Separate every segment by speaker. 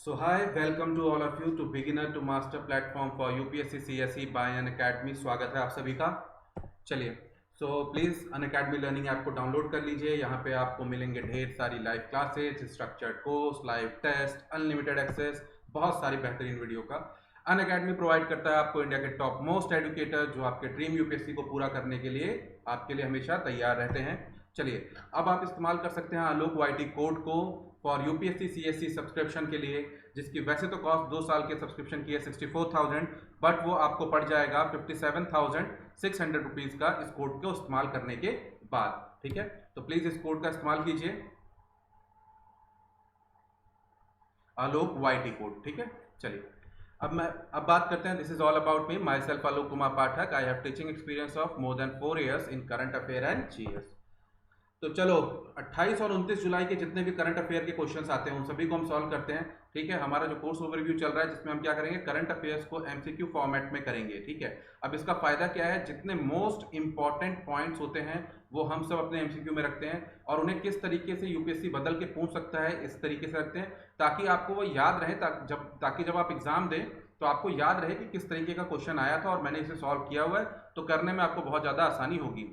Speaker 1: So hi, welcome to all of you to beginner to master platform for UPSC CSE by Unacademy। स्वागत है आप सभी का। चलिए, प्लीज़ अनअकैडमी लर्निंग ऐप को डाउनलोड कर लीजिए। यहाँ पे आपको मिलेंगे ढेर सारी live classes, structured course, live test, unlimited access, बहुत सारी बेहतरीन वीडियो का। अनअकैडमी प्रोवाइड करता है आपको इंडिया के टॉप मोस्ट एजुकेटर जो आपके ड्रीम यूपीएससी को पूरा करने के लिए आपके लिए हमेशा तैयार रहते हैं। चलिए, अब आप इस्तेमाल कर सकते हैं आलोक वाईटी कोड को फॉर यूपीएससी सीएससी सब्सक्रिप्शन के लिए, जिसकी वैसे तो कॉस्ट 2 साल के सब्सक्रिप्शन की है 64,000, बट वो आपको पड़ जाएगा 57,600 रुपीज़ का इस कोड को इस्तेमाल करने के बाद। ठीक है, तो प्लीज़ इस कोड का इस्तेमाल कीजिए, आलोक वाईटी कोड। ठीक है, चलिए अब बात करते हैं। This is all about me, my self Alok Kumar Pathak. I have teaching experience of more than 4 years in current affair and GS. तो चलो, 28 और 29 जुलाई के जितने भी करंट अफेयर के क्वेश्चंस आते हैं उन सभी को हम सॉल्व करते हैं। ठीक है, हमारा जो कोर्स ओवरव्यू चल रहा है जिसमें हम क्या करेंगे, करंट अफेयर्स को एमसीक्यू फॉर्मेट में करेंगे। ठीक है, अब इसका फायदा क्या है, जितने मोस्ट इंपॉर्टेंट पॉइंट्स होते हैं वो हम सब अपने एमसीक्यू में रखते हैं और उन्हें किस तरीके से यूपीएससी बदल के पूछ सकता है इस तरीके से रखते हैं ताकि आपको वो याद रहे, ताकि जब आप एग्जाम दें तो आपको याद रहे कि किस तरीके का क्वेश्चन आया था और मैंने इसे सॉल्व किया हुआ है, तो करने में आपको बहुत ज़्यादा आसानी होगी।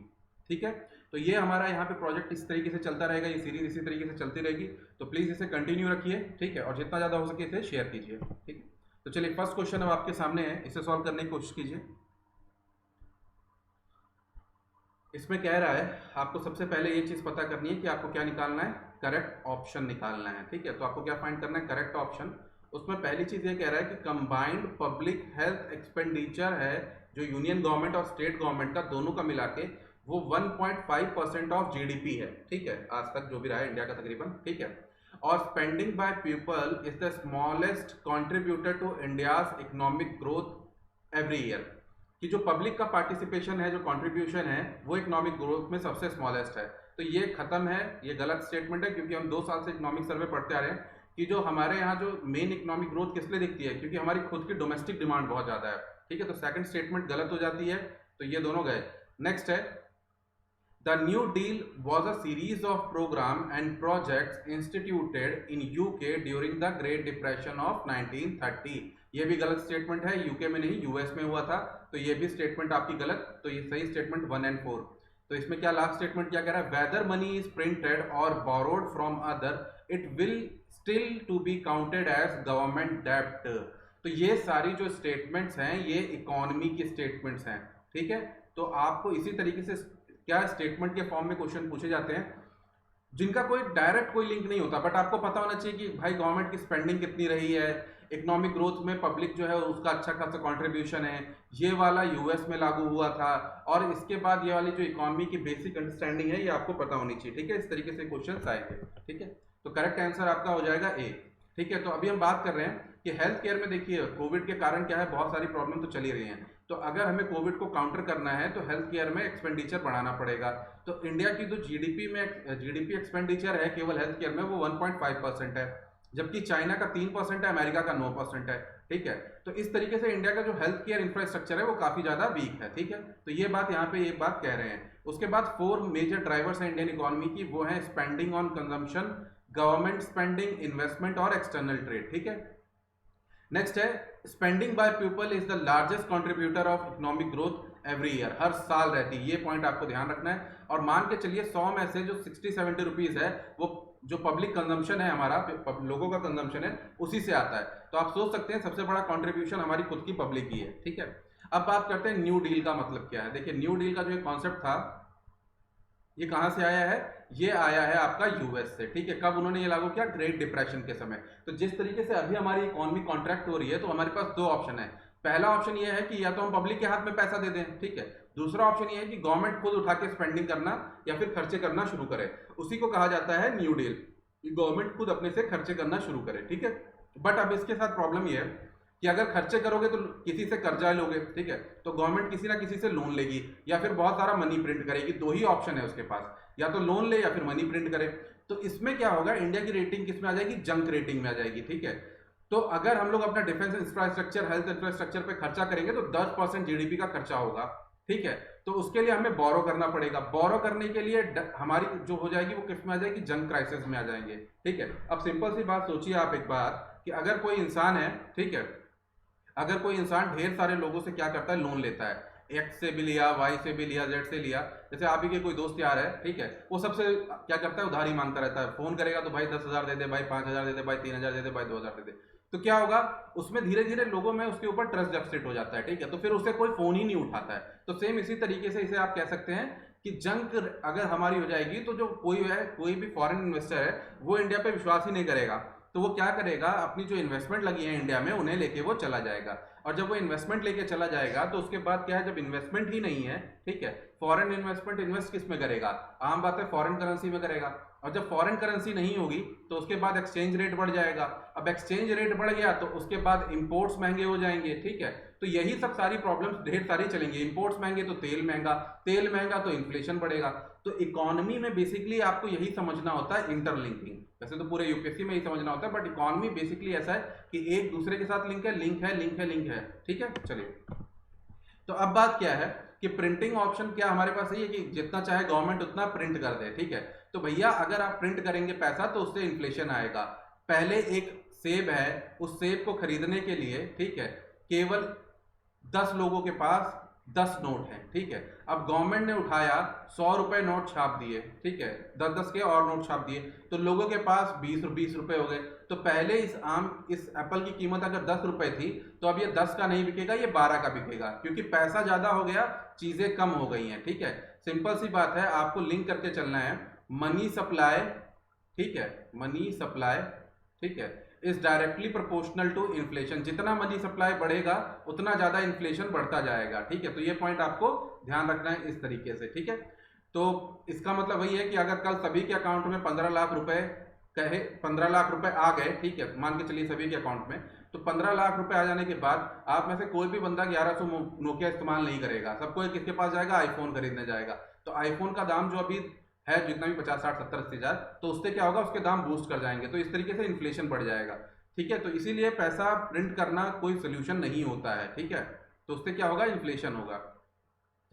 Speaker 1: ठीक है, तो ये हमारा यहाँ पे प्रोजेक्ट इस तरीके से चलता रहेगा, ये सीरीज इसी तरीके से चलती रहेगी। तो प्लीज़ इसे कंटिन्यू रखिए। ठीक है, और जितना ज़्यादा हो सके इसे शेयर कीजिए। ठीक है, तो चलिए, फर्स्ट क्वेश्चन अब आपके सामने है, इसे सॉल्व करने की कोशिश कीजिए। इसमें कह रहा है आपको सबसे पहले ये चीज़ पता करनी है कि आपको क्या निकालना है, करेक्ट ऑप्शन निकालना है। ठीक है, तो आपको क्या फाइंड करना है, करेक्ट ऑप्शन। उसमें पहली चीज़ ये कह रहा है कि कंबाइंड पब्लिक हेल्थ एक्सपेंडिचर है जो यूनियन गवर्नमेंट और स्टेट गवर्नमेंट का दोनों का मिला के वो 1.5% ऑफ जीडीपी है। ठीक है, आज तक जो भी रहा है इंडिया का तकरीबन। ठीक है, और spending by people is the smallest contributor to India's economic growth every year, कि जो पब्लिक का पार्टिसिपेशन है, जो कंट्रीब्यूशन है, वो इकोनॉमिक ग्रोथ में सबसे स्मॉलेस्ट है। तो ये खत्म है, ये गलत स्टेटमेंट है, क्योंकि हम 2 साल से इकोनॉमिक सर्वे पढ़ते आ रहे हैं कि जो हमारे यहाँ जो मेन इकोनॉमिक ग्रोथ किस लिए दिखती है, क्योंकि हमारी खुद की डोमेस्टिक डिमांड बहुत ज़्यादा है। ठीक है, तो सेकंड स्टेटमेंट गलत हो जाती है, तो ये दोनों गए। नेक्स्ट है, the New Deal was a series of program and projects instituted in UK during the Great Depression of 1930। ये भी गलत स्टेटमेंट है, यूके में नहीं यूएस में हुआ था, तो ये भी स्टेटमेंट आपकी गलत। तो ये सही स्टेटमेंट 1 और 4। तो इसमें क्या लास्ट स्टेटमेंट क्या कह रहा है, वेदर मनी इज प्रिंटेड और borrowed from other it will still to be counted as government डेब्ट। तो ये सारी जो स्टेटमेंट्स हैं ये इकोनॉमी की स्टेटमेंट्स हैं। ठीक है, तो आपको इसी तरीके से क्या स्टेटमेंट के फॉर्म में क्वेश्चन पूछे जाते हैं जिनका कोई डायरेक्ट कोई लिंक नहीं होता, बट आपको पता होना चाहिए कि भाई गवर्नमेंट की स्पेंडिंग कितनी रही है, इकोनॉमिक ग्रोथ में पब्लिक जो है उसका अच्छा खासा कंट्रीब्यूशन है, ये वाला यूएस में लागू हुआ था, और इसके बाद ये वाली जो इकोनॉमी की बेसिक अंडरस्टैंडिंग है ये आपको पता होनी चाहिए। ठीक है, इस तरीके से क्वेश्चन आएंगे। ठीक है, तो करेक्ट आंसर आपका हो जाएगा ए। ठीक है, तो अभी हम बात कर रहे हैं कि हेल्थ केयर में देखिए कोविड के कारण क्या है, बहुत सारी प्रॉब्लम तो चली रही हैं। तो अगर हमें कोविड को काउंटर करना है तो हेल्थ केयर में एक्सपेंडिचर बढ़ाना पड़ेगा। तो इंडिया की जो जीडीपी एक्सपेंडिचर है केवल हेल्थ केयर में वो 1.5% है, जबकि चाइना का 3% है, अमेरिका का 9% है। ठीक है, तो इस तरीके से इंडिया का जो हेल्थ केयर इंफ्रास्ट्रक्चर है वो काफी ज्यादा वीक है। ठीक है, तो ये बात यहाँ पे एक बात कह रहे हैं। उसके बाद 4 मेजर ड्राइवर्स हैं इंडियन इकोनॉमी की, वो है spending on consumption, government spending, investment और एक्सटर्नल ट्रेड। ठीक है, नेक्स्ट है spending by people is the largest contributor of economic growth every year, हर साल रहती है। ये पॉइंट आपको ध्यान रखना है। और मान के चलिए 100 में से जो 60-70 रुपीज है वो जो पब्लिक कंजम्पशन है, हमारा लोगों का कंजम्पशन है, उसी से आता है। तो आप सोच सकते हैं सबसे बड़ा कंट्रीब्यूशन हमारी खुद की पब्लिक की है। ठीक है, अब बात करते हैं न्यू डील का मतलब क्या है। देखिए, न्यू डील का जो एक कॉन्सेप्ट था ये कहां से आया है, ये आया है आपका यूएस से। ठीक है, कब उन्होंने ये लागू किया, ग्रेट डिप्रेशन के समय। तो जिस तरीके से अभी हमारी इकोनॉमी कॉन्ट्रैक्ट हो रही है तो हमारे पास 2 ऑप्शन है। पहला ऑप्शन ये है कि या तो हम पब्लिक के हाथ में पैसा दे दें, ठीक है। दूसरा ऑप्शन ये है कि गवर्नमेंट खुद उठा के स्पेंडिंग करना या फिर खर्चे करना शुरू करे, उसी को कहा जाता है न्यू डील, कि गवर्नमेंट खुद अपने से खर्चे करना शुरू करे। ठीक है, बट अब इसके साथ प्रॉब्लम ये है कि अगर खर्चे करोगे तो किसी से कर्जा लोगे, ठीक है, तो गवर्नमेंट किसी ना किसी से लोन लेगी या फिर बहुत सारा मनी प्रिंट करेगी। 2 ही ऑप्शन है उसके पास, या तो लोन ले या फिर मनी प्रिंट करे। तो इसमें क्या होगा, इंडिया की रेटिंग किस में आ जाएगी, जंक रेटिंग में आ जाएगी। ठीक है, तो अगर हम लोग अपना डिफेंस इंफ्रास्ट्रक्चर, हेल्थ इंफ्रास्ट्रक्चर पे खर्चा करेंगे तो 10% जीडीपी का खर्चा होगा। ठीक है, तो उसके लिए हमें बोरो करना पड़ेगा। बोरो करने के लिए हमारी जो हो जाएगी वो किस में आ जाएगी, जंक क्राइसिस में आ जाएंगे, ठीक है। अब सिंपल सी बात सोचिए आप एक बार कि अगर कोई इंसान है, ठीक है, अगर कोई इंसान ढेर सारे लोगों से क्या करता है, लोन लेता है, एक्स से भी लिया, वाई से भी लिया, जेड से लिया, जैसे आप ही के कोई दोस्त यार है, ठीक है, वो सबसे क्या करता है, उधारी मांगता रहता है, फोन करेगा तो भाई 10,000 दे दे, भाई 5,000 दे दे, भाई 3,000 दे दे, भाई 2,000 दे दे। तो क्या होगा, उसमें धीरे धीरे लोगों में उसके ऊपर ट्रस्ट डेफिसिट हो जाता है, ठीक है, तो फिर उसे कोई फोन ही नहीं उठाता है। तो सेम इसी तरीके से इसे आप कह सकते हैं कि जंक अगर हमारी हो जाएगी तो जो कोई है, कोई भी फॉरेन इन्वेस्टर है, वो इंडिया पे विश्वास ही नहीं करेगा। तो वो क्या करेगा, अपनी जो इन्वेस्टमेंट लगी है इंडिया में उन्हें लेके वो चला जाएगा। और जब वो इन्वेस्टमेंट लेके चला जाएगा तो उसके बाद क्या है, जब इन्वेस्टमेंट ही नहीं है, ठीक है, फॉरेन इन्वेस्टमेंट इन्वेस्ट किस में करेगा, आम बात है फॉरेन करेंसी में करेगा। और जब फॉरेन करेंसी नहीं होगी तो उसके बाद एक्सचेंज रेट बढ़ जाएगा। अब एक्सचेंज रेट बढ़ गया तो उसके बाद इंपोर्ट्स महंगे हो जाएंगे, ठीक है। तो यही सब सारी प्रॉब्लम्स ढेर सारी चलेंगी। इंपोर्ट्स महंगे तो तेल महंगा, तेल महंगा तो इन्फ्लेशन बढ़ेगा। तो इकोनॉमी में बेसिकली आपको यही समझना होता है, इंटरलिंकिंग। वैसे तो पूरे यूपीएससी में ही समझना होता है, बट इकोनॉमी बेसिकली ऐसा है कि एक दूसरे के साथ लिंक है, लिंक है, लिंक है, लिंक है, ठीक है। चलिए, तो अब बात क्या है कि प्रिंटिंग ऑप्शन क्या हमारे पास है कि जितना चाहे गवर्नमेंट उतना प्रिंट कर दे, ठीक है। तो भैया अगर आप प्रिंट करेंगे पैसा तो उससे इन्फ्लेशन आएगा। पहले एक सेब है, उस सेब को खरीदने के लिए, ठीक है, केवल 10 लोगों के पास 10 नोट हैं, ठीक है। अब गवर्नमेंट ने उठाया 100 रुपए नोट छाप दिए, ठीक है, 10-10 के और नोट छाप दिए, तो लोगों के पास 20 रुपए हो गए। तो पहले इस एप्पल की कीमत अगर 10 रुपए थी, तो अब ये 10 का नहीं बिकेगा, ये 12 का बिकेगा, क्योंकि पैसा ज्यादा हो गया, चीजें कम हो गई हैं, ठीक है। सिंपल सी बात है, आपको लिंक करके चलना है। मनी सप्लाई, ठीक है, मनी सप्लाई, ठीक है, is directly proportional to inflation. जितना मनी सप्लाई बढ़ेगा उतना ज्यादा इन्फ्लेशन बढ़ता जाएगा, ठीक है। तो ये पॉइंट आपको ध्यान रखना है इस तरीके से, ठीक है। तो इसका मतलब वही है कि अगर कल सभी के अकाउंट में 15 लाख रुपए, कहे 15 लाख रुपए आ गए, ठीक है, मान के चलिए सभी के अकाउंट में, तो 15 लाख रुपए आ जाने के बाद आप में से कोई भी बंदा 1100 नोकिया इस्तेमाल नहीं करेगा, सबको किसके पास जाएगा, आईफोन खरीदने जाएगा। तो आईफोन का दाम जो अभी है जितना भी 50, 60, 70, 80 हजार, तो उससे क्या होगा, उसके दाम बूस्ट कर जाएंगे। तो इस तरीके से इन्फ्लेशन बढ़ जाएगा, ठीक है। तो इसीलिए पैसा प्रिंट करना कोई सोल्यूशन नहीं होता है, ठीक है। तो उससे क्या होगा, इन्फ्लेशन होगा।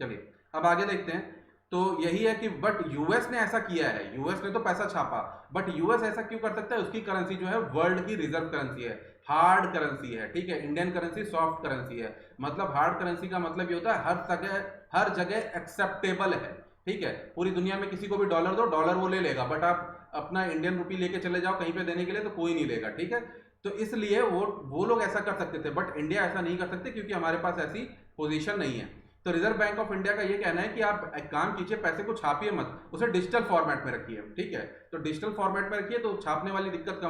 Speaker 1: चलिए अब आगे देखते हैं। तो यही है कि बट यूएस ने ऐसा किया है, यूएस ने तो पैसा छापा, बट यूएस ऐसा क्यों कर सकता है, उसकी करेंसी जो है वर्ल्ड की रिजर्व करेंसी है, हार्ड करेंसी है, ठीक है। इंडियन करेंसी सॉफ्ट करेंसी है। मतलब हार्ड करेंसी का मतलब ये होता है हर जगह एक्सेप्टेबल है, ठीक है। पूरी दुनिया में किसी को भी डॉलर दो, डॉलर वो ले लेगा, बट आप अपना इंडियन रुपी लेके चले जाओ कहीं पे देने के लिए तो कोई नहीं लेगा, ठीक है। तो इसलिए वो लोग ऐसा कर सकते थे, बट इंडिया ऐसा नहीं कर सकते क्योंकि हमारे पास ऐसी पोजीशन नहीं है। तो रिजर्व बैंक ऑफ इंडिया का ये कहना है कि आप एक काम कीजिए, पैसे को छापिए मत, उसे डिजिटल फॉर्मेट में रखिए, ठीक है। तो डिजिटल फॉर्मेट में रखिए तो छापने वाली दिक्कत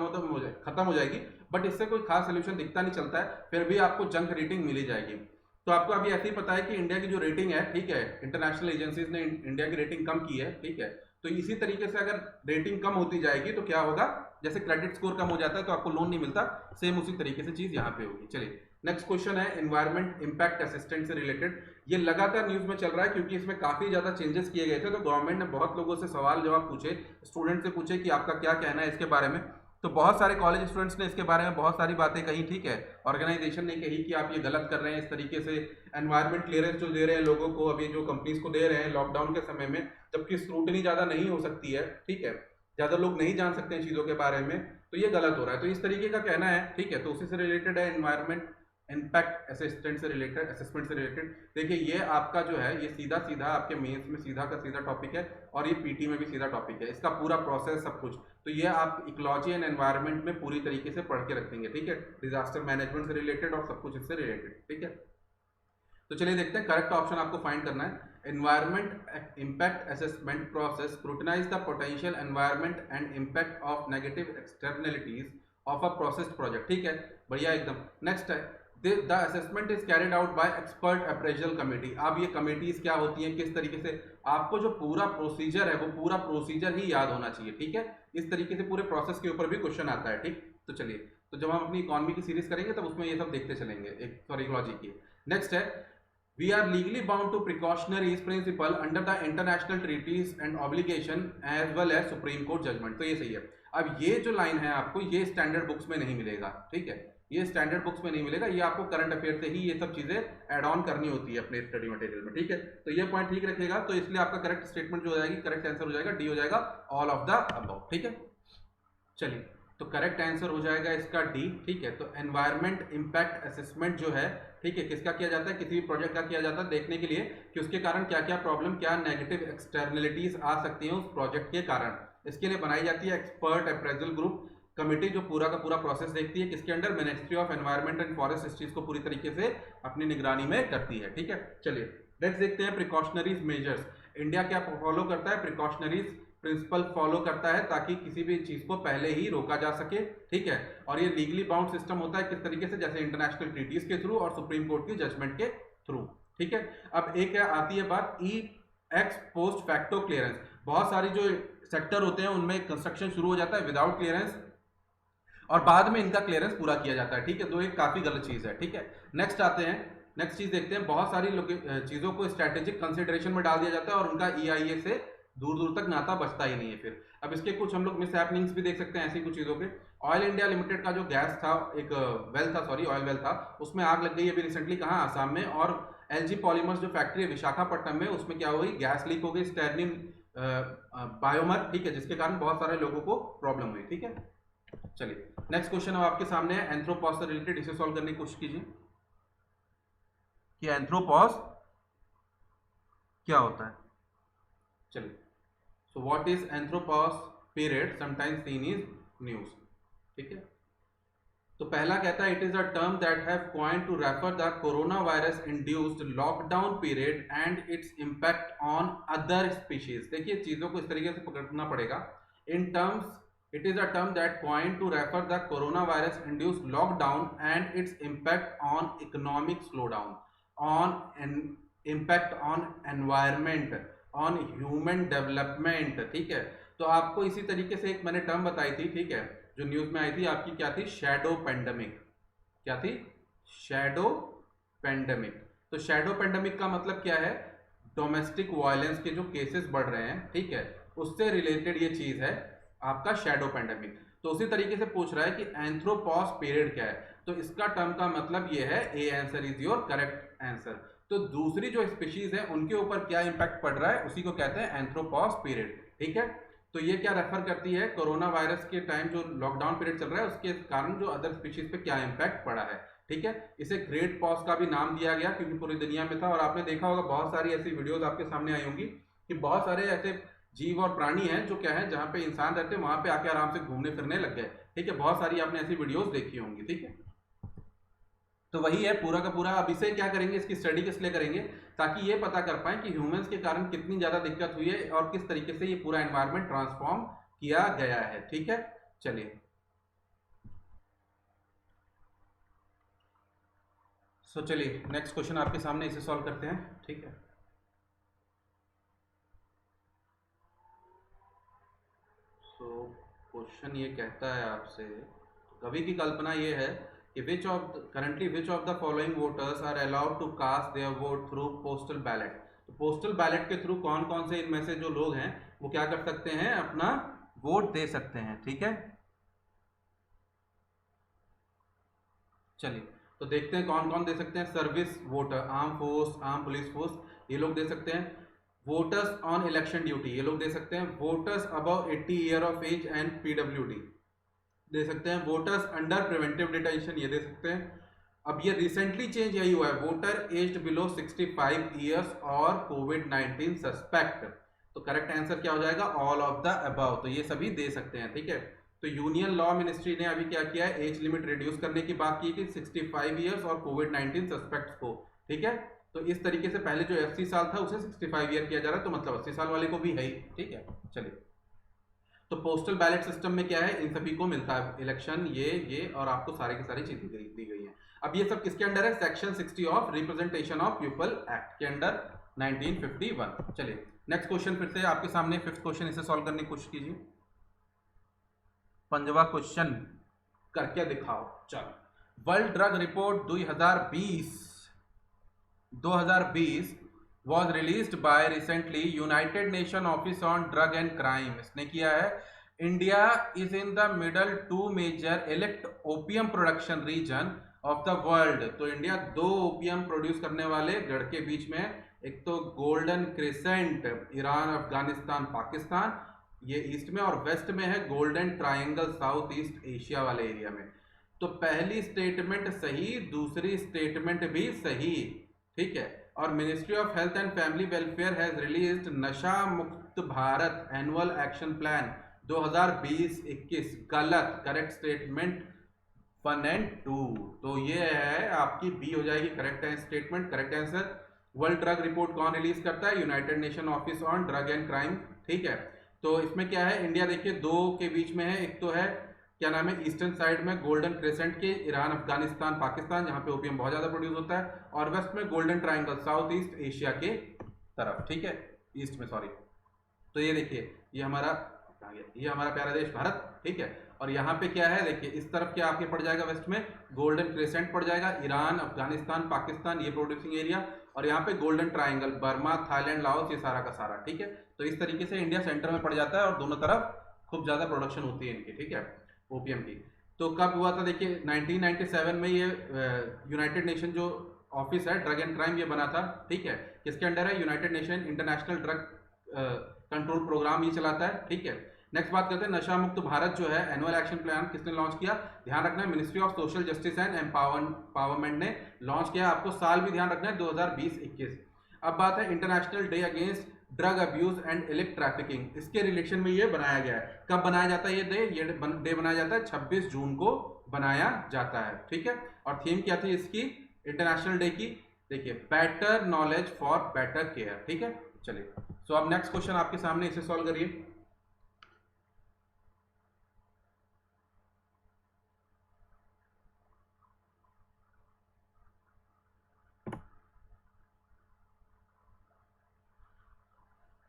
Speaker 1: खत्म हो जाएगी, बट इससे कोई खास सोल्यूशन दिखता नहीं चलता है, फिर भी आपको जंक रेटिंग मिली जाएगी। तो आपको अभी ऐसे ही पता है कि इंडिया की जो रेटिंग है, ठीक है, इंटरनेशनल एजेंसीज ने इंडिया की रेटिंग कम की है, ठीक है। तो इसी तरीके से अगर रेटिंग कम होती जाएगी तो क्या होगा, जैसे क्रेडिट स्कोर कम हो जाता है तो आपको लोन नहीं मिलता, सेम उसी तरीके से चीज यहाँ पे होगी। चलिए नेक्स्ट क्वेश्चन है एनवायरमेंट इंपैक्ट असिस्टेंट से रिलेटेड। ये लगातार न्यूज में चल रहा है क्योंकि इसमें काफी ज्यादा चेंजेस किए गए थे। तो गवर्नमेंट ने बहुत लोगों से सवाल जवाब पूछे, स्टूडेंट से पूछे कि आपका क्या कहना है इसके बारे में। तो बहुत सारे कॉलेज स्टूडेंट्स ने इसके बारे में बहुत सारी बातें कही, ठीक है। ऑर्गेनाइजेशन ने कही कि आप ये गलत कर रहे हैं, इस तरीके से एनवायरमेंट क्लियरेंस जो दे रहे हैं लोगों को, अभी जो कंपनीज को दे रहे हैं लॉकडाउन के समय में, जबकि स्क्रूटनी ज्यादा नहीं हो सकती है, ठीक है, ज्यादा लोग नहीं जान सकते हैं चीजों के बारे में, तो ये गलत हो रहा है। तो इस तरीके का कहना है, ठीक है। तो उसी से रिलेटेड है एनवायरमेंट इम्पैक्ट असिस्टेंट से रिलेटेड, असेसमेंट से रिलेटेड। देखिए ये आपका जो है ये सीधा सीधा आपके मेंस में सीधा का सीधा टॉपिक है, और ये पीटी में भी सीधा टॉपिक है, इसका पूरा प्रोसेस सब कुछ। तो ये आप इकोलॉजी एंड एनवायरनमेंट में पूरी तरीके से पढ़ के रखेंगे, ठीक है, डिजास्टर मैनेजमेंट से रिलेटेड और सब कुछ इससे रिलेटेड, ठीक है। तो चलिए देखते हैं, करेक्ट ऑप्शन आपको फाइंड करना है। Environment impact assessment process scrutinise the potential environment and impact of negative externalities of a processed project, ठीक है, बढ़िया एकदम। नेक्स्ट है the assessment is carried out by expert appraisal committee. अब ये कमेटीज क्या होती हैं, किस तरीके से, आपको जो पूरा प्रोसीजर है वो पूरा प्रोसीजर ही याद होना चाहिए, ठीक है। इस तरीके से पूरे प्रोसेस के ऊपर भी क्वेश्चन आता है, ठीक। तो चलिए, तो जब हम अपनी इकोनॉमी की सीरीज करेंगे तब उसमें ये सब देखते चलेंगे, एक सॉरी इकोलॉजी की। नेक्स्ट है we are legally bound to precautionary principle under the international treaties and obligation as well as Supreme Court judgement. तो ये सही है। अब ये जो लाइन है आपको ये स्टैंडर्ड बुक्स में नहीं मिलेगा, ठीक है, ये स्टैंडर्ड बुक्स में नहीं मिलेगा, ये आपको करंट अफेयर से ही ये सब चीजें ऐड ऑन करनी होती है अपने स्टडी मटेरियल में, ठीक है। तो ये पॉइंट ठीक रखिएगा, तो इसलिए आपका करेक्ट स्टेटमेंट जो हो जाएगी, करेक्ट आंसर हो जाएगा डी हो जाएगा, ऑल ऑफ द अबव, ठीक है। चलिए, तो करेक्ट आंसर हो जाएगा इसका डी, ठीक है। तो एनवायरमेंट इंपैक्ट असेसमेंट जो है, ठीक है, किसका किया जाता है, किसी भी प्रोजेक्ट का किया जाता है, देखने के लिए कि उसके कारण क्या क्या प्रॉब्लम, क्या नेगेटिव एक्सटर्नलिटीज आ सकती हैं उस प्रोजेक्ट के कारण। इसके लिए बनाई जाती है एक्सपर्ट अप्रेजल ग्रुप कमेटी, जो पूरा का पूरा प्रोसेस देखती है, किसके under, ministry of environment and forest, इस चीज को पूरी तरीके से अपनी निगरानी में करती है, ठीक है। चलिए नेक्स्ट देखते हैं प्रिकॉशनरीज मेजर्स। इंडिया क्या फॉलो करता है, प्रिकॉशनरीज प्रिंसिपल फॉलो करता है ताकि किसी भी चीज को पहले ही रोका जा सके, ठीक है। और ये लीगली बाउंड सिस्टम होता है किस तरीके से, जैसे इंटरनेशनल ट्रीटीज के थ्रू और सुप्रीम कोर्ट की जजमेंट के थ्रू, ठीक है। अब एक आती है बात ई एक्स पोस्ट फैक्टो क्लियरेंस। बहुत सारी जो सेक्टर होते हैं उनमें कंस्ट्रक्शन शुरू हो जाता है विदाउट क्लियरेंस और बाद में इनका क्लियरेंस पूरा किया जाता है, ठीक है। तो एक काफी गलत चीज है, ठीक है। नेक्स्ट आते हैं, नेक्स्ट चीज देखते हैं, बहुत सारी चीजों को स्ट्रेटेजिक कंसिडरेशन में डाल दिया जाता है और उनका ईआईए से दूर दूर तक नाता बचता ही नहीं है फिर। अब इसके कुछ हम लोग मिस हैपनिंग्स भी देख सकते हैं ऐसी कुछ चीजों के। ऑयल इंडिया लिमिटेड का जो गैस था, एक वेल था, सॉरी ऑयल वेल था, उसमें आग लग गई अभी रिसेंटली, कहाँ, आसाम में। और एलजी पॉलीमर्स जो फैक्ट्री है विशाखापट्टनम में, उसमें क्या हुई, गैस लीक हो गई, स्टेरनिन बायोमर, ठीक है, जिसके कारण बहुत सारे लोगों को प्रॉब्लम हुई, ठीक है। चलिए नेक्स्ट क्वेश्चन अब आपके सामने है एंथ्रोपॉज से रिलेटेड, इसे सॉल्व करने की कोशिश कीजिए कि एंथ्रोपॉज क्या होता है। चलिए, so what is anthropause period sometimes seen is news, ठीक है। तो पहला कहता है it is a term that have coined to refer the corona virus induced lockdown period and its impact on other species. देखिए चीजों को इस तरीके से पकड़ना पड़ेगा। In terms, it is a term that coined to refer the coronavirus induced lockdown and its impact on economic slowdown, on an impact on environment, on human development, ठीक है। तो आपको इसी तरीके से एक मैंने टर्म बताई थी, ठीक है, जो न्यूज में आई थी आपकी, क्या थी, शैडो पेंडेमिक। क्या थी, शैडो पेंडेमिक। तो शैडो पेंडेमिक का मतलब क्या है, डोमेस्टिक वायलेंस के जो केसेस बढ़ रहे हैं, ठीक है, उससे रिलेटेड ये चीज है आपका शैडो पेंडेमिक। तो उसी तरीके से पूछ रहा है कि एंथ्रोपॉज पीरियड क्या है, तो इसका टर्म का मतलब ये है, A answer is your correct answer. तो दूसरी जो स्पीशीज है उनके ऊपर क्या इंपैक्ट पड़ रहा है, उसी को कहते हैं एंथ्रोपॉज पीरियड, ठीक है। तो ये क्या रेफर करती है, कोरोना वायरस के टाइम जो लॉकडाउन पीरियड चल रहा है उसके कारण जो अदर स्पीशीज पे क्या इंपैक्ट पड़ा है, ठीक है। इसे ग्रेट पॉज का भी नाम दिया गया क्योंकि पूरी दुनिया में था। और आपने देखा होगा बहुत सारी ऐसी वीडियोस आपके सामने आई होंगी कि बहुत सारे ऐसे जीव और प्राणी हैं जो क्या है, जहां पे इंसान रहते हैं वहां पे आके आराम से घूमने फिरने लग गए, ठीक है। बहुत सारी आपने ऐसी वीडियोस देखी होंगी, ठीक है। तो वही है पूरा का पूरा। अब इसे क्या करेंगे, इसकी स्टडी किस लिए करेंगे, ताकि ये पता कर पाए कि ह्यूमंस के कारण कितनी ज्यादा दिक्कत हुई है और किस तरीके से ये पूरा एनवायरनमेंट ट्रांसफॉर्म किया गया है, ठीक है। चलिए, सो चलिए नेक्स्ट क्वेश्चन आपके सामने, इसे सॉल्व करते हैं, ठीक है। तो क्वेश्चन ये कहता है आपसे, कवि की कल्पना ये है कि which of the following voters are allowed to cast their vote through postal ballot. तो पोस्टल बैलेट के थ्रू कौन कौन से इनमें से जो लोग हैं वो क्या कर सकते हैं, अपना वोट दे सकते हैं, ठीक है। चलिए तो देखते हैं कौन कौन दे सकते हैं। Service voter, arm force, arm police force, ये लोग दे सकते हैं। वोटर्स ऑन इलेक्शन ड्यूटी, ये लोग दे सकते हैं। Voters above 80 year of age and PWD दे सकते हैं। वोटर्स अंडर प्रिवेंटिव डिटेंशन, ये दे सकते हैं। अब ये रिसेंटली चेंज यही हुआ है, वोटर एज्ड बिलो 65 ईयर्स और कोविड-19 सस्पेक्ट। तो करेक्ट आंसर क्या हो जाएगा, ऑल ऑफ द अबव। तो ये सभी दे सकते हैं, ठीक है। तो यूनियन लॉ मिनिस्ट्री ने अभी क्या किया है, एज लिमिट रिड्यूस करने की बात की थी 65 ईयर्स और कोविड-19 सस्पेक्ट्स को, ठीक है। तो इस तरीके से पहले जो 80 साल था उसे 65 ईयर किया जा रहा है, तो मतलब 80 साल वाले को भी है ही, ठीक है। चलिए, तो पोस्टल बैलेट सिस्टम में क्या है, इन सभी को मिलता है इलेक्शन, ये और आपको सारे की सारी चीजें दी गई हैं। अब ये सब किसके अंडर है, section 60 of representation of people act के अंडर 1951। चलिए नेक्स्ट क्वेश्चन फिर से आपके सामने, फिफ्थ क्वेश्चन, इसे सॉल्व करने की कोशिश कीजिए। पंजवा क्वेश्चन करके दिखाओ। चलो, world drug report 2020 was released by recently United Nation Office on Drug and Crime। इसने किया है India is in the middle two major illicit opium production region of the world. तो इंडिया दो ओपियम प्रोड्यूस करने वाले गढ़ के बीच में है। एक तो golden crescent Iran Afghanistan Pakistan ये ईस्ट में, और वेस्ट में है golden triangle south east Asia वाले एरिया में। तो पहली स्टेटमेंट सही, दूसरी स्टेटमेंट भी सही, ठीक है। और ministry of health and family welfare has released नशा मुक्त भारत एनुअल एक्शन प्लान 2020-21 गलत, करेक्ट स्टेटमेंट 1 एंड 2। तो ये है आपकी बी हो जाएगी correct statement, correct answer. World drug report कौन रिलीज करता है? United nation office on drug and crime, ठीक है। तो इसमें क्या है, इंडिया देखिए दो के बीच में है। एक तो है क्या नाम है, ईस्टर्न साइड में गोल्डन क्रेसेंट के ईरान अफगानिस्तान पाकिस्तान जहां पे ओपियम बहुत ज्यादा प्रोड्यूस होता है, और वेस्ट में golden triangle south east Asia के तरफ, ठीक है, ईस्ट में सॉरी। तो ये देखिए ये हमारा ये हमारा प्यारा देश भारत, ठीक है। और यहाँ पे क्या है देखिए, इस तरफ क्या आपके पड़ जाएगा, वेस्ट में गोल्डन क्रेसेंट पड़ जाएगा, ईरान अफगानिस्तान पाकिस्तान ये प्रोड्यूसिंग एरिया, और यहाँ पे golden triangle Burma Thailand Laos ये सारा का सारा, ठीक है। तो इस तरीके से इंडिया सेंटर में पड़ जाता है और दोनों तरफ खूब ज्यादा प्रोडक्शन होती है इनकी, ठीक है, ओपीएम की। तो कब हुआ था देखिए 1997 में ये यूनाइटेड नेशन जो ऑफिस है ड्रग एंड क्राइम ये बना था, ठीक है। किसके अंडर है? United nation international drug control programme ये चलाता है, ठीक है। नेक्स्ट बात करते हैं नशा मुक्त भारत जो है एनुअल एक्शन प्लान किसने लॉन्च किया? ध्यान रखना है ministry of social justice and empowerment ने लॉन्च किया। आपको साल भी ध्यान रखना है 2020-21। अब बात है international day against drug abuse and elect trafficking, इसके रिलेशन में ये बनाया गया है। कब बनाया जाता है ये डे? ये डे बनाया जाता है 26 जून को बनाया जाता है, ठीक है। और थीम क्या थी इसकी इंटरनेशनल डे की? देखिए better knowledge for better care, ठीक है। चलिए सो अब नेक्स्ट क्वेश्चन आपके सामने, इसे सॉल्व करिए।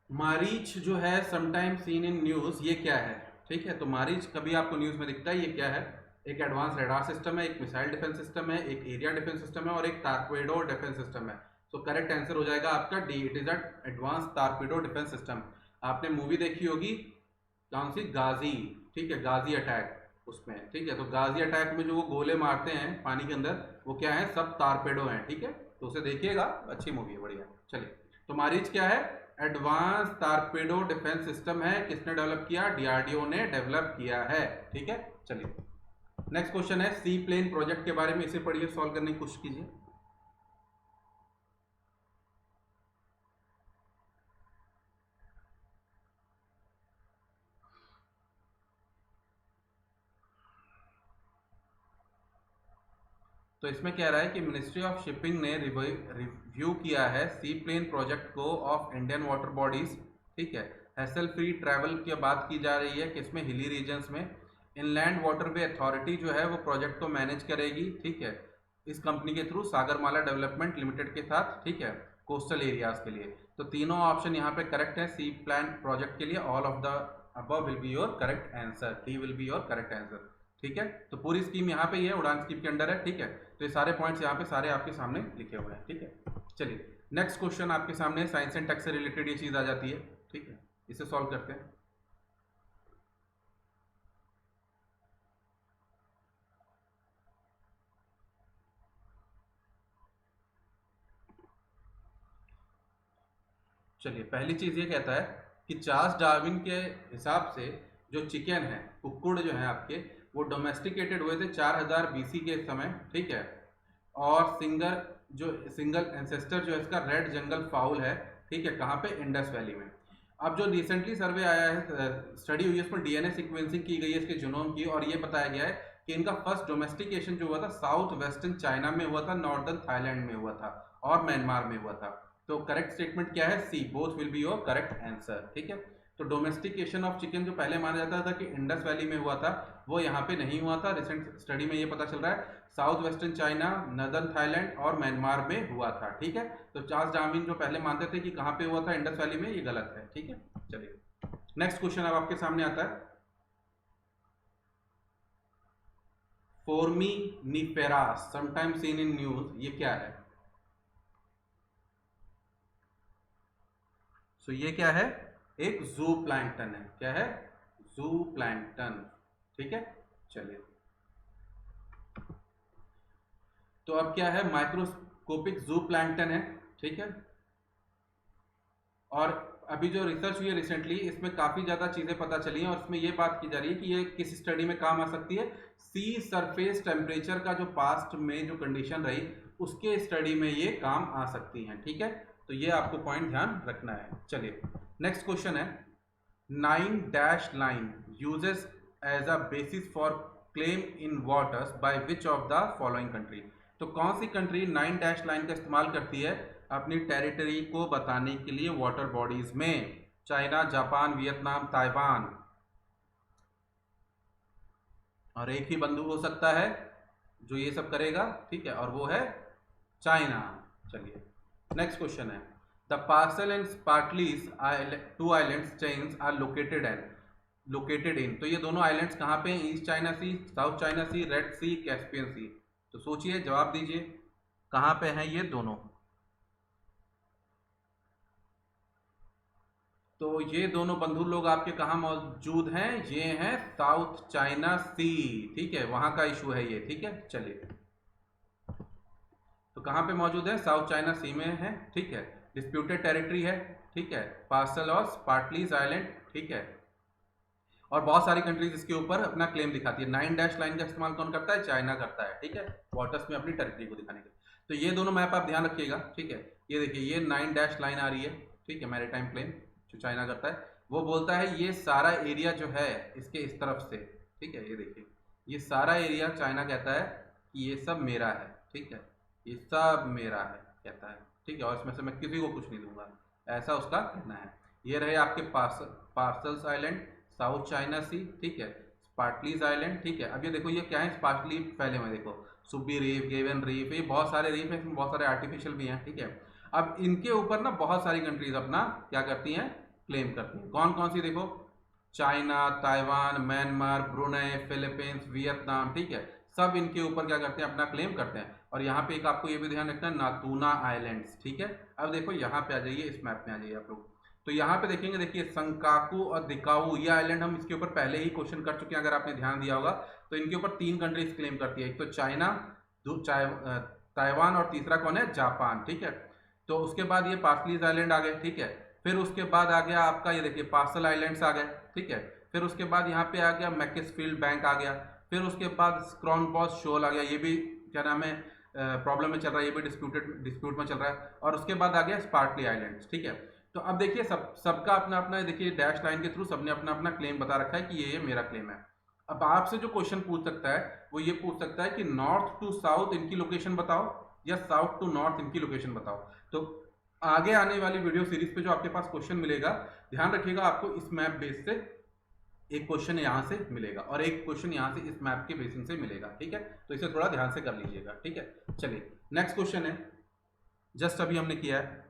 Speaker 1: मारीच जो है समटाइम सीन इन न्यूज, ये क्या है? ठीक है, तो मारीच कभी आपको न्यूज में दिखता है, ये क्या है? एक एडवांस रेडार सिस्टम है, एक मिसाइल डिफेंस सिस्टम है, एक एरिया डिफेंस सिस्टम है, और एक टारपेडो डिफेंस सिस्टम है। सो करेक्ट आंसर हो जाएगा आपका D, it is a advance torpedo defence system. आपने मूवी देखी होगी कौन सी, गाजी, ठीक है, गाजी अटैक उसमें, ठीक है। तो गाजी अटैक में जो वो गोले मारते हैं पानी के अंदर, वो क्या है? सब टारपेडो हैं, ठीक है। तो उसे देखिएगा, अच्छी मूवी है, बढ़िया। चलिए तो मारीच क्या है? एडवांस टारपेडो डिफेंस सिस्टम है। किसने डेवलप किया? डीआरडीओ ने डेवलप किया है, ठीक है। चलिए नेक्स्ट क्वेश्चन है सी प्लेन प्रोजेक्ट के बारे में, इसे पढ़िए, सॉल्व करने की कोशिश कीजिए। तो इसमें कह रहा है कि मिनिस्ट्री ऑफ शिपिंग ने रिव्यू किया है सी प्लेन प्रोजेक्ट को ऑफ इंडियन वाटर बॉडीज, ठीक है। हैसल फ्री ट्रैवल की बात की जा रही है, किसमें? हिली रीजन्स में। इनलैंड वाटरवे अथॉरिटी जो है वो प्रोजेक्ट को मैनेज करेगी, ठीक है, इस कंपनी के थ्रू सागरमाला डेवलपमेंट लिमिटेड के साथ, ठीक है, कोस्टल एरियाज के लिए। तो तीनों ऑप्शन यहाँ पे करेक्ट है सी प्लान प्रोजेक्ट के लिए। All of the above will be your correct answer, D will be your correct answer, ठीक है। तो पूरी स्कीम यहाँ पे ही है, उड़ान स्कीम के अंडर है, ठीक है। तो ये सारे पॉइंट्स यहाँ पे सारे आपके सामने लिखे हुए हैं, ठीक है। चलिए नेक्स्ट क्वेश्चन आपके सामने साइंस एंड टेक से रिलेटेड ये चीज आ जाती है, ठीक है, इसे सॉल्व करते हैं। चलिए पहली चीज ये कहता है कि चार्ल्स डार्विन के हिसाब से जो चिकन है, कुक्कुड़ जो है आपके, वो डोमेस्टिकेटेड हुए थे 4000 बीसी के समय, ठीक है। और सिंगल एंसेस्टर जो है इसका रेड जंगल फाउल है, ठीक है, कहाँ पे? इंडस वैली में। अब जो रिसेंटली सर्वे आया है, स्टडी हुई है, उसमें डीएनए सीक्वेंसिंग की गई है इसके जीनोम की, और ये बताया गया है कि इनका फर्स्ट डोमेस्टिकेशन जो हुआ था साउथ वेस्टर्न चाइना में हुआ था, नॉर्दर्न थाईलैंड में हुआ था, और म्यांमार में हुआ था। तो करेक्ट स्टेटमेंट क्या है? C, both will be your correct answer, ठीक है। तो डोमेस्टिकेशन ऑफ चिकन जो पहले माना जाता था कि इंडस वैली में हुआ था, वो यहाँ पे नहीं हुआ था। रिसेंट स्टडी में ये पता चल रहा है south western China, northern Thailand और म्यांमार में हुआ था, ठीक है। तो चार्ल्स डार्विन जो पहले मानते थे कि कहाँ पे हुआ था, इंडस वैली में, ये गलत है, ठीक है। चलिए नेक्स्ट क्वेश्चन अब आपके सामने आता है फोर्मीनिफेरास समटाइम सीन इन न्यूज, ये क्या है? सो ये क्या है? एक जू प्लैंकटन है, क्या है? जू प्लैंक्टन, ठीक है। चलिए, तो अब क्या है, माइक्रोस्कोपिक जू प्लैंक्टन है, ठीक है। और अभी जो रिसर्च हुई है रिसेंटली, इसमें काफ़ी ज़्यादा चीज़ें पता चली हैं और इसमें ये बात की जा रही है कि ये किस स्टडी में काम आ सकती है, सी सरफेस टेम्परेचर का जो पास्ट में जो कंडीशन रही उसके स्टडी में ये काम आ सकती हैं, ठीक है। तो ये आपको पॉइंट ध्यान रखना है। चलिए, नेक्स्ट क्वेश्चन है, 9 dash line uses as a basis for claim in waters by which of the following country. तो कौन सी कंट्री 9 डैश लाइन का इस्तेमाल करती है अपनी टेरिटरी को बताने के लिए वाटर बॉडीज में? China, Japan, Vietnam, Taiwan. और एक ही बंधु हो सकता है जो ये सब करेगा, ठीक है, और वो है चाइना। चलिए, नेक्स्ट क्वेश्चन है, the Paracel and Spratlys two islands chains are located in. तो ये दोनों आइलैंड्स कहाँ पे हैं? East China Sea, South China Sea, Red Sea, Caspian Sea. तो सोचिए, जवाब दीजिए, कहाँ पे हैं ये दोनों? तो ये दोनों बंधु लोग आपके कहाँ मौजूद हैं? ये हैं साउथ चाइना सी, ठीक है, वहां का इशू है ये, ठीक है। चलिए, तो कहाँ पे मौजूद है? साउथ चाइना सी में है, ठीक है। डिस्प्यूटेड टेरिटरी है, ठीक है। पार्सल और स्पार्टलीज आइलैंड, ठीक है। और बहुत सारी कंट्रीज इसके ऊपर अपना क्लेम दिखाती है। 9 डैश लाइन का इस्तेमाल कौन करता है? चाइना करता है, ठीक है, वाटर्स में अपनी टेरिटरी को दिखाने के लिए। तो ये दोनों मैप आप ध्यान रखिएगा, ठीक है। ये देखिए, ये 9 डैश लाइन आ रही है, ठीक है, मैरीटाइम क्लेम जो चाइना करता है। वो बोलता है ये सारा एरिया जो है इसके इस तरफ से, ठीक है, ये देखिए, ये सारा एरिया चाइना कहता है कि ये सब मेरा है, ठीक है, ये सब मेरा है कहता है, ठीक है, और इसमें से मैं किसी को कुछ नहीं दूंगा, ऐसा उसका कहना है। ये रहे आपके पार्सल्स आइलैंड, साउथ चाइना सी, ठीक है, स्पार्टलीज आइलैंड, ठीक है। अब ये देखो, ये क्या है? स्पार्टली फैले हुए, देखो, सुब्बी रीफ, गेवन रीफ, ये बहुत सारे रीफ हैं, इसमें बहुत सारे आर्टिफिशियल भी हैं, ठीक है। अब इनके ऊपर ना बहुत सारी कंट्रीज अपना क्या करती हैं? क्लेम करती हैं। कौन कौन सी? देखो, China, Taiwan, Myanmar, Brunei, Philippines, Vietnam, ठीक है, सब इनके ऊपर क्या करते हैं? अपना क्लेम करते हैं। और यहाँ पे एक आपको ये भी ध्यान रखना है, नातूना आइलैंड्स, ठीक है। अब देखो यहाँ पे आ जाइए, इस मैप में आ जाइए आप लोग। तो यहाँ पे देखेंगे, देखिए, संकाकू और दिकाऊ, ये आइलैंड हम इसके ऊपर पहले ही क्वेश्चन कर चुके हैं, अगर आपने ध्यान दिया होगा। तो इनके ऊपर 3 कंट्रीज क्लेम करती है, एक तो चाइना, ताइवान, और तीसरा कौन है? जापान, ठीक है। तो उसके बाद ये पार्सलीज आइलैंड आ गए, ठीक है। फिर उसके बाद आ गया आपका, ये देखिए, पार्सल आइलैंड्स आ गए, ठीक है। फिर उसके बाद यहाँ पे आ गया मैकेसफील्ड बैंक आ गया। फिर उसके बाद स्क्रॉनबॉस शोल आ गया, ये भी क्या नाम है, प्रॉब्लम में चल रहा है, ये भी डिस्प्यूट में चल रहा है। और उसके बाद आ गया स्पार्टली आइलैंड्स, ठीक है। तो अब देखिए, सबका अपना अपना, देखिए, डैश लाइन के थ्रू सबने अपना अपना क्लेम बता रखा है कि ये मेरा क्लेम है। अब आपसे जो क्वेश्चन पूछ सकता है वो ये पूछ सकता है कि नॉर्थ टू साउथ इनकी लोकेशन बताओ, या साउथ टू नॉर्थ इनकी लोकेशन बताओ। तो आगे आने वाली वीडियो सीरीज पे जो आपके पास क्वेश्चन मिलेगा, ध्यान रखिएगा, आपको इस मैप बेस से एक क्वेश्चन यहाँ से मिलेगा और एक क्वेश्चन यहाँ से इस मैप के बेसिंग से मिलेगा, ठीक है। तो इसे थोड़ा ध्यान से कर लीजिएगा, ठीक है। चलिए, नेक्स्ट क्वेश्चन है, जस्ट अभी हमने किया है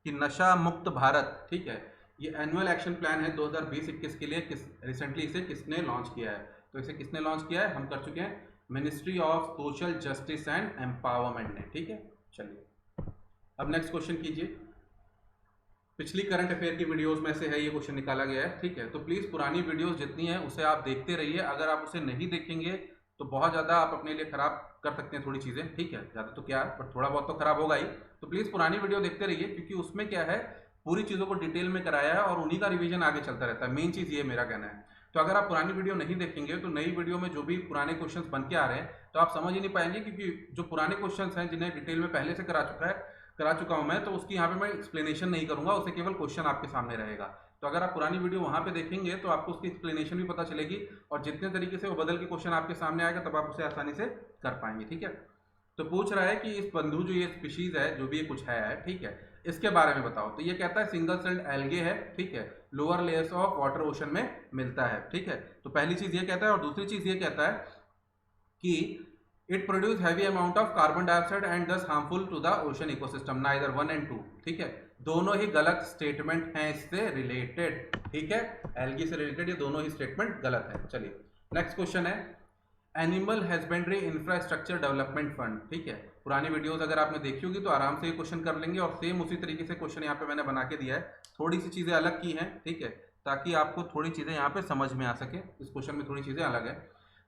Speaker 1: कि नशा मुक्त भारत, ठीक है, ये एनुअल एक्शन प्लान है 2020-21 के लिए, रिसेंटली इसे किसने लॉन्च किया है? तो इसे किसने लॉन्च किया है? हम कर चुके हैं, ministry of social justice and empowerment ने, ठीक है। चलिए, अब नेक्स्ट क्वेश्चन कीजिए। पिछली करंट अफेयर की वीडियोस में से है ये क्वेश्चन निकाला गया है, ठीक है। तो प्लीज़ पुरानी वीडियोस जितनी है उसे आप देखते रहिए। अगर आप उसे नहीं देखेंगे तो बहुत ज़्यादा आप अपने लिए खराब कर सकते हैं थोड़ी चीज़ें, ठीक है, ज़्यादा तो क्या, पर थोड़ा बहुत तो खराब होगा ही। तो प्लीज़ पुरानी वीडियो देखते रहिए, क्योंकि उसमें क्या है, पूरी चीज़ों को डिटेल में कराया है और उन्हीं का रिविजन आगे चलता रहता है। मेन चीज़ ये मेरा कहना है। तो अगर आप पुरानी वीडियो नहीं देखेंगे तो नई वीडियो में जो भी पुराने क्वेश्चन बन के आ रहे हैं तो आप समझ ही नहीं पाएंगे, क्योंकि जो पुराने क्वेश्चन हैं जिन्हें डिटेल में पहले से करा चुका हूं मैं, तो उसकी यहाँ पे मैं एक्सप्लेनेशन नहीं करूंगा, उसे केवल क्वेश्चन आपके सामने रहेगा। तो अगर आप पुरानी वीडियो वहां पे देखेंगे तो आपको उसकी एक्सप्लेनेशन भी पता चलेगी और जितने तरीके से वो बदल के क्वेश्चन आपके सामने आएगा तब आप उसे आसानी से कर पाएंगे, ठीक है। तो पूछ रहा है कि इस बंधु जो ये स्पीशीज है, जो भी ये कुछ है, ठीक है, इसके बारे में बताओ। तो ये कहता है सिंगल सेल्ड एल्गे है, ठीक है, lower layers of water ocean में मिलता है, ठीक है। तो पहली चीज ये कहता है, और दूसरी चीज ये कहता है कि it produce heavy amount of carbon dioxide and thus harmful to the ocean ecosystem, neither 1 and 2, ठीक है। दोनों ही गलत स्टेटमेंट हैं इससे रिलेटेड, ठीक है, एल्गी से रिलेटेड ये दोनों ही स्टेटमेंट गलत है। चलिए, नेक्स्ट क्वेश्चन है, animal husbandry infrastructure development fund, ठीक है। पुरानी वीडियोस अगर आपने देखी होगी तो आराम से ये क्वेश्चन कर लेंगे और सेम उसी तरीके से क्वेश्चन यहाँ पे मैंने बना के दिया है, थोड़ी सी चीजें अलग की हैं, ठीक है, ताकि आपको थोड़ी चीज़ें यहाँ पे समझ में आ सके। इस क्वेश्चन में थोड़ी चीज़ें अलग है।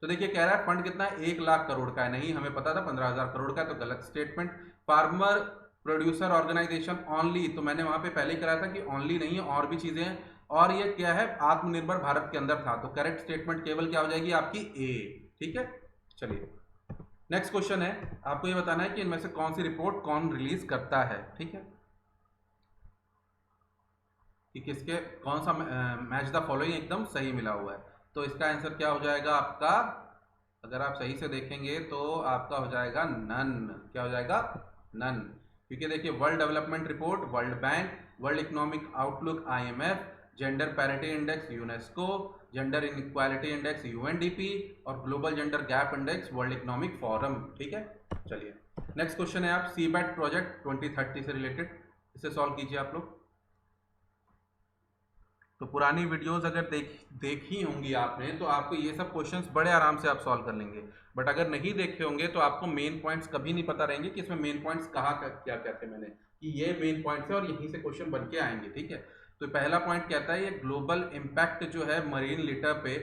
Speaker 1: तो देखिए कह रहा है फंड कितना है, 1 लाख करोड़ का है। नहीं, हमें पता था 15,000 करोड़ का है, तो गलत statement. Farmer producer organisation only, तो मैंने वहां पे पहले ही कराया था कि ओनली नहीं है, और भी चीजें हैं। और ये क्या है, आत्मनिर्भर भारत के अंदर था, तो करेक्ट स्टेटमेंट केवल क्या हो जाएगी आपकी ए। ठीक है, चलिए नेक्स्ट क्वेश्चन है। आपको ये बताना है कि इनमें से कौन सी रिपोर्ट कौन रिलीज करता है। ठीक है, कि किसके कौन सा मैच द फॉलोइंग एकदम सही मिला हुआ है। तो इसका आंसर क्या हो जाएगा आपका, अगर आप सही से देखेंगे तो आपका हो जाएगा नन। क्या हो जाएगा, नन। क्योंकि देखिए world development report world bank, world economic outlook IMF, gender parity index UNESCO, gender inequality index UNDP और global gender gap index world economic forum. ठीक है, चलिए नेक्स्ट क्वेश्चन है आप CBET प्रोजेक्ट 2030 से रिलेटेड, इसे सॉल्व कीजिए आप लोग। तो पुरानी वीडियोस अगर देखी होंगी आपने तो आपको ये सब क्वेश्चंस बड़े आराम से आप सॉल्व कर लेंगे। बट अगर नहीं देखे होंगे तो आपको मेन पॉइंट्स कभी नहीं पता रहेंगे कि इसमें मेन पॉइंट्स कहाँ क्या क्या थे मैंने, कि ये मेन पॉइंट्स है और यहीं से क्वेश्चन बन के आएंगे। ठीक है, तो पहला पॉइंट कहता है ये ग्लोबल इम्पैक्ट जो है मरीन लिटर पे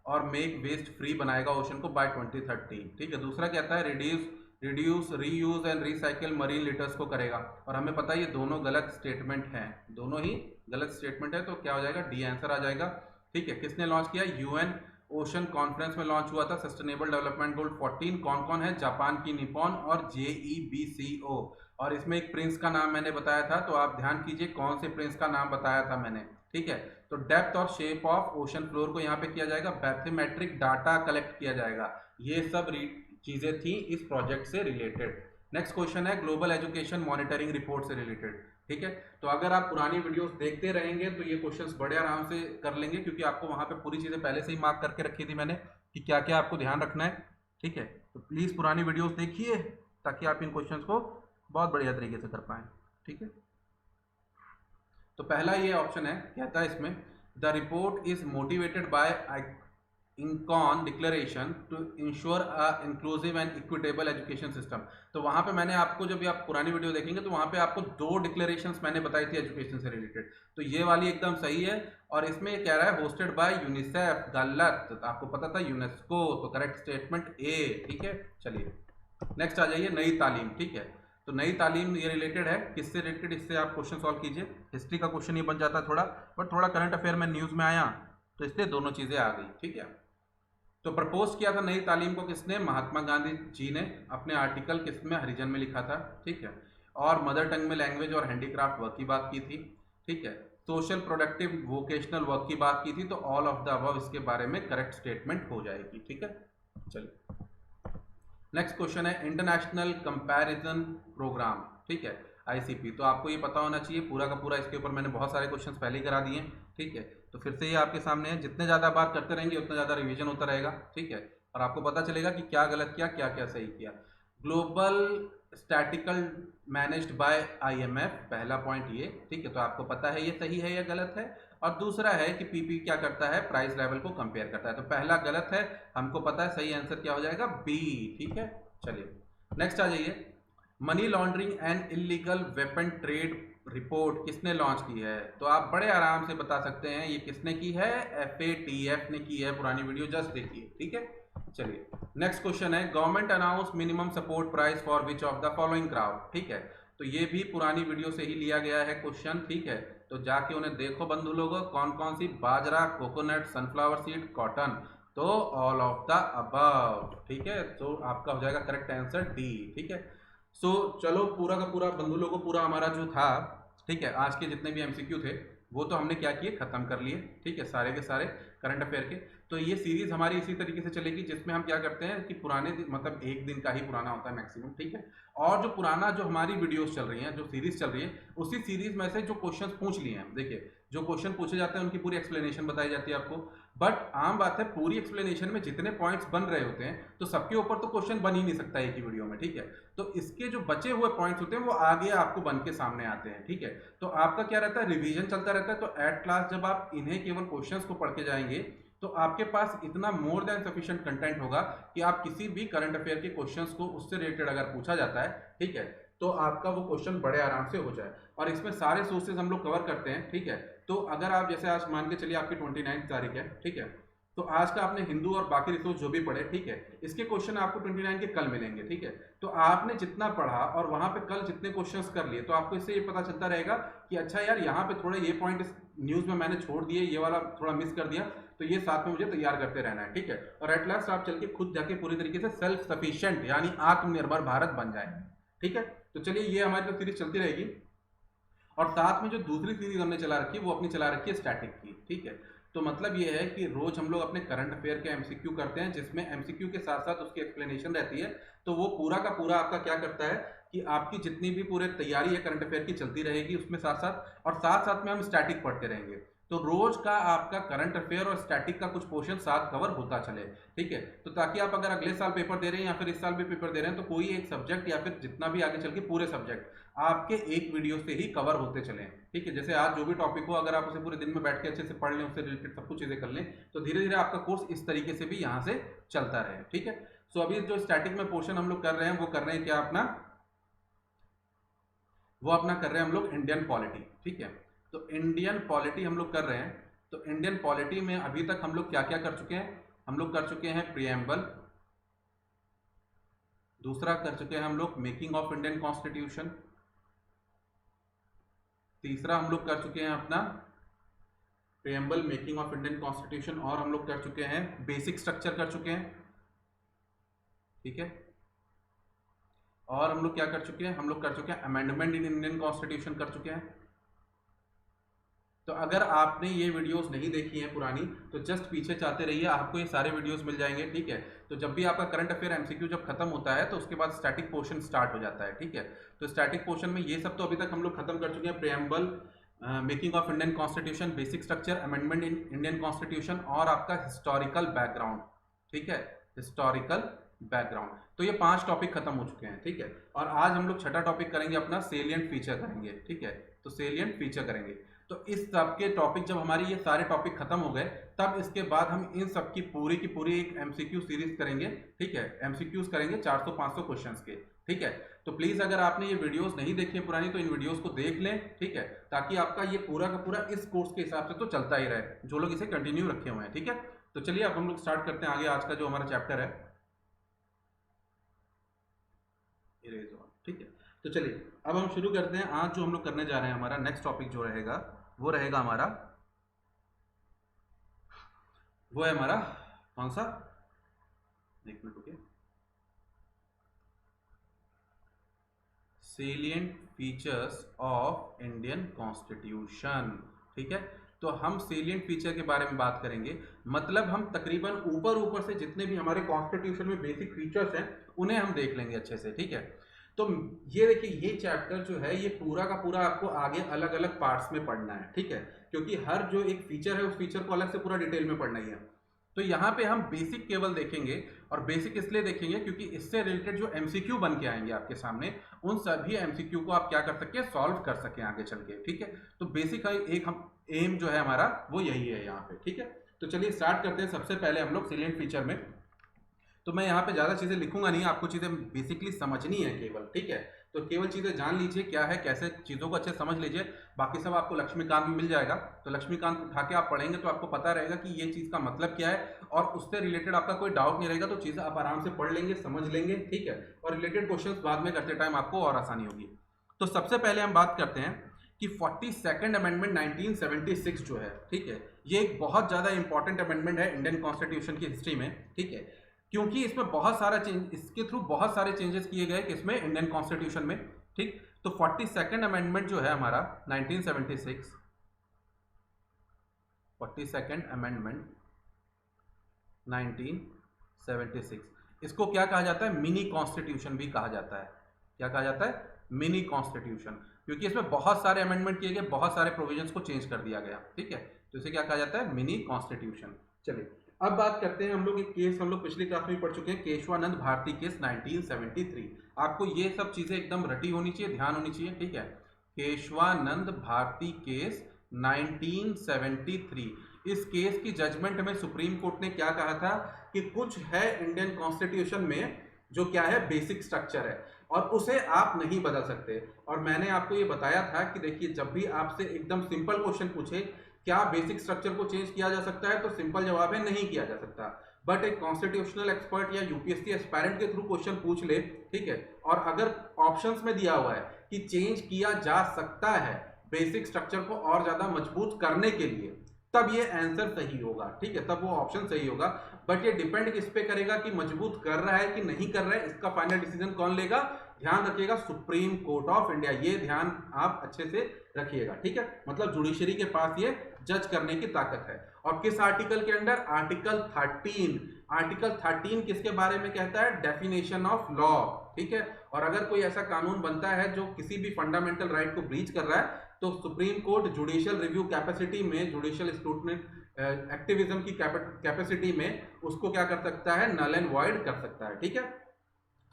Speaker 1: और मेक वेस्ट फ्री बनाएगा ओशन को बाय 2030। ठीक है, दूसरा कहता है reduce reuse and recycle marine litres को करेगा, और हमें पता है ये दोनों गलत स्टेटमेंट हैं, दोनों ही गलत स्टेटमेंट है। तो क्या हो जाएगा, डी आंसर आ जाएगा। ठीक है, किसने लॉन्च किया, UN ओशन कॉन्फ्रेंस में लॉन्च हुआ था सस्टेनेबल डेवलपमेंट गोल 14। कौन कौन है, जापान की निपॉन और JEBCO। और इसमें एक प्रिंस का नाम मैंने बताया था, तो आप ध्यान कीजिए कौन से प्रिंस का नाम बताया था मैंने। ठीक है, तो डेप्थ और शेप ऑफ ओशन फ्लोर को यहाँ पे किया जाएगा, बैथमेट्रिक डाटा कलेक्ट किया जाएगा। ये सब चीजें थी इस प्रोजेक्ट से रिलेटेड। नेक्स्ट क्वेश्चन है ग्लोबल एजुकेशन मॉनिटरिंग रिपोर्ट से रिलेटेड। ठीक है, तो अगर आप पुरानी वीडियोस देखते रहेंगे तो ये क्वेश्चंस बड़े आराम से कर लेंगे, क्योंकि आपको वहां पे पूरी चीजें पहले से ही मार्क करके रखी थी मैंने कि क्या क्या आपको ध्यान रखना है। ठीक है, तो प्लीज पुरानी वीडियोस देखिए ताकि आप इन क्वेश्चंस को बहुत बढ़िया तरीके से कर पाए। ठीक है, तो पहला ये ऑप्शन है, कहता है इसमें the report is motivated by INCON declaration to ensure a inclusive and equitable education system. तो वहां पे मैंने आपको, जब आप पुरानी वीडियो देखेंगे तो वहां पे आपको 2 डिक्लेरेशंस मैंने बताई थी एजुकेशन से रिलेटेड, तो ये वाली एकदम सही है। और इसमें कह रहा है होस्टेड बाय यूनिसेफ, गलत, तो आपको पता था यूनेस्को, तो करेक्ट स्टेटमेंट ए। ठीक है, चलिए नेक्स्ट आ जाइए, नई तालीम। ठीक है, तो नई तालीम ये रिलेटेड है, किससे रिलेटेड, इससे आप क्वेश्चन सॉल्व कीजिए। हिस्ट्री का क्वेश्चन ये बन जाता है थोड़ा, बट थोड़ा करंट अफेयर में न्यूज में आया तो इसलिए दोनों चीजें आ गई। ठीक है, तो प्रपोज किया था नई तालीम को किसने, महात्मा गांधी जी ने, अपने आर्टिकल किसमें, हरिजन में लिखा था। ठीक है, और मदर टंग में लैंग्वेज और हैंडीक्राफ्ट वर्क की बात की थी। ठीक है, सोशल प्रोडक्टिव वोकेशनल वर्क की बात की थी, तो ऑल ऑफ द अबव इसके बारे में करेक्ट स्टेटमेंट हो जाएगी। ठीक है, चलिए नेक्स्ट क्वेश्चन है इंटरनेशनल कंपैरिजन प्रोग्राम। ठीक है, ICP, तो आपको ये पता होना चाहिए पूरा का पूरा, इसके ऊपर मैंने बहुत सारे क्वेश्चंस पहले ही करा दिए। ठीक है, तो फिर से ये आपके सामने है, जितने ज़्यादा बार करते रहेंगे उतना ज़्यादा रिवीजन होता रहेगा। ठीक है, और आपको पता चलेगा कि क्या गलत किया, क्या क्या सही किया। Global statistical managed by IMF, पहला पॉइंट ये। ठीक है, तो आपको पता है ये सही है या गलत है। और दूसरा है कि PP क्या करता है, प्राइस लेवल को कंपेयर करता है, तो पहला गलत है, हमको पता है, सही आंसर क्या हो जाएगा, B। ठीक है, चलिए नेक्स्ट आ जाइए, money laundering and illegal weapon trade report किसने लॉन्च की है। तो आप बड़े आराम से बता सकते हैं ये किसने की है, FATF ने की है, पुरानी वीडियो जस्ट देखिए। ठीक है, चलिए नेक्स्ट क्वेश्चन है government announce minimum support price for which of the following crop. ठीक है, तो ये भी पुरानी वीडियो से ही लिया गया है क्वेश्चन। ठीक है, तो जाके उन्हें देखो बंधु लोगों, कौन कौन सी, बाजरा, कोकोनट, सनफ्लावर सीड, कॉटन, तो ऑल ऑफ द अबव। ठीक है, तो आपका हो जाएगा करेक्ट आंसर D। ठीक है, सो चलो पूरा का पूरा बंधु लोगों, पूरा हमारा जो था, ठीक है, आज के जितने भी MCQ थे वो तो हमने क्या किए, खत्म कर लिए। ठीक है, सारे के सारे करंट अफेयर के। तो ये सीरीज हमारी इसी तरीके से चलेगी, जिसमें हम क्या करते हैं कि पुराने दिन, मतलब एक दिन का ही पुराना होता है मैक्सिमम। ठीक है, और जो पुराना जो हमारी वीडियोस चल रही हैं, जो सीरीज चल रही है, उसी सीरीज में से जो क्वेश्चंस पूछ लिए हैं, देखिए जो क्वेश्चन पूछे जाते हैं उनकी पूरी एक्सप्लेनेशन बताई जाती है आपको। बट आम बात है, पूरी एक्सप्लेनेशन में जितने पॉइंट्स बन रहे होते हैं तो सबके ऊपर तो क्वेश्चन बन ही नहीं सकता एक ही वीडियो में। ठीक है, तो इसके जो बचे हुए पॉइंट्स होते हैं वो आगे आपको बन के सामने आते हैं। ठीक है, तो आपका क्या रहता है, रिवीजन चलता रहता है। तो एट क्लास जब आप इन्हें केवल क्वेश्चंस को पढ़ के जाएंगे तो आपके पास इतना मोर देन सफिशिएंट कंटेंट होगा कि आप किसी भी करंट अफेयर के क्वेश्चंस को उससे रिलेटेड अगर पूछा जाता है, ठीक है, तो आपका वो क्वेश्चन बड़े आराम से हो जाए। और इसमें सारे सोर्सेज हम लोग कवर करते हैं। ठीक है, तो अगर आप जैसे आज मान के चलिए आपकी 29 तारीख है, ठीक है, तो आज का आपने हिंदू और बाकी रिसोर्स जो भी पढ़े, ठीक है, इसके क्वेश्चन आपको 29 के कल मिलेंगे, ठीक है। तो आपने जितना पढ़ा और वहां पे कल जितने क्वेश्चंस कर लिए, तो आपको इससे ये पता चलता रहेगा कि अच्छा यार यहाँ पे थोड़ा ये पॉइंट इस न्यूज में मैंने छोड़ दिए, ये वाला थोड़ा मिस कर दिया, तो ये साथ में मुझे तैयार करते रहना है, ठीक है। और एट लास्ट आप चल के खुद जाके पूरी तरीके से सेल्फ सफिशिएंट यानी आत्मनिर्भर भारत बन जाए, ठीक है। तो चलिए ये हमारी तो सीरीज चलती रहेगी। और साथ में जो दूसरी सीरीज हमने चला रखी है वो अपनी चला रखी है स्टैटिक की, ठीक है। तो मतलब ये है कि रोज हम लोग अपने करंट अफेयर के एमसीक्यू करते हैं, जिसमें एमसीक्यू के साथ साथ उसकी एक्सप्लेनेशन रहती है। तो वो पूरा का पूरा आपका क्या करता है कि आपकी जितनी भी पूरे तैयारी है करंट अफेयर की चलती रहेगी उसमें साथ साथ, और साथ साथ में हम स्टैटिक पढ़ते रहेंगे। तो रोज का आपका करंट अफेयर और स्टैटिक का कुछ पोर्शन साथ कवर होता चले, ठीक है। तो ताकि आप अगर अगले साल पेपर दे रहे हैं या फिर इस साल भी पेपर दे रहे हैं, तो कोई एक सब्जेक्ट या फिर जितना भी आगे चल के पूरे सब्जेक्ट आपके एक वीडियो से ही कवर होते चले, ठीक है। जैसे आज जो भी टॉपिक हो, अगर आप उसे पूरे दिन में बैठ के अच्छे से पढ़ लें, उससे रिलेटेड सब कुछ चीजें कर लें, तो धीरे धीरे आपका कोर्स इस तरीके से भी यहाँ से चलता रहे, ठीक है। सो अभी जो स्टैटिक में पोर्शन हम लोग कर रहे हैं वो कर रहे हैं क्या अपना, वो अपना कर रहे हैं हम लोग इंडियन पॉलिटी, ठीक है। तो इंडियन पॉलिटी हम लोग कर रहे हैं। तो इंडियन पॉलिटी में अभी तक हम लोग क्या क्या कर चुके हैं, हम लोग कर चुके हैं प्रियम्बल, दूसरा कर चुके हैं हम लोग मेकिंग ऑफ इंडियन कॉन्स्टिट्यूशन, तीसरा हम लोग कर चुके हैं अपना preamble, making of Indian constitution, और हम लोग कर चुके हैं बेसिक स्ट्रक्चर कर चुके हैं, ठीक है। और हम लोग क्या कर चुके हैं, हम लोग कर चुके हैं अमेंडमेंट इन इंडियन कॉन्स्टिट्यूशन कर चुके हैं। तो अगर आपने ये वीडियोस नहीं देखी हैं पुरानी, तो जस्ट पीछे चाहते रहिए, आपको ये सारे वीडियोस मिल जाएंगे, ठीक है। तो जब भी आपका करंट अफेयर एमसीक्यू जब खत्म होता है तो उसके बाद स्टैटिक पोर्शन स्टार्ट हो जाता है, ठीक है। तो स्टैटिक पोर्शन में ये सब तो अभी तक हम लोग खत्म कर चुके हैं, preamble, making of Indian constitution, basic structure, amendment in Indian constitution, और आपका हिस्टोरिकल बैकग्राउंड, ठीक है, हिस्टोरिकल बैकग्राउंड। तो ये 5 टॉपिक खत्म हो चुके हैं, ठीक है। और आज हम लोग छठा टॉपिक करेंगे अपना सेलिएंट फीचर करेंगे, ठीक है। तो सेलिएंट फीचर करेंगे। तो इस सब के टॉपिक जब हमारी ये सारे टॉपिक खत्म हो गए, तब इसके बाद हम इन सब की पूरी एक एमसीक्यू सीरीज करेंगे, ठीक है। एमसीक्यूज करेंगे 400-500 क्वेश्चंस के, ठीक है। तो प्लीज अगर आपने ये वीडियोस नहीं देखी है पुरानी, तो इन वीडियोस को देख लें, ठीक है, ताकि आपका ये पूरा का पूरा इस कोर्स के हिसाब से तो चलता ही रहे, जो लोग इसे कंटिन्यू रखे हुए हैं, ठीक है। तो चलिए अब हम लोग स्टार्ट करते हैं आगे आज का जो हमारा चैप्टर है, इरेज ऑन, ठीक है। तो चलिए अब हम शुरू करते हैं। आज जो हम लोग करने जा रहे हैं, हमारा नेक्स्ट टॉपिक जो रहेगा वो रहेगा हमारा, वो है हमारा कौन सा, एक मिनट रुकिए, salient features of Indian constitution, ठीक है। तो हम सेलिएंट फीचर के बारे में बात करेंगे, मतलब हम तकरीबन ऊपर से जितने भी हमारे कॉन्स्टिट्यूशन में बेसिक फीचर्स हैं उन्हें हम देख लेंगे अच्छे से, ठीक है। तो ये देखिए, ये चैप्टर जो है ये पूरा का पूरा आपको आगे अलग अलग पार्ट्स में पढ़ना है, ठीक है, क्योंकि हर जो एक फीचर है उस फीचर को अलग से पूरा डिटेल में पढ़ना ही है। तो यहाँ पे हम बेसिक केवल देखेंगे, और बेसिक इसलिए देखेंगे क्योंकि इससे रिलेटेड जो एमसीक्यू बन के आएंगे आपके सामने, उन सभी एमसीक्यू को आप क्या कर सकें, सॉल्व कर सकें आगे चल के, ठीक है। तो बेसिक एक हम एम जो है हमारा वो यही है यहाँ पे, ठीक है। तो चलिए स्टार्ट करते हैं। सबसे पहले हम लोग सेलिएंट फीचर में, तो मैं यहाँ पे ज़्यादा चीज़ें लिखूंगा नहीं, आपको चीज़ें बेसिकली समझनी है केवल, ठीक है। तो केवल चीज़ें जान लीजिए क्या है, कैसे चीज़ों को अच्छे समझ लीजिए, बाकी सब आपको लक्ष्मीकांत में मिल जाएगा। तो लक्ष्मीकांत उठा के आप पढ़ेंगे तो आपको पता रहेगा कि ये चीज़ का मतलब क्या है, और उससे रिलेटेड आपका कोई डाउट नहीं रहेगा, तो चीज़ें आप आराम से पढ़ लेंगे, समझ लेंगे, ठीक है। और रिलेटेड क्वेश्चन बाद में करते टाइम आपको और आसानी होगी। तो सबसे पहले हम बात करते हैं कि 42nd अमेंडमेंट 1976 जो है, ठीक है, ये एक बहुत ज़्यादा इंपॉर्टेंट अमेंडमेंट है इंडियन कॉन्स्टिट्यूशन की हिस्ट्री में, ठीक है, क्योंकि इसमें बहुत सारा चेंज, इसके थ्रू बहुत सारे चेंजेस किए गए किसमें, इंडियन कॉन्स्टिट्यूशन में, ठीक। तो 42nd अमेंडमेंट जो है हमारा 1976, 42nd अमेंडमेंट 1976, इसको क्या कहा जाता है, मिनी कॉन्स्टिट्यूशन भी कहा जाता है। क्या कहा जाता है, मिनी कॉन्स्टिट्यूशन, क्योंकि इसमें बहुत सारे अमेंडमेंट किए गए, बहुत सारे प्रोविजंस को चेंज कर दिया गया, ठीक है। तो इसे क्या कहा जाता है, मिनी कॉन्स्टिट्यूशन। चलिए अब बात करते हैं हम लोग एक केस, हम लोग पिछली क्लास में पढ़ चुके हैं, केशवानंद भारती केस 1973। आपको ये सब चीजें एकदम रटी होनी चाहिए, ध्यान होनी चाहिए, ठीक है। केशवानंद भारती केस 1973, इस केस की जजमेंट में सुप्रीम कोर्ट ने क्या कहा था कि कुछ है इंडियन कॉन्स्टिट्यूशन में जो क्या है, बेसिक स्ट्रक्चर है, और उसे आप नहीं बदल सकते। और मैंने आपको ये बताया था कि देखिए, जब भी आपसे एकदम सिंपल क्वेश्चन पूछे क्या बेसिक स्ट्रक्चर को चेंज किया जा सकता है? तो सिंपल जवाब है नहीं किया जा सकता। बट एक कॉन्स्टिट्यूशनल एक्सपर्ट या यूपीएससी एस्पायरेंट के थ्रू क्वेश्चन पूछ ले, ठीक है, और अगर ऑप्शंस में दिया हुआ है कि चेंज किया जा सकता है बेसिक स्ट्रक्चर को और ज्यादा मजबूत करने के लिए, तब ये आंसर सही होगा, ठीक है, तब वो ऑप्शन सही होगा। बट ये डिपेंड किस पे करेगा कि मजबूत कर रहा है कि नहीं कर रहा है, इसका फाइनल डिसीजन कौन लेगा? ध्यान रखिएगा, सुप्रीम कोर्ट ऑफ इंडिया। ये ध्यान आप अच्छे से रखिएगा, ठीक है, मतलब जुडिशरी के पास ये जज करने की ताकत है। और किस आर्टिकल के अंडर? आर्टिकल 13। आर्टिकल 13 किसके बारे में कहता है? डेफिनेशन ऑफ लॉ, ठीक है। और अगर कोई ऐसा कानून बनता है जो किसी भी फंडामेंटल राइट को ब्रीच कर रहा है, तो supreme court judicial review capacity में, जुडिशियल स्क्रूटनी एक्टिविज्म की कैपेसिटी में उसको क्या कर सकता है? नल एंड वॉइड कर सकता है, ठीक है।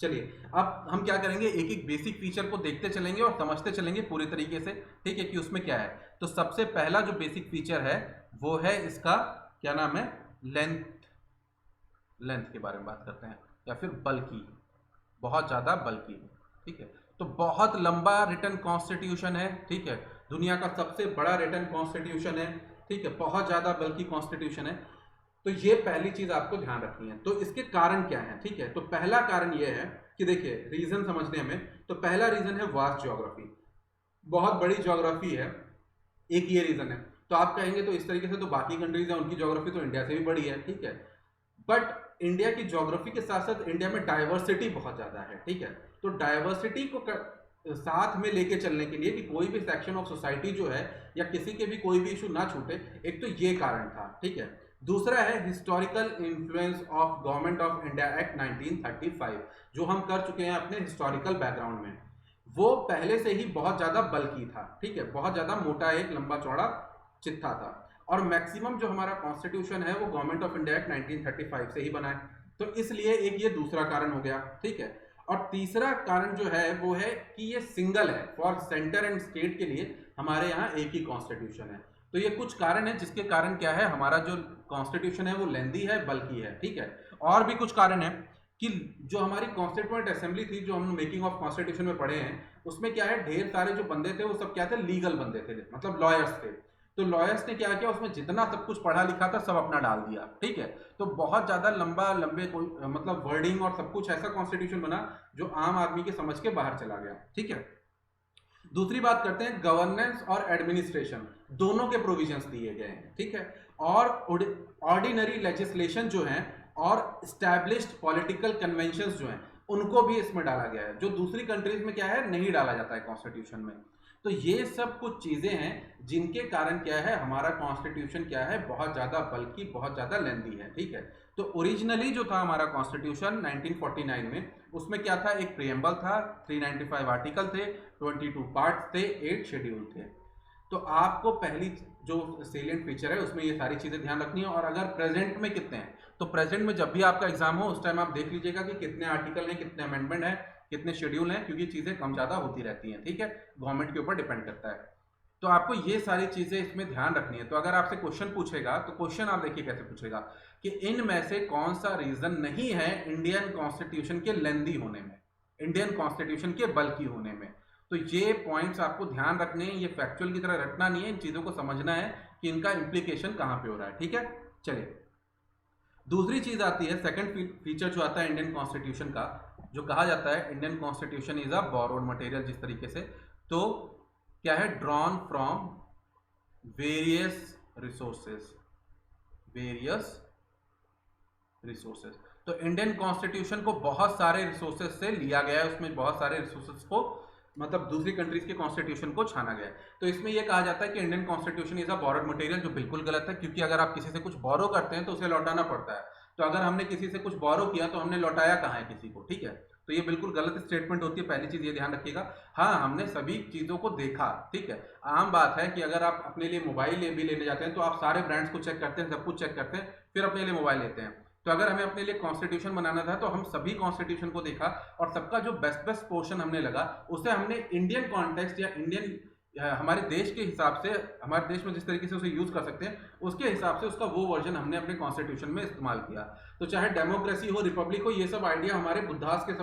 Speaker 1: चलिए अब हम क्या करेंगे, एक एक बेसिक फीचर को देखते चलेंगे और समझते चलेंगे पूरी तरीके से, ठीक है, कि उसमें क्या है। तो सबसे पहला जो बेसिक फीचर है वो है इसका क्या नाम है? लेंथ। लेंथ के बारे में बात करते हैं, या फिर बल्कि, बहुत ज्यादा बल्कि, ठीक है। तो बहुत लंबा रिटन कॉन्स्टिट्यूशन है, ठीक है, दुनिया का सबसे बड़ा रिटन कॉन्स्टिट्यूशन है, ठीक है, बहुत ज्यादा बल्कि कॉन्स्टिट्यूशन है। तो ये पहली चीज आपको ध्यान रखनी है। तो इसके कारण क्या है, ठीक है। तो पहला कारण ये है कि देखिए, रीजन समझने में, तो पहला रीजन है वास्ट ज्योग्राफी, बहुत बड़ी ज्योग्राफी है, एक ये रीजन है। तो आप कहेंगे तो इस तरीके से तो बाकी कंट्रीज है उनकी ज्योग्राफी तो इंडिया से भी बड़ी है, ठीक है, बट इंडिया की ज्योग्राफी के साथ साथ इंडिया में डाइवर्सिटी बहुत ज्यादा है, ठीक है। तो डाइवर्सिटी को साथ में लेके चलने के लिए कि कोई भी सेक्शन ऑफ सोसाइटी जो है या किसी के भी कोई भी इशू ना छूटे, एक तो ये कारण था, ठीक है। दूसरा है historical influence of Government of India Act 1935, जो हम कर चुके हैं अपने हिस्टोरिकल बैकग्राउंड में। वो पहले से ही बहुत ज्यादा बल्कि था, ठीक है, बहुत ज्यादा मोटा, एक लंबा चौड़ा चिट्ठा था। और मैक्सिमम जो हमारा कॉन्स्टिट्यूशन है वो गवर्नमेंट ऑफ इंडिया एक्ट 1935 से ही बना है। तो इसलिए एक ये दूसरा कारण हो गया, ठीक है। और तीसरा कारण जो है वो है कि ये सिंगल है, फॉर सेंटर एंड स्टेट के लिए हमारे यहाँ एक ही कॉन्स्टिट्यूशन है। तो ये कुछ कारण है जिसके कारण क्या है, हमारा जो कॉन्स्टिट्यूशन है वो लेंदी है, बल्कि है, ठीक है। और भी कुछ कारण है कि जो हमारी कॉन्स्टिट्यूएंट असेंबली थी, जो हम मेकिंग ऑफ कॉन्स्टिट्यूशन में पढ़े हैं, उसमें क्या है, ढेर सारे जो बंदे थे वो सब क्या थे? लीगल बंदे थे, मतलब लॉयर्स थे। तो लॉयर्स ने क्या किया, उसमें जितना सब कुछ पढ़ा लिखा था सब अपना डाल दिया, ठीक है। तो बहुत ज्यादा लंबे कोई मतलब वर्डिंग और सब कुछ ऐसा कॉन्स्टिट्यूशन बना जो आम आदमी के समझ के बाहर चला गया, ठीक है। दूसरी बात करते हैं, गवर्नेंस और एडमिनिस्ट्रेशन दोनों के प्रोविजंस दिए गए हैं, ठीक है। और ऑर्डिनरी लेजिस्लेशन जो है और स्टैब्लिश्ड पॉलिटिकल कन्वेंशंस जो हैं उनको भी इसमें डाला गया है, जो दूसरी कंट्रीज में क्या है, नहीं डाला जाता है कॉन्स्टिट्यूशन में। तो ये सब कुछ चीजें हैं जिनके कारण क्या है, हमारा कॉन्स्टिट्यूशन क्या है, बहुत ज्यादा बल्कि, बहुत ज्यादा लेंदी है, ठीक है। तो ओरिजिनली जो था हमारा कॉन्स्टिट्यूशन 1949 में, उसमें क्या था, एक प्रीएम्बल था, 395 आर्टिकल थे, 22 पार्ट थे, 8 शेड्यूल थे। तो आपको पहली जो सेलिएंट फीचर है उसमें ये सारी चीजें ध्यान रखनी है। और अगर प्रेजेंट में कितने हैं, तो प्रेजेंट में जब भी आपका एग्जाम हो उस टाइम आप देख लीजिएगा कि कितने आर्टिकल हैं, कितने अमेंडमेंट हैं, कितने शेड्यूल हैं, क्योंकि चीजें कम ज्यादा होती रहती हैं, ठीक है, गवर्नमेंट के ऊपर डिपेंड करता है। तो आपको ये सारी चीजें इसमें ध्यान रखनी है। तो अगर आपसे क्वेश्चन पूछेगा तो क्वेश्चन आप देखिए कैसे पूछेगा कि इनमें से कौन सा रीजन नहीं है इंडियन कॉन्स्टिट्यूशन के लेंदी होने में, इंडियन कॉन्स्टिट्यूशन के बल्कि होने में। तो ये पॉइंट्स आपको ध्यान रखने हैं, ये फैक्चुअल की तरह रटना नहीं है, इन चीजों को समझना है कि इनका इंप्लीकेशन कहां पे हो रहा है, ठीक है। चलिए दूसरी चीज आती है, सेकंड फीचर जो आता है इंडियन कॉन्स्टिट्यूशन का, जो कहा जाता है Indian constitution is a borrowed material, जिस तरीके से, तो क्या है, ड्रॉन फ्रॉम वेरियस रिसोर्सेज, तो इंडियन कॉन्स्टिट्यूशन को बहुत सारे रिसोर्सेज से लिया गया है, उसमें बहुत सारे रिसोर्सेज को मतलब दूसरी कंट्रीज के कॉन्स्टिट्यूशन को छाना गया है। तो इसमें यह कहा जाता है कि Indian constitution is a borrowed material, जो बिल्कुल गलत है, क्योंकि अगर आप किसी से कुछ बोरो करते हैं तो उसे लौटाना पड़ता है। तो अगर हमने किसी से कुछ बोरो किया तो हमने लौटाया कहाँ है किसी को, ठीक है। तो ये बिल्कुल गलत स्टेटमेंट होती है, पहली चीज ये ध्यान रखिएगा। हाँ, हमने सभी चीजों को देखा, ठीक है। आम बात है कि अगर आप अपने लिए मोबाइल भी लेने जाते हैं तो आप सारे ब्रांड्स को चेक करते हैं, सब कुछ चेक करते हैं, फिर अपने लिए मोबाइल लेते हैं। तो अगर हमें अपने लिए कॉन्स्टिट्यूशन बनाना था तो हम सभी कॉन्स्टिट्यूशन को देखा और सबका जो बेस्ट पोर्शन हमने लगा उसे हमने इंडियन कॉन्टेक्स्ट या इंडियन हमारे देश के हिसाब से, हमारे देश में जिस तरीके से उसे यूज कर सकते हैं उसके हिसाब से उसका वो वर्जन हमने अपने कॉन्स्टिट्यूशन में इस्तेमाल किया। तो चाहे डेमोक्रेसी हो, रिपब्लिक हो, ये सब आइडिया हमारे बुद्धा के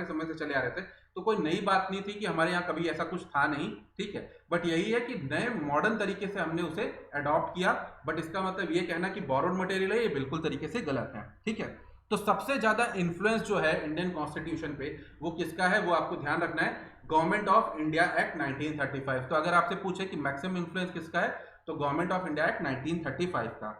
Speaker 1: समय से चले आ रहे थे, तो कोई नई बात नहीं थी कि हमारे यहाँ कभी ऐसा कुछ था नहीं, ठीक है। बट यही है कि नए मॉडर्न तरीके से हमने उसे अडॉप्ट किया, बट इसका मतलब ये कहना कि बोरोड मटेरियल है, ये बिल्कुल तरीके से गलत है, ठीक है। तो सबसे ज्यादा इन्फ्लुएंस जो है इंडियन कॉन्स्टिट्यूशन पे वो किसका है, वो आपको ध्यान रखना है, गवर्नमेंट ऑफ इंडिया एक्ट 1935। तो अगर आपसे पूछे कि मैक्सिमम इन्फ्लुएंस किसका है, तो गवर्नमेंट ऑफ इंडिया एक्ट 1935 का,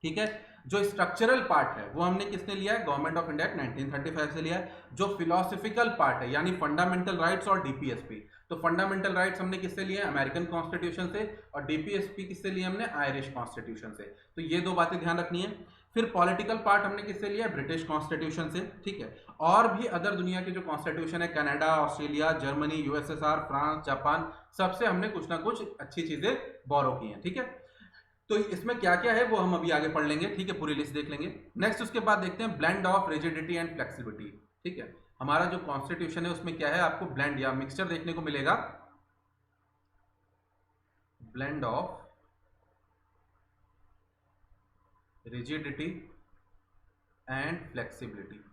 Speaker 1: ठीक है। जो स्ट्रक्चरल पार्ट है वो हमने किसने लिया है, गवर्नमेंट ऑफ इंडिया एक्ट 1935 से लिया है। जो फिलोसफिकल पार्ट है यानी फंडामेंटल राइट्स और डीपीएसपी, तो फंडामेंटल राइट्स हमने किससे लिए, अमेरिकन कॉन्स्टिट्यूशन से, और डीपीएसपी किससे लिए हमने, आयरिश कॉन्स्टिट्यूशन से। तो ये दो बातें ध्यान रखनी है। फिर पॉलिटिकल पार्ट हमने किससे लिया, ब्रिटिश कॉन्स्टिट्यूशन से, ठीक है। और भी अदर दुनिया के जो कॉन्स्टिट्यूशन है, Canada, Australia, Germany, USSR, France, Japan, सबसे हमने कुछ ना कुछ अच्छी चीजें बोरो की हैं, ठीक है। तो इसमें क्या क्या है वो हम अभी आगे पढ़ लेंगे, ठीक है, पूरी लिस्ट देख लेंगे। नेक्स्ट उसके बाद देखते हैं blend of rigidity and flexibility, ठीक है। हमारा जो कॉन्स्टिट्यूशन है उसमें क्या है, आपको ब्लेंड या मिक्सचर देखने को मिलेगा, blend of rigidity and flexibility.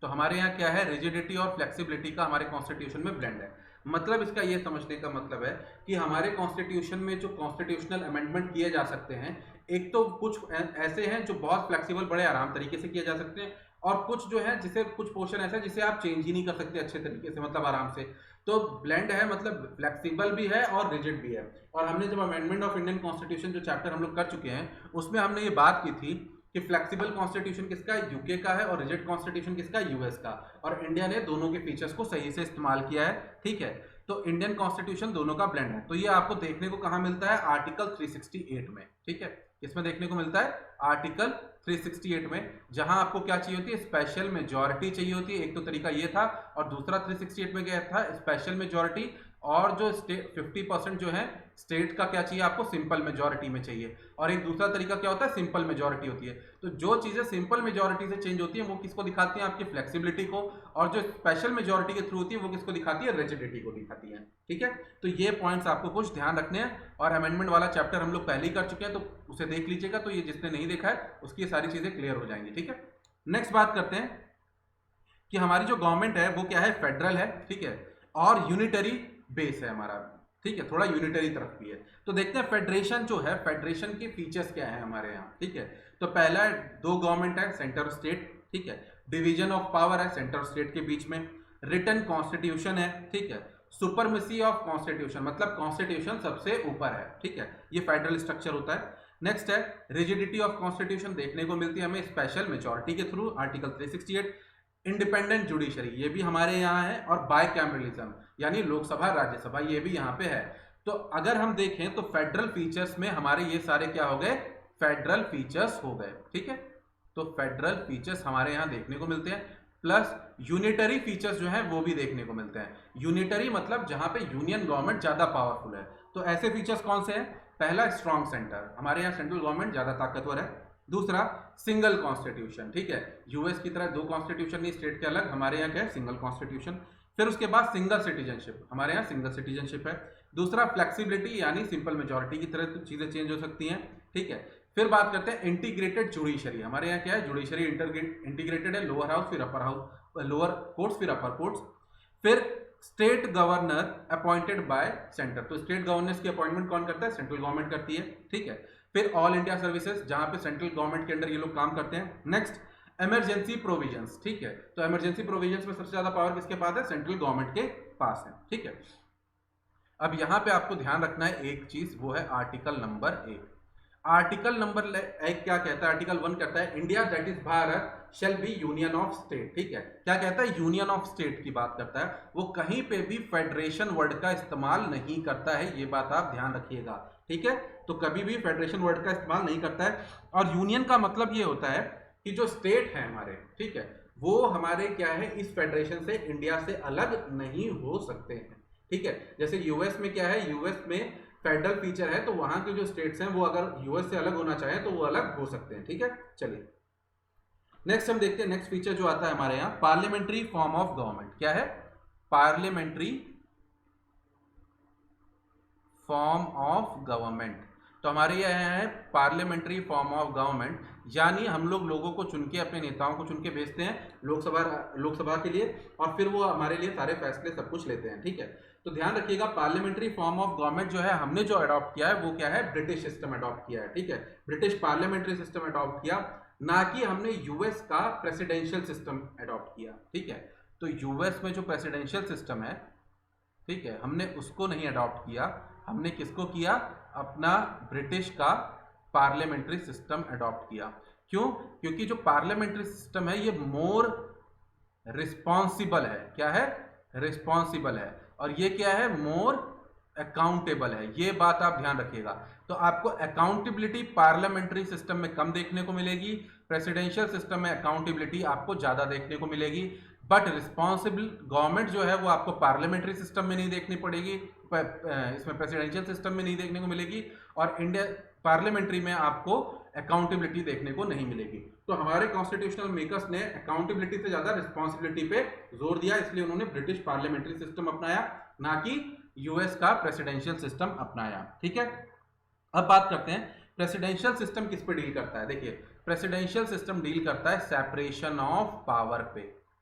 Speaker 1: तो हमारे यहाँ क्या है, रिजिडिटी और फ्लेक्सिबिलिटी का हमारे कॉन्स्टिट्यूशन में ब्लेंड है। मतलब इसका ये समझने का मतलब है कि हमारे कॉन्स्टिट्यूशन में जो कॉन्स्टिट्यूशनल अमेंडमेंट किए जा सकते हैं, एक तो कुछ ऐसे हैं जो बहुत फ्लेक्सिबल, बड़े आराम तरीके से किए जा सकते हैं, और कुछ जो है जिसे कुछ पोर्शन ऐसा है जिसे आप चेंज ही नहीं कर सकते अच्छे तरीके से, मतलब आराम से। तो ब्लेंड है, मतलब फ्लेक्सिबल भी है और रिजिड भी है। और हमने जब अमेंडमेंट ऑफ इंडियन कॉन्स्टिट्यूशन जो चैप्टर हम लोग कर चुके हैं उसमें हमने ये बात की थी कि फ्लेक्सिबल कॉन्स्टिट्यूशन किसका है, यूके का है, और रिजिड कॉन्स्टिट्यूशन किसका है, यूएस का। और इंडिया ने दोनों के फीचर्स को सही से इस्तेमाल किया है, ठीक है। तो इंडियन कॉन्स्टिट्यूशन दोनों का ब्लेंड है। तो ये आपको देखने को कहां मिलता है, आर्टिकल 368 में, ठीक है। इसमें देखने को मिलता है आर्टिकल 368 में, जहां आपको क्या चाहिए होती है, स्पेशल मेजॉरिटी चाहिए होती है। एक तो तरीका ये था, और दूसरा 368 में क्या था, स्पेशल मेजॉरिटी, और जो स्टेट 50% जो है स्टेट का क्या चाहिए आपको, सिंपल मेजॉरिटी में चाहिए। और एक दूसरा तरीका क्या होता है, सिंपल मेजॉरिटी होती है। तो जो चीजें सिंपल मेजॉरिटी से चेंज होती है वो किसको दिखाती है, आपकी फ्लेक्सिबिलिटी को, और जो स्पेशल मेजॉरिटी के थ्रू होती है वो किसको दिखाती है, रिजिडिटी को दिखाती है, ठीक है। तो ये पॉइंट्स आपको कुछ ध्यान रखने हैं, और अमेंडमेंट वाला चैप्टर हम लोग पहले ही कर चुके हैं, तो उसे देख लीजिएगा। तो ये जिसने नहीं देखा है उसकी सारी चीजें क्लियर हो जाएंगी, ठीक है। नेक्स्ट बात करते हैं कि हमारी जो गवर्नमेंट है वो क्या है, फेडरल है, ठीक है, और यूनिटरी बेस है हमारा, ठीक है, थोड़ा यूनिटरी तरफ भी है। तो देखते हैं फेडरेशन जो है, फेडरेशन के फीचर्स क्या है हमारे यहाँ, ठीक है। तो पहला है, दो गवर्नमेंट है, सेंटर और स्टेट, ठीक है। डिवीजन ऑफ पावर है सेंटर और स्टेट के बीच में। रिटन कॉन्स्टिट्यूशन है, ठीक है। सुपरमेसी ऑफ कॉन्स्टिट्यूशन, मतलब कॉन्स्टिट्यूशन सबसे ऊपर है, ठीक है। ये फेडरल स्ट्रक्चर होता है। नेक्स्ट है रिजिडिटी ऑफ कॉन्स्टिट्यूशन, देखने को मिलती है हमें स्पेशल मेजॉरिटी के थ्रू, आर्टिकल 368। इंडिपेंडेंट जुडिशरी, ये भी हमारे यहाँ है, और बायकैमरलिज्म यानी लोकसभा राज्यसभा, ये भी यहाँ पे है। तो अगर हम देखें तो फेडरल फीचर्स में हमारे ये सारे क्या हो गए, फेडरल फीचर्स हो गए, ठीक है। तो फेडरल फीचर्स हमारे यहाँ देखने को मिलते हैं, प्लस यूनिटरी फीचर्स जो हैं वो भी देखने को मिलते हैं। यूनिटरी मतलब जहां पे यूनियन गवर्नमेंट ज्यादा पावरफुल है। तो ऐसे फीचर्स कौन से हैं, पहला स्ट्रॉन्ग सेंटर, हमारे यहाँ सेंट्रल गवर्नमेंट ज्यादा ताकतवर है। दूसरा सिंगल कॉन्स्टिट्यूशन, ठीक है, यूएस की तरह दो कॉन्स्टिट्यूशन नहीं, स्टेट के अलग, हमारे यहाँ क्या है, सिंगल कॉन्स्टिट्यूशन। फिर उसके बाद सिंगल सिटीजनशिप, हमारे यहाँ सिंगल सिटीजनशिप है। दूसरा फ्लेक्सिबिलिटी यानी सिंपल मेजॉरिटी की तरह चीजें चेंज हो सकती हैं, ठीक है। फिर बात करते हैं इंटीग्रेटेड जुडिशरी, हमारे यहाँ क्या है, जुडिशरी इंटीग्रेटेड है, लोअर हाउस फिर अपर हाउस, लोअर कोर्ट्स फिर अपर कोर्ट्स। फिर state governor appointed by centre, तो स्टेट गवर्नर्स की अपॉइंटमेंट कौन करता है, सेंट्रल गवर्नमेंट करती है, ठीक है। फिर ऑल इंडिया सर्विसेज, जहां पे सेंट्रल गवर्नमेंट के अंडर ये लोग काम करते हैं। नेक्स्ट इमरजेंसी प्रोविजंस, ठीक है। तो इमरजेंसी प्रोविजंस में सबसे ज्यादा पावर किसके पास है, सेंट्रल गवर्नमेंट के पास है, ठीक है। अब यहां पे आपको ध्यान रखना है एक चीज, वो है आर्टिकल नंबर 1। आर्टिकल नंबर 1 क्या कहता है, आर्टिकल 1 कहता है India that is Bharat shall be union of state, ठीक है। क्या कहता है, यूनियन ऑफ स्टेट की बात करता है। वो कहीं पे भी फेडरेशन वर्ड का इस्तेमाल नहीं करता है, ये बात आप ध्यान रखिएगा, ठीक है। तो कभी भी फेडरेशन वर्ड का इस्तेमाल नहीं करता है। और यूनियन का मतलब ये होता है कि जो स्टेट है हमारे, ठीक है, वो हमारे क्या है, इस फेडरेशन से, इंडिया से अलग नहीं हो सकते हैं, ठीक है। जैसे यूएस में क्या है, यूएस में फेडरल फीचर है, तो वहां के जो स्टेट्स हैं वो अगर यूएस से अलग होना चाहे तो वो अलग हो सकते हैं, ठीक है। चलिए नेक्स्ट हम देखते हैं, नेक्स्ट फीचर जो आता है हमारे यहाँ, पार्लियामेंट्री फॉर्म ऑफ गवर्नमेंट। क्या है, पार्लियामेंट्री फॉर्म ऑफ गवर्नमेंट। तो हमारे यहाँ है पार्लियामेंट्री फॉर्म ऑफ गवर्नमेंट, यानी हम लोग लोगों को चुन के, अपने नेताओं को चुन के भेजते हैं लोकसभा के लिए, और फिर वो हमारे लिए सारे फैसले सब कुछ लेते हैं। ठीक है, तो ध्यान रखिएगा पार्लियामेंट्री फॉर्म ऑफ गवर्नमेंट जो है हमने जो अडॉप्ट किया है वो क्या है, ब्रिटिश सिस्टम अडॉप्ट किया है। ठीक है, ब्रिटिश पार्लियामेंट्री सिस्टम अडॉप्ट किया, ना कि हमने यूएस का प्रेसिडेंशियल सिस्टम अडॉप्ट किया। ठीक है, तो यूएस में जो प्रेसिडेंशियल सिस्टम है, ठीक है, हमने उसको नहीं अडॉप्ट किया, हमने किसको किया, अपना ब्रिटिश का पार्लियामेंट्री सिस्टम अडॉप्ट किया। क्यों? क्योंकि जो पार्लियामेंट्री सिस्टम है ये मोर रिस्पॉन्सिबल है। क्या है? रिस्पॉन्सिबल है। और ये क्या है? मोर अकाउंटेबल है। ये बात आप ध्यान रखिएगा। तो आपको अकाउंटेबिलिटी पार्लियामेंट्री सिस्टम में कम देखने को मिलेगी, प्रेसिडेंशियल सिस्टम में अकाउंटेबिलिटी आपको ज्यादा देखने को मिलेगी। बट रिस्पॉन्सिबल गवर्नमेंट जो है वो आपको पार्लियामेंट्री सिस्टम में नहीं देखनी पड़ेगी, इसमें प्रेसिडेंशियल सिस्टम में नहीं देखने को मिलेगी, और इंडिया पार्लियामेंट्री में आपको अकाउंटेबिलिटी देखने को नहीं मिलेगी। तो हमारे कॉन्स्टिट्यूशनल मेकर्स ने अकाउंटेबिलिटी से ज्यादा रिस्पॉन्सिबिलिटी पे जोर दिया, इसलिए उन्होंने ब्रिटिश पार्लियामेंट्री सिस्टम अपनाया, ना कि यूएस का प्रेसिडेंशियल सिस्टम अपनाया। ठीक है, अब बात करते हैं प्रेसिडेंशियल सिस्टम किस पे डील करता है। देखिए, प्रेसिडेंशियल सिस्टम डील करता है सेपरेशन ऑफ पावर पे।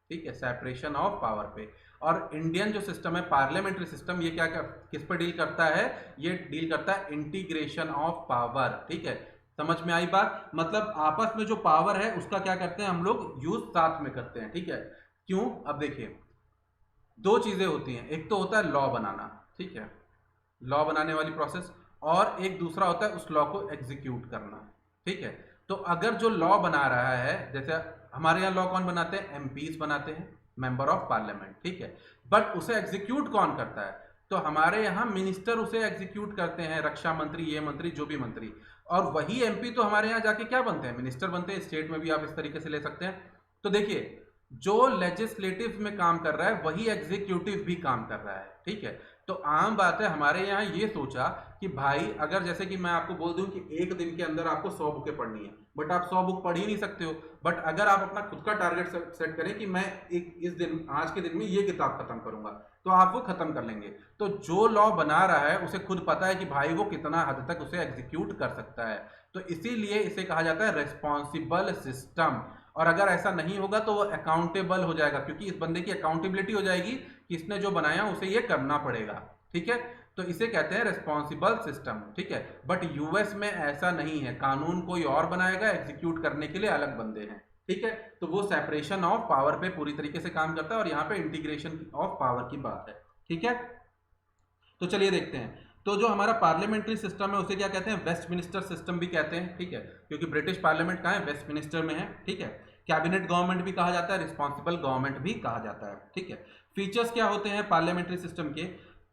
Speaker 1: ठीक है, सेपरेशन ऑफ पावर पे। और इंडियन जो सिस्टम है पार्लियामेंट्री सिस्टम, ये किस पे डील करता है? ये डील करता है इंटीग्रेशन ऑफ पावर। ठीक है, समझ में आई बात? मतलब आपस में जो पावर है उसका क्या करते हैं हम लोग, यूज साथ में करते हैं। ठीक है, क्यों? अब देखिए, दो चीजें होती हैं, एक तो होता है लॉ बनाना, ठीक है, लॉ बनाने वाली प्रोसेस, और एक दूसरा होता है उस लॉ को एग्जीक्यूट करना। ठीक है, तो अगर जो लॉ बना रहा है, जैसे हमारे यहाँ लॉ कौन बनाते हैं? एमपीज बनाते हैं, मेंबर ऑफ पार्लियामेंट। ठीक है, बट उसे एग्जीक्यूट कौन करता है? तो हमारे यहाँ मिनिस्टर उसे एग्जीक्यूट करते हैं, रक्षा मंत्री, ये मंत्री, जो भी मंत्री। और वही एमपी तो हमारे यहाँ जाके क्या बनते हैं? मिनिस्टर बनते हैं। स्टेट में भी आप इस तरीके से ले सकते हैं। तो देखिए, जो लेजिस्लेटिव में काम कर रहा है वही एग्जीक्यूटिव भी काम कर रहा है। ठीक है, तो आम बात है, हमारे यहाँ ये सोचा कि भाई अगर जैसे कि मैं आपको बोल दूं कि एक दिन के अंदर आपको 100 बुकें पढ़नी है, बट आप 100 बुक पढ़ ही नहीं सकते हो। बट अगर आप अपना खुद का टारगेट सेट करें कि मैं आज के दिन में ये किताब खत्म करूंगा, तो आप वो खत्म कर लेंगे। तो जो लॉ बना रहा है उसे खुद पता है कि भाई वो कितना हद तक उसे एग्जीक्यूट कर सकता है, तो इसीलिए इसे कहा जाता है रेस्पॉन्सिबल सिस्टम। और अगर ऐसा नहीं होगा तो वो अकाउंटेबल हो जाएगा, क्योंकि इस बंदे की अकाउंटेबिलिटी हो जाएगी कि इसने जो बनाया उसे ये करना पड़ेगा। ठीक है, तो इसे कहते हैं रेस्पॉन्सिबल सिस्टम। ठीक है, बट यूएस में ऐसा नहीं है, कानून कोई और बनाएगा, एग्जीक्यूट करने के लिए अलग बंदे हैं। ठीक है, तो वो सेपरेशन ऑफ पावर पे पूरी तरीके से काम करता है, और यहाँ पे इंटीग्रेशन ऑफ पावर की बात है। ठीक है, तो चलिए देखते हैं। तो जो हमारा पार्लियामेंट्री सिस्टम है उसे क्या कहते हैं? वेस्टमिनिस्टर सिस्टम भी कहते हैं। ठीक है, क्योंकि ब्रिटिश पार्लियामेंट कहाँ है? वेस्टमिनिस्टर में है। ठीक है, कैबिनेट गवर्नमेंट भी कहा जाता है, रिस्पॉन्सिबल गवर्नमेंट भी कहा जाता है। ठीक है, फीचर्स क्या होते हैं पार्लियामेंट्री सिस्टम के?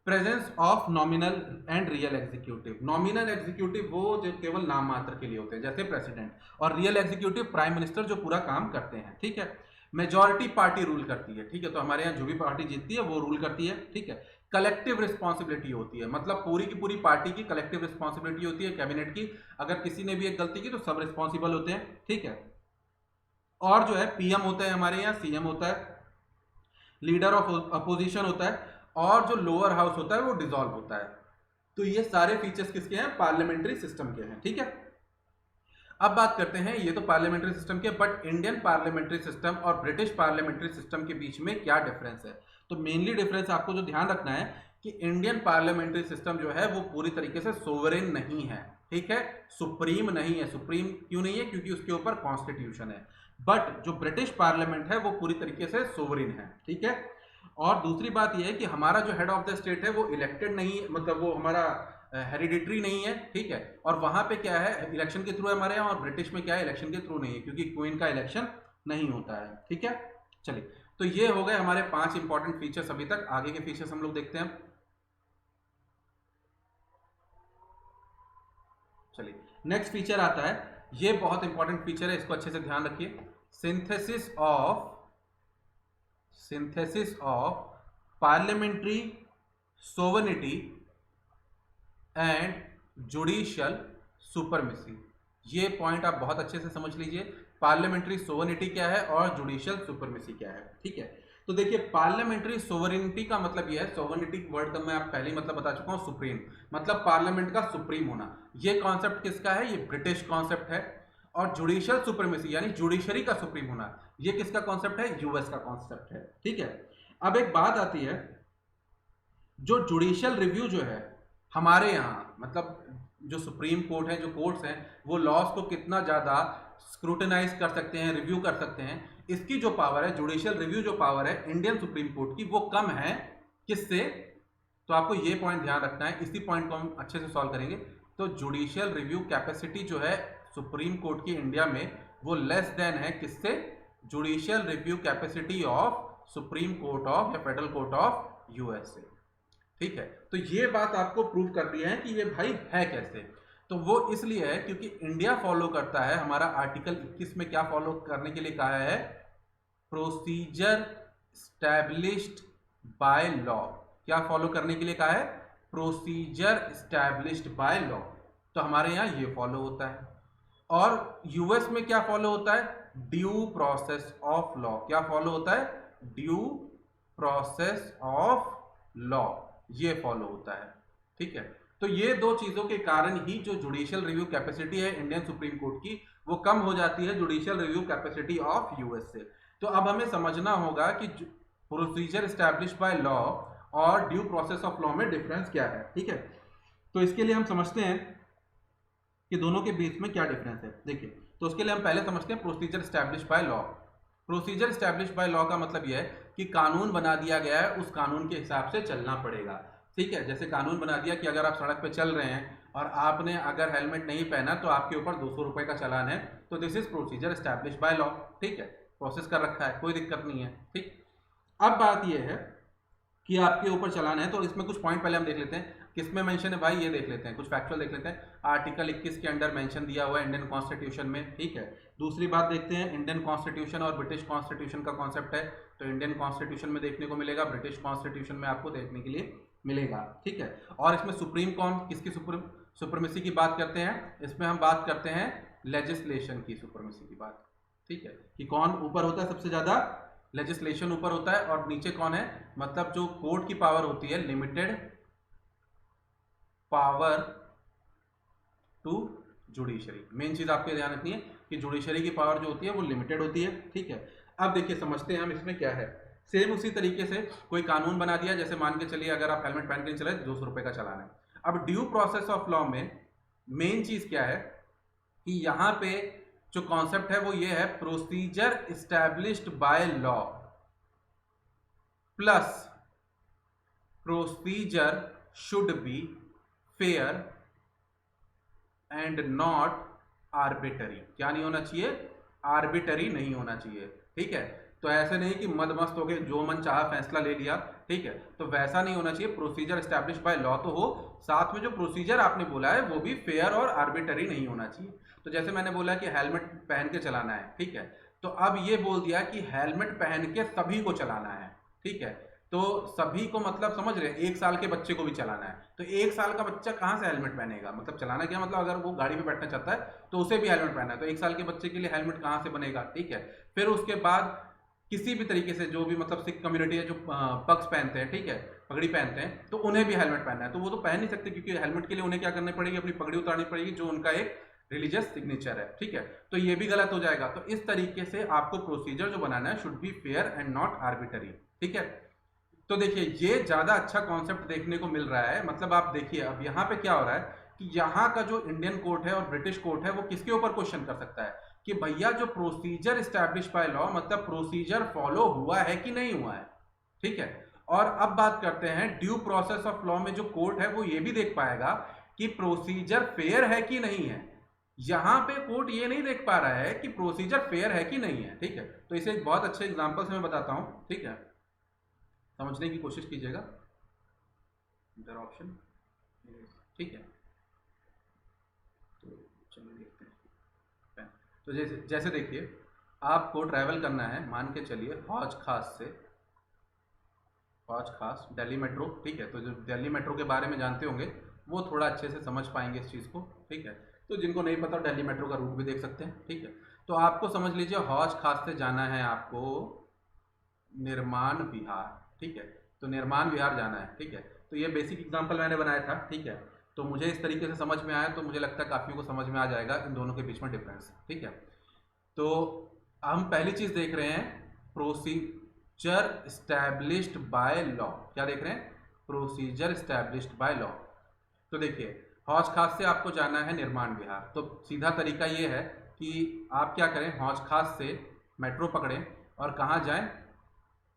Speaker 1: Presence of nominal and real executive. Nominal executive वो जो केवल नाम मात्र के लिए होते हैं, जैसे प्रेसिडेंट, और रियल एग्जीक्यूटिव प्राइम मिनिस्टर जो पूरा काम करते हैं। ठीक है, मेजॉरिटी पार्टी रूल करती है। ठीक है, तो हमारे यहाँ जो भी पार्टी जीतती है वो रूल करती है। ठीक है, कलेक्टिव रिस्पॉन्सिबिलिटी होती है, मतलब पूरी की पूरी पार्टी की कलेक्टिव रिस्पॉन्सिबिलिटी होती है कैबिनेट की। अगर किसी ने भी एक गलती की तो सब रिस्पॉन्सिबल होते हैं। ठीक है, और जो है पीएम होता है हमारे यहाँ, सीएम होता है, लीडर ऑफ अपोजिशन होता है, और जो लोअर हाउस होता है वो डिसॉल्व होता है। तो ये सारे फीचर्स किसके हैं? पार्लियामेंट्री सिस्टम के हैं। ठीक है, अब बात करते हैं, ये तो पार्लियामेंट्री सिस्टम के, बट इंडियन पार्लियामेंट्री सिस्टम और ब्रिटिश पार्लियामेंट्री सिस्टम के बीच में क्या डिफरेंस है? तो मेनली डिफरेंस आपको जो ध्यान रखना है कि इंडियन पार्लियामेंट्री सिस्टम जो है वो पूरी तरीके से सोवरेन नहीं है। ठीक है, सुप्रीम नहीं है। सुप्रीम क्यों नहीं है? क्योंकि उसके ऊपर कॉन्स्टिट्यूशन है। बट जो ब्रिटिश पार्लियामेंट है वो पूरी तरीके से सोवरेन है। ठीक है, और दूसरी बात यह है कि हमारा जो हेड ऑफ द स्टेट है वो इलेक्टेड नहीं है, मतलब वो हमारा हेरिडिटरी नहीं है। ठीक है, और वहां पे क्या है? इलेक्शन के थ्रू है हमारे यहाँ, और ब्रिटिश में क्या है? इलेक्शन के थ्रू नहीं है, क्योंकि क्वीन का इलेक्शन नहीं होता है। ठीक है, चलिए, तो ये हो गए हमारे 5 इंपॉर्टेंट फीचर्स अभी तक। आगे के फीचर्स हम लोग देखते हैं। चलिए, नेक्स्ट फीचर आता है, ये बहुत इंपॉर्टेंट फीचर है, इसको अच्छे से ध्यान रखिए। Synthesis of parliamentary sovereignty and judicial supremacy. ये पॉइंट आप बहुत अच्छे से समझ लीजिए, पार्लियामेंट्री सोवर्निटी क्या है और जुडिशियल सुपरमेसी क्या है। ठीक है, तो देखिए पार्लियामेंट्री सोवरेनिटी का मतलब यह है, सोवरेनिटी वर्ड का मैं आप पहले ही मतलब बता चुका हूं, सुप्रीम, मतलब पार्लियामेंट का सुप्रीम होना। ये कॉन्सेप्ट किसका है? ये ब्रिटिश कॉन्सेप्ट है। और जुडिशियल सुप्रीमेसी यानी जुडिशरी का सुप्रीम होना, ये किसका कॉन्सेप्ट है? यूएस का कॉन्सेप्ट है। ठीक है, अब एक बात आती है, जो जुडिशियल रिव्यू जो है हमारे यहाँ, मतलब जो सुप्रीम कोर्ट है, जो कोर्ट्स हैं, वो लॉज को कितना ज्यादा स्क्रूटनाइज कर सकते हैं, रिव्यू कर सकते हैं, इसकी जो पावर है, जुडिशियल रिव्यू जो पावर है इंडियन सुप्रीम कोर्ट की, वो कम है किससे? तो आपको ये पॉइंट ध्यान रखना है, इसी पॉइंट को हम अच्छे से सॉल्व करेंगे। तो जुडिशियल रिव्यू कैपेसिटी जो है सुप्रीम कोर्ट की इंडिया में, वो लेस देन है किससे? Judicial review capacity of supreme court of या फेडरल कोर्ट ऑफ यूएस से। ठीक है, तो ये बात आपको प्रूव करनी है कि ये भाई है कैसे। तो वो इसलिए है क्योंकि इंडिया फॉलो करता है, हमारा आर्टिकल 21 में क्या फॉलो करने के लिए कहा है? Procedure established by law. क्या फॉलो करने के लिए कहा है? Procedure established by law. तो हमारे यहां ये फॉलो होता है। और यूएस में क्या फॉलो होता है? Due process of law. क्या फॉलो होता है? ड्यू प्रोसेस ऑफ लॉ, ये फॉलो होता है। ठीक है, तो ये दो चीजों के कारण ही जो जुडिशियल रिव्यू कैपेसिटी है इंडियन सुप्रीम कोर्ट की, वो कम हो जाती है judicial review capacity of US से। तो अब हमें समझना होगा कि प्रोसीजर एस्टैब्लिश्ड बाय लॉ और ड्यू प्रोसेस ऑफ लॉ में डिफरेंस क्या है। ठीक है, तो इसके लिए हम समझते हैं कि दोनों के बीच में क्या डिफरेंस है। देखिए, तो उसके लिए हम पहले समझते हैं procedure established by law. Procedure established by law का मतलब यह है कि कानून बना दिया गया है, उस कानून के हिसाब से चलना पड़ेगा। ठीक है, जैसे कानून बना दिया कि अगर आप सड़क पे चल रहे हैं और आपने अगर हेलमेट नहीं पहना तो आपके ऊपर 200 रुपए का चालान है, तो this is procedure established by law. ठीक है, प्रोसेस कर रखा है, कोई दिक्कत नहीं है। ठीक, अब बात यह है कि आपके ऊपर चालान है, तो इसमें कुछ पॉइंट पहले हम देख लेते हैं। किसमें मेंशन है भाई, ये देख लेते हैं, कुछ फैक्चुअल देख लेते हैं। आर्टिकल 21 के अंडर मेंशन दिया हुआ है इंडियन कॉन्स्टिट्यूशन में। ठीक है, दूसरी बात देखते हैं, इंडियन कॉन्स्टिट्यूशन और ब्रिटिश कॉन्स्टिट्यूशन का कॉन्सेप्ट है, तो इंडियन कॉन्स्टिट्यूशन में देखने को मिलेगा, ब्रिटिश कॉन्स्टिट्यूशन में आपको देखने के लिए मिलेगा। ठीक है, और इसमें सुप्रीम कौन, किसकी सुप्रीमेसी की बात करते हैं? इसमें हम बात करते हैं लेजिस्लेशन की सुप्रीमेसी की बात। ठीक है, कि कौन ऊपर होता है सबसे ज्यादा? लेजिस्लेशन ऊपर होता है, और नीचे कौन है? मतलब जो कोर्ट की पावर होती है, limited power to judiciary. Main चीज आपको ध्यान रखनी है कि जुडिशरी की पावर जो होती है वो लिमिटेड होती है। ठीक है, अब देखिए समझते हैं हम इसमें क्या है। सेम उसी तरीके से कोई कानून बना दिया, जैसे मान के चलिए अगर आप हेलमेट पहन के चले 200 रुपए का चालान है। अब ड्यू प्रोसेस ऑफ लॉ में मेन चीज क्या है कि यहां पे जो कॉन्सेप्ट है वो ये है, procedure established by law plus procedure should be fair and not arbitrary. क्या नहीं होना चाहिए? आर्बिटरी नहीं होना चाहिए। ठीक है, तो ऐसे नहीं कि मद मस्त हो गए जो मन चाहा फैसला ले लिया। ठीक है, तो वैसा नहीं होना चाहिए। प्रोसीजर एस्टैब्लिश बाय लॉ तो हो, साथ में जो प्रोसीजर आपने बोला है वो भी फेयर और आर्बिटरी नहीं होना चाहिए। तो जैसे मैंने बोला कि हेलमेट पहन के चलाना है, ठीक है, तो अब ये बोल दिया कि हेलमेट पहन के सभी को चलाना है। ठीक है, तो सभी को मतलब समझ रहे, 1 साल के बच्चे को भी चलाना है, तो 1 साल का बच्चा कहां से हेलमेट पहनेगा? मतलब चलाना क्या मतलब, अगर वो गाड़ी पे बैठना चाहता है तो उसे भी हेलमेट पहनना है, तो 1 साल के बच्चे के लिए हेलमेट कहां से बनेगा? ठीक है, फिर उसके बाद किसी भी तरीके से जो भी मतलब सिख कम्युनिटी है जो पग्स पहनते हैं, ठीक है, पगड़ी पहनते हैं, तो उन्हें भी हेलमेट पहनना है, तो वो तो पहन नहीं सकते क्योंकि हेलमेट के लिए उन्हें क्या करनी पड़ेगी? अपनी पगड़ी उतारनी पड़ेगी जो उनका एक रिलीजियस सिग्नेचर है। ठीक है, तो ये भी गलत हो जाएगा। तो इस तरीके से आपको प्रोसीजर जो बनाना है should be fair and not arbitrary. ठीक है, तो देखिए ये ज्यादा अच्छा कॉन्सेप्ट देखने को मिल रहा है। मतलब आप देखिए अब यहाँ पे क्या हो रहा है कि यहाँ का जो इंडियन कोर्ट है और ब्रिटिश कोर्ट है वो किसके ऊपर क्वेश्चन कर सकता है कि भैया जो प्रोसीजर एस्टैब्लिश बाय लॉ, मतलब प्रोसीजर फॉलो हुआ है कि नहीं हुआ है। ठीक है, और अब बात करते हैं ड्यू प्रोसेस ऑफ लॉ में जो कोर्ट है वो ये भी देख पाएगा कि प्रोसीजर फेयर है कि नहीं है। यहां पे कोर्ट ये नहीं देख पा रहा है कि प्रोसीजर फेयर है कि नहीं है। ठीक है, तो इसे एक बहुत अच्छे एग्जांपल से मैं बताता हूं। ठीक है, समझने की कोशिश कीजिएगा। इंटर ऑप्शन, ठीक है, तो चलिए देखते हैं। तो जैसे जैसे देखिए आपको ट्रैवल करना है, मान के चलिए हौज खास से, हौज खास दिल्ली मेट्रो। ठीक है, तो जो दिल्ली मेट्रो के बारे में जानते होंगे वो थोड़ा अच्छे से समझ पाएंगे इस चीज़ को। ठीक है, तो जिनको नहीं पता दिल्ली मेट्रो का रूट भी देख सकते हैं। ठीक है, तो आपको समझ लीजिए हौज खास से जाना है आपको निर्माण विहार, ठीक है। तो निर्माण विहार जाना है, ठीक है। तो ये बेसिक एग्जांपल मैंने बनाया था, ठीक है। तो मुझे इस तरीके से समझ में आया, तो मुझे लगता है काफियों को समझ में आ जाएगा इन दोनों के बीच में डिफरेंस, ठीक है। तो हम पहली चीज देख रहे हैं, प्रोसीजर स्टैब्लिश्ड बाय लॉ। क्या देख रहे हैं? Procedure established by law. तो देखिए, हौज खास से आपको जाना है निर्माण विहार। तो सीधा तरीका ये है कि आप क्या करें, हौज खास से मेट्रो पकड़ें और कहाँ जाएं,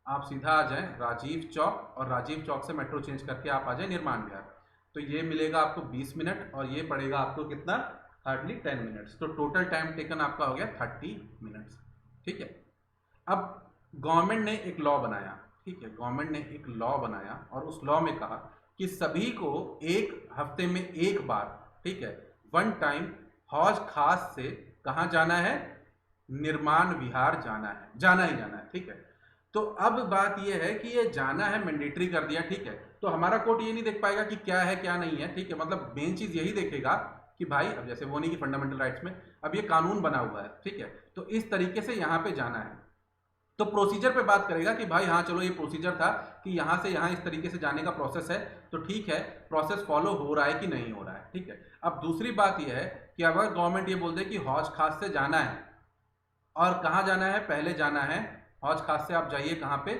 Speaker 1: आप सीधा आ जाएं राजीव चौक, और राजीव चौक से मेट्रो चेंज करके आप आ जाएं निर्माण विहार। तो ये मिलेगा आपको 20 मिनट, और ये पड़ेगा आपको कितना, हार्डली 10 मिनट्स। तो टोटल टाइम टेकन आपका हो गया 30 मिनट्स, ठीक है। अब गवर्नमेंट ने एक लॉ बनाया, ठीक है, गवर्नमेंट ने एक लॉ बनाया और उस लॉ में कहा कि सभी को एक हफ्ते में एक बार, ठीक है, वन टाइम हौज खास से कहाँ जाना है, निर्माण विहार जाना है, जाना ही जाना है, ठीक है। तो अब बात यह है कि ये जाना है मैंडेटरी कर दिया, ठीक है। तो हमारा कोर्ट ये नहीं देख पाएगा कि क्या है क्या नहीं है, ठीक है। मतलब मेन चीज यही देखेगा कि भाई, अब जैसे वो नहीं कि फंडामेंटल राइट्स में अब ये कानून बना हुआ है, ठीक है। तो इस तरीके से यहाँ पे जाना है, तो प्रोसीजर पे बात करेगा कि भाई हाँ चलो ये प्रोसीजर था कि यहाँ से यहाँ इस तरीके से जाने का प्रोसेस है, तो ठीक है, प्रोसेस फॉलो हो रहा है कि नहीं हो रहा है, ठीक है। अब दूसरी बात यह है कि अगर गवर्नमेंट ये बोल दे कि हौज खास से जाना है, और कहाँ जाना है, पहले जाना है हौज खास से आप जाइए कहाँ पे,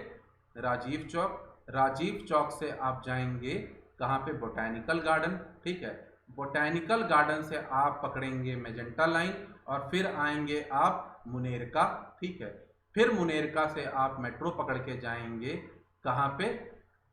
Speaker 1: राजीव चौक। राजीव चौक से आप जाएंगे कहाँ पे, बोटैनिकल गार्डन, ठीक है। बोटैनिकल गार्डन से आप पकड़ेंगे मेजेंटा लाइन और फिर आएंगे आप मुनेरका, ठीक है। फिर मुनेरका से आप मेट्रो पकड़ के जाएंगे कहाँ पे,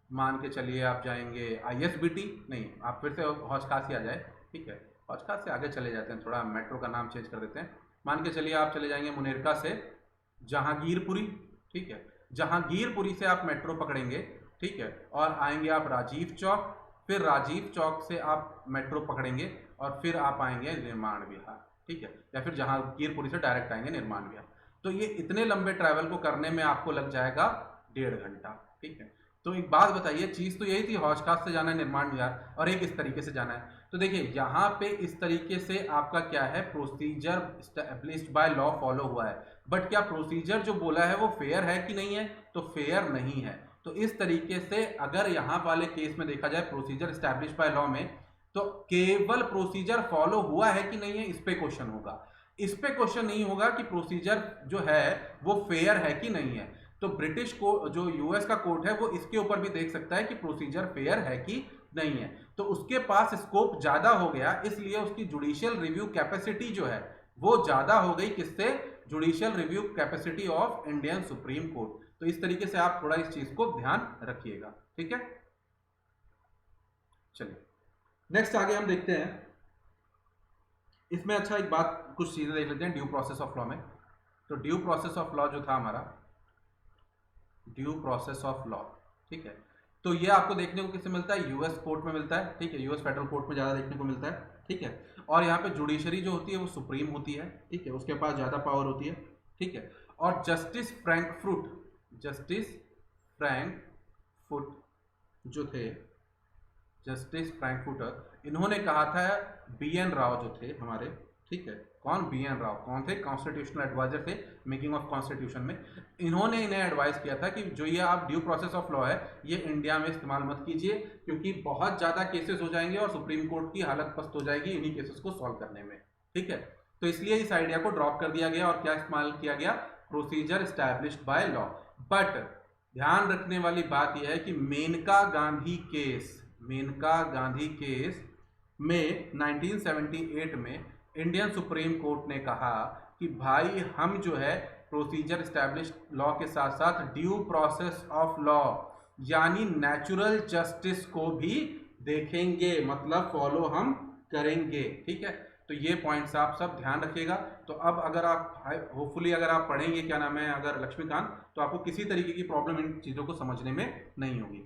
Speaker 1: मान के चलिए आप जाएंगे ISBT, नहीं आप फिर से हौज खास ही आ जाए, ठीक है। हौज खास से आगे चले जाते हैं, थोड़ा मेट्रो का नाम चेंज कर देते हैं। मान के चलिए आप चले जाएंगे मुनेरका से जहांगीरपुरी, ठीक है। जहांगीरपुरी से आप मेट्रो पकड़ेंगे, ठीक है, और आएंगे आप राजीव चौक। फिर राजीव चौक से आप मेट्रो पकड़ेंगे और फिर आप आएंगे निर्माण विहार, ठीक है, या फिर जहांगीरपुरी से डायरेक्ट आएंगे निर्माण विहार। तो ये इतने लंबे ट्रैवल को करने में आपको लग जाएगा 1.5 घंटा, ठीक है। तो एक बात बताइए, चीज तो यही थी, हौज खास से जाना है निर्माण विहार, और एक इस तरीके से जाना है। तो देखिए यहाँ पे इस तरीके से आपका क्या है, procedure established by law follow हुआ है, बट क्या प्रोसीजर जो बोला है वो फेयर है कि नहीं है, तो फेयर नहीं है। तो इस तरीके से अगर यहाँ वाले केस में देखा जाए प्रोसीजर एस्टैब्लिश्ड बाय लॉ में, तो केवल प्रोसीजर फॉलो हुआ है कि नहीं है इस पे क्वेश्चन होगा। इस पे क्वेश्चन नहीं होगा कि प्रोसीजर जो है वो फेयर है कि नहीं है। तो ब्रिटिश को जो यूएस का कोर्ट है वो इसके ऊपर भी देख सकता है कि प्रोसीजर फेयर है कि नहीं है। तो उसके पास स्कोप ज्यादा हो गया, इसलिए उसकी जुडिशियल रिव्यू कैपेसिटी जो है वो ज्यादा हो गई, किससे, judicial review capacity of Indian supreme court. तो इस तरीके से आप थोड़ा इस चीज को ध्यान रखिएगा, ठीक है। चलिए नेक्स्ट आगे हम देखते हैं इसमें। अच्छा एक बात, कुछ चीजें देख लेते हैं ड्यू प्रोसेस ऑफ लॉ में। तो ड्यू प्रोसेस ऑफ लॉ जो था हमारा, ड्यू प्रोसेस ऑफ लॉ, ठीक है। तो ये आपको देखने को किससे मिलता है, यूएस कोर्ट में मिलता है, ठीक है। यूएस फेडरल कोर्ट में ज्यादा देखने को मिलता है, ठीक है। और यहाँ पे जुडिशरी जो होती है वो सुप्रीम होती है, ठीक है, उसके पास ज्यादा पावर होती है, ठीक है। और जस्टिस फ्रैंकफुट जो थे, जस्टिस फ्रैंकफुटर, इन्होंने कहा था BN राव जो थे हमारे, ठीक है, कौन, BN राव, कौन थे, कॉन्स्टिट्यूशनल एडवाइजर थे मेकिंग ऑफ कॉन्स्टिट्यूशन में। इन्होंने इन्हें एडवाइस किया था कि जो ये आप ड्यू प्रोसेस ऑफ लॉ है ये इंडिया में इस्तेमाल मत कीजिए, क्योंकि बहुत ज्यादा केसेस हो जाएंगे और सुप्रीम कोर्ट की हालत पस्त हो जाएगी इन्हीं केसेस को सॉल्व करने में, ठीक है। तो इसलिए इस आइडिया को ड्रॉप कर दिया गया और क्या इस्तेमाल किया गया, procedure established by law. But ध्यान रखने वाली बात यह है कि मेनका गांधी केस में 1978 में इंडियन सुप्रीम कोर्ट ने कहा कि भाई हम जो है प्रोसीजर एस्टैब्लिश्ड लॉ के साथ साथ ड्यू प्रोसेस ऑफ लॉ यानी नेचुरल जस्टिस को भी देखेंगे, मतलब फॉलो हम करेंगे, ठीक है। तो ये पॉइंट्स आप सब ध्यान रखिएगा। तो अब अगर आप होपफुली अगर आप पढ़ेंगे क्या नाम है अगर लक्ष्मीकांत, तो आपको किसी तरीके की प्रॉब्लम इन चीजों को समझने में नहीं होगी।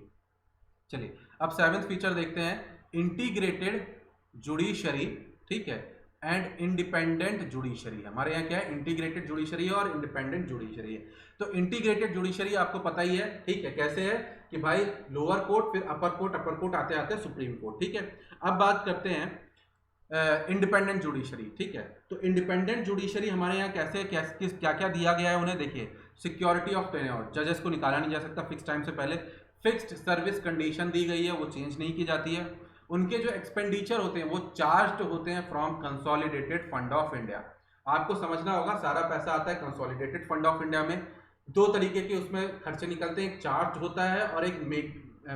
Speaker 1: चलिए अब 7th फीचर देखते हैं, इंटीग्रेटेड जुडिशरी, ठीक है, एंड इंडिपेंडेंट जुडिशरी। हमारे यहाँ क्या है, इंटीग्रेटेड जुडिशरी है और इंडिपेंडेंट जुडिशरी है। तो इंटीग्रेटेड जुडिशरी आपको पता ही है, ठीक है, कैसे है कि भाई लोअर कोर्ट फिर अपर कोर्ट आते आते सुप्रीम कोर्ट, ठीक है। अब बात करते हैं इंडिपेंडेंट जुडिशरी, ठीक है। तो इंडिपेंडेंट जुडिशरी हमारे यहाँ कैसे क्या क्या दिया गया है उन्हें देखिए, सिक्योरिटी ऑफ टेन्योर, जजेस को निकाला नहीं जा सकता फिक्स टाइम से पहले, फिक्स्ड सर्विस कंडीशन दी गई है वो चेंज नहीं की जाती है, उनके जो एक्सपेंडिचर होते हैं वो चार्ज होते हैं from consolidated fund of India. आपको समझना होगा सारा पैसा आता है कंसोलिडेटेड फंड ऑफ इंडिया में, दो तरीके के उसमें खर्चे निकलते हैं, एक चार्ज होता है और एक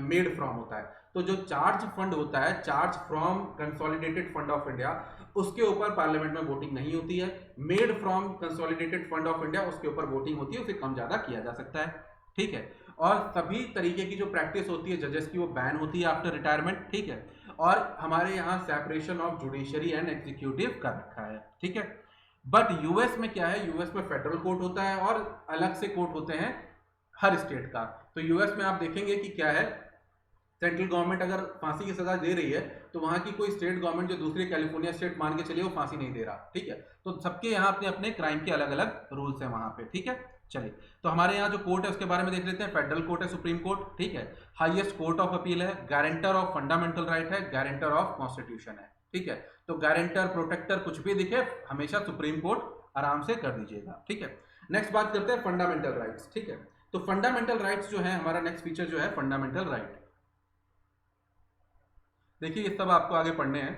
Speaker 1: मेड फ्रॉम होता है। तो जो चार्ज फंड होता है, charge from consolidated fund of India, उसके ऊपर पार्लियामेंट में वोटिंग नहीं होती है। Made from consolidated fund of India उसके ऊपर वोटिंग होती है, उसे कम ज्यादा किया जा सकता है, ठीक है। और सभी तरीके की जो प्रैक्टिस होती है जजेस की वो बैन होती है आफ्टर रिटायरमेंट, ठीक है। और हमारे यहाँ separation of judiciary and executive कर रखा है, ठीक है। बट यूएस में क्या है, यूएस में फेडरल कोर्ट होता है और अलग से कोर्ट होते हैं हर स्टेट का। तो यूएस में आप देखेंगे कि क्या है, सेंट्रल गवर्नमेंट अगर फांसी की सजा दे रही है तो वहां की कोई स्टेट गवर्नमेंट जो दूसरी कैलिफोर्निया स्टेट मान के चलिए वो फांसी नहीं दे रहा, ठीक है। तो सबके यहाँ अपने अपने क्राइम के अलग अलग रूल्स हैं वहां पे, ठीक है। चलिए, तो हमारे यहाँ जो कोर्ट है उसके बारे में देख लेते हैं। फेडरल कोर्ट है, सुप्रीम कोर्ट, ठीक है। हाईएस्ट कोर्ट ऑफ अपील है, गारंटर ऑफ फंडामेंटल राइट है, गारंटर ऑफ कॉन्स्टिट्यूशन है, ठीक है। तो गारंटर, प्रोटेक्टर कुछ भी दिखे हमेशा सुप्रीम कोर्ट आराम से कर दीजिएगा, ठीक है। नेक्स्ट बात करते हैं फंडामेंटल राइट्स, ठीक है। तो फंडामेंटल राइट्स जो है, हमारा नेक्स्ट फीचर जो है फंडामेंटल राइट। देखिए ये सब आपको आगे पढ़ने हैं,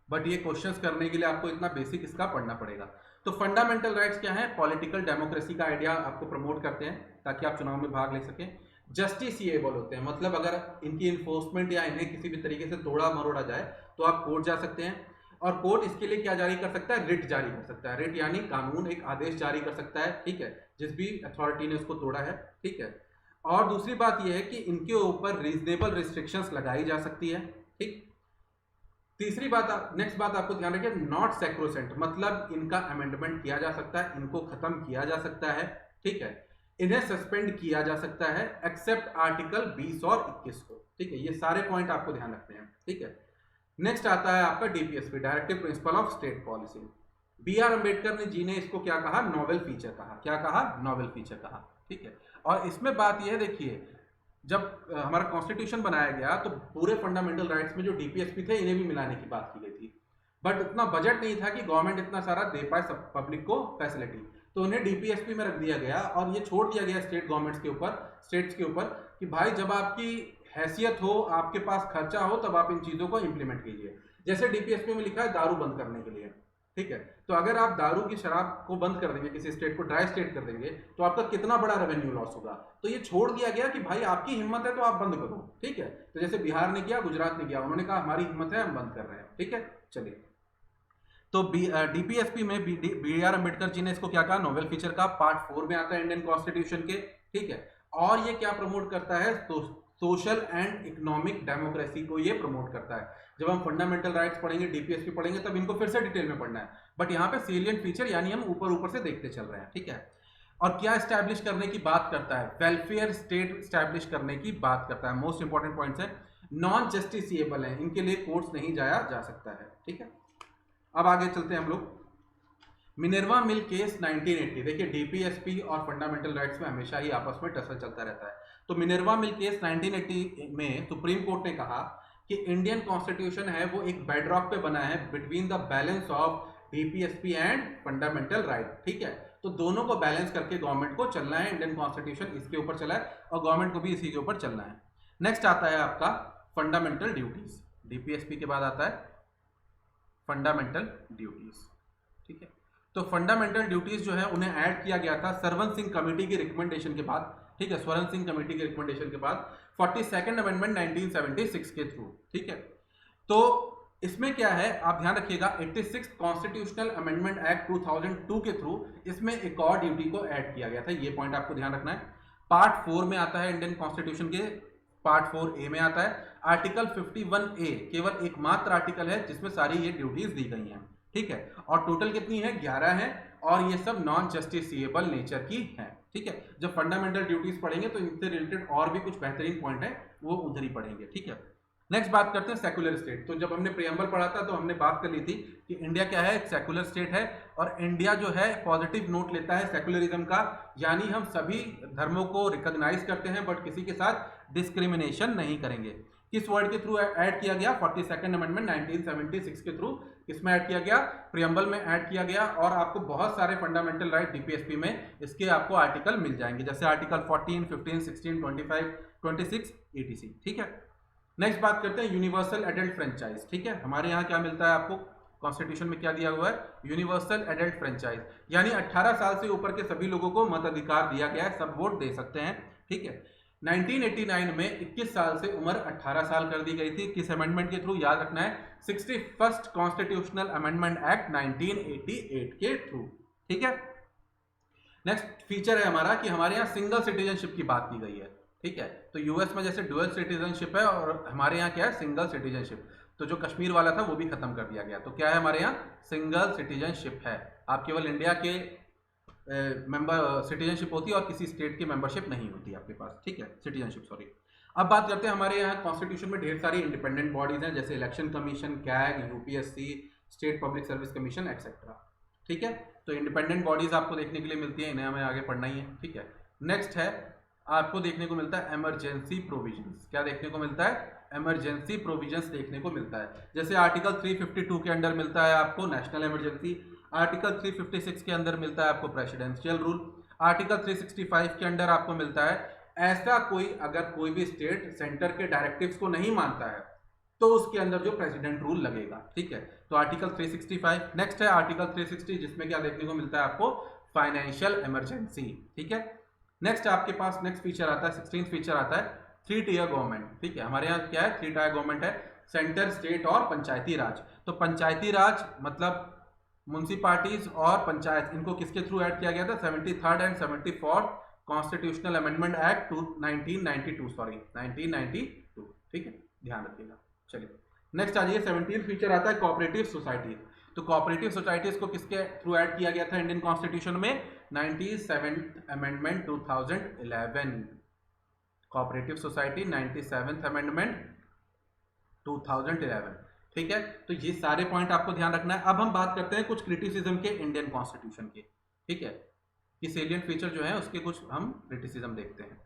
Speaker 1: बट ये क्वेश्चंस करने के लिए आपको इतना बेसिक इसका पढ़ना पड़ेगा। तो फंडामेंटल राइट्स क्या है, पॉलिटिकल डेमोक्रेसी का आइडिया आपको प्रमोट करते हैं ताकि आप चुनाव में भाग ले सकें। जस्टिसिएबल होते हैं, मतलब अगर इनकी इन्फोर्समेंट या इन्हें किसी भी तरीके से तोड़ा मरोड़ा जाए तो आप कोर्ट जा सकते हैं। और कोर्ट इसके लिए क्या जारी कर सकता है, रिट जारी कर सकता है। रिट यानी कानून, एक आदेश जारी कर सकता है, ठीक है, जिस भी अथॉरिटी ने उसको तोड़ा है, ठीक है। और दूसरी बात यह है कि इनके ऊपर रीजनेबल रिस्ट्रिक्शंस लगाई जा सकती है, ठीक। तीसरी बात, नेक्स्ट बात आपको ध्यान रखिए, नॉट सैक्रोसेंट, मतलब इनका अमेंडमेंट किया जा सकता है, इनको खत्म किया जा सकता है, ठीक है। इन्हें सस्पेंड किया जा सकता है एक्सेप्ट आर्टिकल 20 और 21 को, ठीक है। ये सारे पॉइंट आपको ध्यान रखने हैं, ठीक है। नेक्स्ट आता है आपका DPSP, directive principle of state policy. बी.आर. अम्बेडकर जी ने इसको क्या कहा, नोवेल फीचर कहा। क्या कहा, नोवेल फीचर कहा, ठीक है। और इसमें बात यह है, देखिए जब हमारा कॉन्स्टिट्यूशन बनाया गया तो पूरे फंडामेंटल राइट्स में जो डीपीएसपी थे इन्हें भी मिलाने की बात की गई थी, बट इतना बजट नहीं था कि गवर्नमेंट इतना सारा दे पाए सब पब्लिक को फैसिलिटी, तो उन्हें डीपीएसपी में रख दिया गया और ये छोड़ दिया गया स्टेट गवर्नमेंट्स के ऊपर, स्टेट्स के ऊपर, कि भाई जब आपकी हैसियत हो, आपके पास खर्चा हो, तब आप इन चीजों को इंप्लीमेंट कीजिए। जैसे डीपीएसपी में लिखा है दारू बंद करने के लिए, ठीक है। तो अगर आप दारू की शराब को बंद कर देंगे, किसी स्टेट को ड्राई स्टेट कर देंगे, तो आपका कितना बड़ा रेवेन्यू लॉस होगा। तो ये छोड़ दिया गया कि भाई आपकी हिम्मत है तो आप बंद करो, ठीक है। तो जैसे बिहार ने किया, गुजरात ने किया, उन्होंने कहा हमारी हिम्मत है, हम बंद कर रहे हैं, ठीक है। चलिए, तो डीपीएसपी में बी.आर. अम्बेडकर जी ने इसको क्या कहा, नोवेल फीचर का, पार्ट 4 में आता है इंडियन कॉन्स्टिट्यूशन के, ठीक है। और ये क्या प्रमोट करता है, तो सोशल एंड इकोनॉमिक डेमोक्रेसी को ये प्रमोट करता है। जब हम फंडामेंटल राइट्स पढ़ेंगे, डीपीएसपी पढ़ेंगे, तब इनको फिर से डिटेल में पढ़ना है, बट यहाँ पे सेलिएंट फीचर यानी हम ऊपर ऊपर से देखते चल रहे हैं, ठीक है। और क्या स्टैब्लिश करने की बात करता है, वेलफेयर स्टेट स्टैब्लिश करने की बात करता है। मोस्ट इंपॉर्टेंट पॉइंट्स है, नॉन जस्टिसिएबल है, इनके लिए कोर्ट्स नहीं जाया जा सकता है, ठीक है। अब आगे चलते हैं हम लोग, मिनर्वा मिल केस 1980। देखिए डीपीएसपी और फंडामेंटल राइट्स में हमेशा ही आपस में टसल चलता रहता है। तो मिनर्वा मिल केस 1980 में सुप्रीम कोर्ट ने कहा कि इंडियन कॉन्स्टिट्यूशन है वो एक बेडरॉक पे बना है between the balance of DPSP and fundamental right, ठीक है। तो दोनों को बैलेंस करके गवर्नमेंट को चलना है, इंडियन कॉन्स्टिट्यूशन इसके ऊपर चला है और गवर्नमेंट को भी इसी के ऊपर चलना है। नेक्स्ट आता है आपका फंडामेंटल ड्यूटीज, डीपीएसपी के बाद आता है फंडामेंटल ड्यूटीज, ठीक है। तो फंडामेंटल ड्यूटीज जो है उन्हें ऐड किया गया था सरवन सिंह कमेटी की रिकमेंडेशन के बाद, ठीक है, स्वरण सिंह कमेटी के रिकमेंडेशन के बाद 42nd अमेंडमेंट 1976 के थ्रू, ठीक है। तो इसमें क्या है, आप ध्यान रखिएगा, 86 कॉन्स्टिट्यूशनल अमेंडमेंट एक्ट 2002 के थ्रू इसमें एक और ड्यूटी को ऐड किया गया था, ये पॉइंट आपको ध्यान रखना है। पार्ट 4 में आता है इंडियन कॉन्स्टिट्यूशन के, पार्ट 4A में आता है, आर्टिकल 51A केवल एकमात्र आर्टिकल है जिसमें सारी ये ड्यूटीज दी गई हैं, ठीक है। और टोटल कितनी है, 11 है, और ये सब नॉन जस्टिसिएबल नेचर की है, ठीक है। जब फंडामेंटल ड्यूटीज पढ़ेंगे तो इनसे रिलेटेड और भी कुछ बेहतरीन पॉइंट है वो उधर ही पढ़ेंगे, ठीक है। नेक्स्ट बात करते हैं सेकुलर स्टेट। तो जब हमने प्रियम्बल पढ़ा था तो हमने बात कर ली थी कि इंडिया क्या है, एक सेकुलर स्टेट है, और इंडिया जो है पॉजिटिव नोट लेता है सेकुलरिज्म का, यानी हम सभी धर्मों को रिकॉग्नाइज करते हैं बट किसी के साथ डिस्क्रिमिनेशन नहीं करेंगे। किस वर्ड के थ्रू ऐड किया गया? 42nd अमेंडमेंट 1976 के थ्रू किसमें ऐड किया गया? प्रियम्बल में ऐड किया गया। और आपको बहुत सारे फंडामेंटल राइट डीपीएसपी में इसके आपको आर्टिकल मिल जाएंगे, जैसे आर्टिकल 14, 15, 16, 25, 26 etc। ठीक है, नेक्स्ट बात करते हैं यूनिवर्सल एडल्ट फ्रेंचाइज। ठीक है, हमारे यहाँ क्या मिलता है आपको? कॉन्स्टिट्यूशन में क्या दिया हुआ है? यूनिवर्सल एडल्ट फ्रेंचाइज, यानी 18 साल से ऊपर के सभी लोगों को मताधिकार दिया गया है, सब वोट दे सकते हैं। ठीक है, 1989 में 21 साल से उम्र 18 साल कर दी गई थी। किस अमेंडमेंट के थ्रू? याद रखना है 61st कॉन्स्टिट्यूशनल अमेंडमेंट एक्ट 1988 के थ्रू। ठीक है, नेक्स्ट फीचर है हमारा कि हमारे यहाँ सिंगल सिटीजनशिप की बात की गई है। ठीक है, तो यूएस में जैसे डुअल सिटीजनशिप है और हमारे यहाँ क्या है? Single citizenship. तो जो कश्मीर वाला था वो भी खत्म कर दिया गया। तो क्या है हमारे यहाँ? सिंगल सिटीजनशिप है। आप केवल इंडिया के मेंबर सिटीजनशिप होती है और किसी स्टेट की मेंबरशिप नहीं होती आपके पास। ठीक है, सिटीजनशिप सॉरी। अब बात करते हैं, हमारे यहाँ कॉन्स्टिट्यूशन में ढेर सारी इंडिपेंडेंट बॉडीज हैं, जैसे election commission, CAG, UPSC, state public service commission etcetera. ठीक है, तो इंडिपेंडेंट बॉडीज आपको देखने के लिए मिलती है, इन्हें हमें आगे पढ़ना ही है। ठीक है, नेक्स्ट है आपको देखने को मिलता है इमरजेंसी प्रोविजंस। क्या देखने को मिलता है? इमरजेंसी प्रोविजंस देखने को मिलता है। जैसे आर्टिकल 352 के अंदर मिलता है आपको नेशनल इमरजेंसी, आर्टिकल 356 के अंदर मिलता है आपको प्रेसिडेंशियल रूल, आर्टिकल 365 के अंदर आपको मिलता है ऐसा कोई, अगर कोई भी स्टेट सेंटर के डायरेक्टिव्स को नहीं मानता है तो उसके अंदर जो प्रेसिडेंट रूल लगेगा। ठीक है, तो आर्टिकल 365। नेक्स्ट है आर्टिकल 360, जिसमें क्या देखने को मिलता है आपको? Financial emergency. ठीक है, नेक्स्ट आपके पास नेक्स्ट फीचर आता है, 16th फीचर आता है 3 टियर गवर्नमेंट। ठीक है, हमारे यहाँ क्या है? 3 टायर गवर्नमेंट है, सेंटर, स्टेट और पंचायती राज। तो पंचायती राज मतलब म्युनिसिपालिटीज और पंचायत, इनको किसके थ्रू ऐड किया गया था? 73rd and 74th constitutional amendment act 1992। ठीक है, ध्यान रखिएगा। चलिए नेक्स्ट आ जाइए, 17th फीचर आता है कोऑपरेटिव सोसाइटी। तो कोऑपरेटिव सोसाइटीज को किसके थ्रू ऐड किया गया था इंडियन कॉन्स्टिट्यूशन में? 97th amendment 2011। Cooperative society 97th amendment 2011। ठीक है, तो ये सारे पॉइंट आपको ध्यान रखना है। अब हम बात करते हैं कुछ क्रिटिसिज्म के इंडियन कॉन्स्टिट्यूशन के। ठीक है, ये सेलिएंट फीचर जो है उसके कुछ हम क्रिटिसिज्म देखते हैं।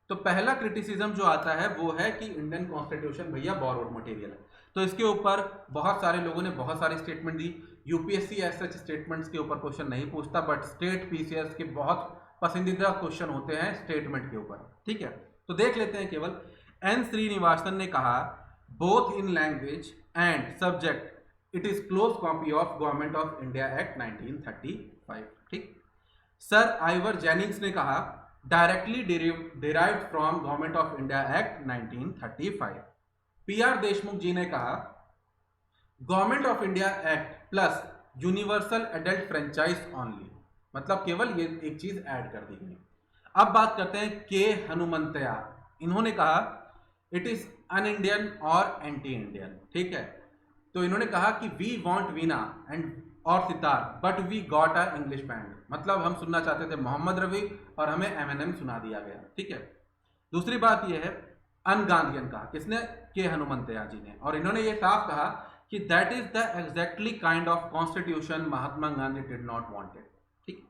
Speaker 1: तो पहला क्रिटिसिज्म जो आता है वो है कि इंडियन कॉन्स्टिट्यूशन भैया बोरोड मटेरियल है। तो इसके ऊपर बहुत सारे लोगों ने बहुत सारी स्टेटमेंट दी। यूपीएससी ऐसे स्टेटमेंट्स के ऊपर क्वेश्चन नहीं पूछता, बट स्टेट पीसीएस के बहुत पसंदीदा क्वेश्चन होते हैं स्टेटमेंट के ऊपर। ठीक है, तो देख लेते हैं। केवल एन श्रीनिवासन ने कहा both in language and subject it is close copy of Government of India Act 1935। ठीक, सर आइवर जेनिंग्स ने कहा directly derived from Government of India Act 1935। PR Deshmukh ji ने कहा Government of India Act plus universal adult franchise only, मतलब केवल ये एक चीज ऐड कर दी गई। अब बात करते हैं के हनुमंतया। इन्होंने कहा इट इज अन इंडियन और एंटी इंडियन। ठीक है, तो इन्होंने कहा कि वी वांट वीणा एंड और sitar but we got a English band, मतलब हम सुनना चाहते थे मोहम्मद रफी और हमें एमएनएम सुना दिया गया। ठीक है, दूसरी बात यह है अनगांधियन कहा, किसने? के हनुमंतया जी ने, और इन्होंने ये साफ कहा कि that is the exactly kind of constitution Mahatma Gandhi did not wanted. ठीक,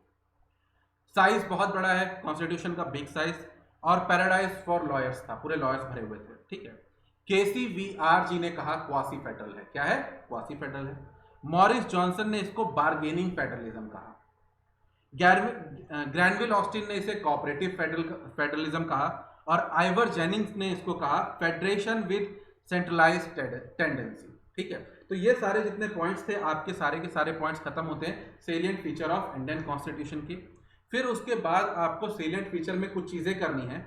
Speaker 1: साइज बहुत बड़ा है कॉन्स्टिट्यूशन का, बिग साइज, और पैराडाइज फॉर लॉयर्स था, पूरे लॉयर्स भरे हुए थे। ठीक है, केसीवीआर जी ने कहा क्वासी फेडरल है। क्या है? क्वासी फेडरल है। मॉरिस जॉनसन ने इसको बार्गेनिंग फेडरलिज्म कहा। ग्रैनविल ऑस्टिन ने इसे कोऑपरेटिव फेडरलिज्म कहा, और आइवर जेनिंग्स ने इसको कहा फेडरेशन विद सेंट्रलाइज्ड टेंडेंसी। ठीक है, तो ये सारे जितने पॉइंट्स थे आपके सारे के सारे पॉइंट्स खत्म होते हैं salient feature of Indian constitution की। फिर उसके बाद आपको सेलिएंट फीचर में कुछ चीजें करनी है।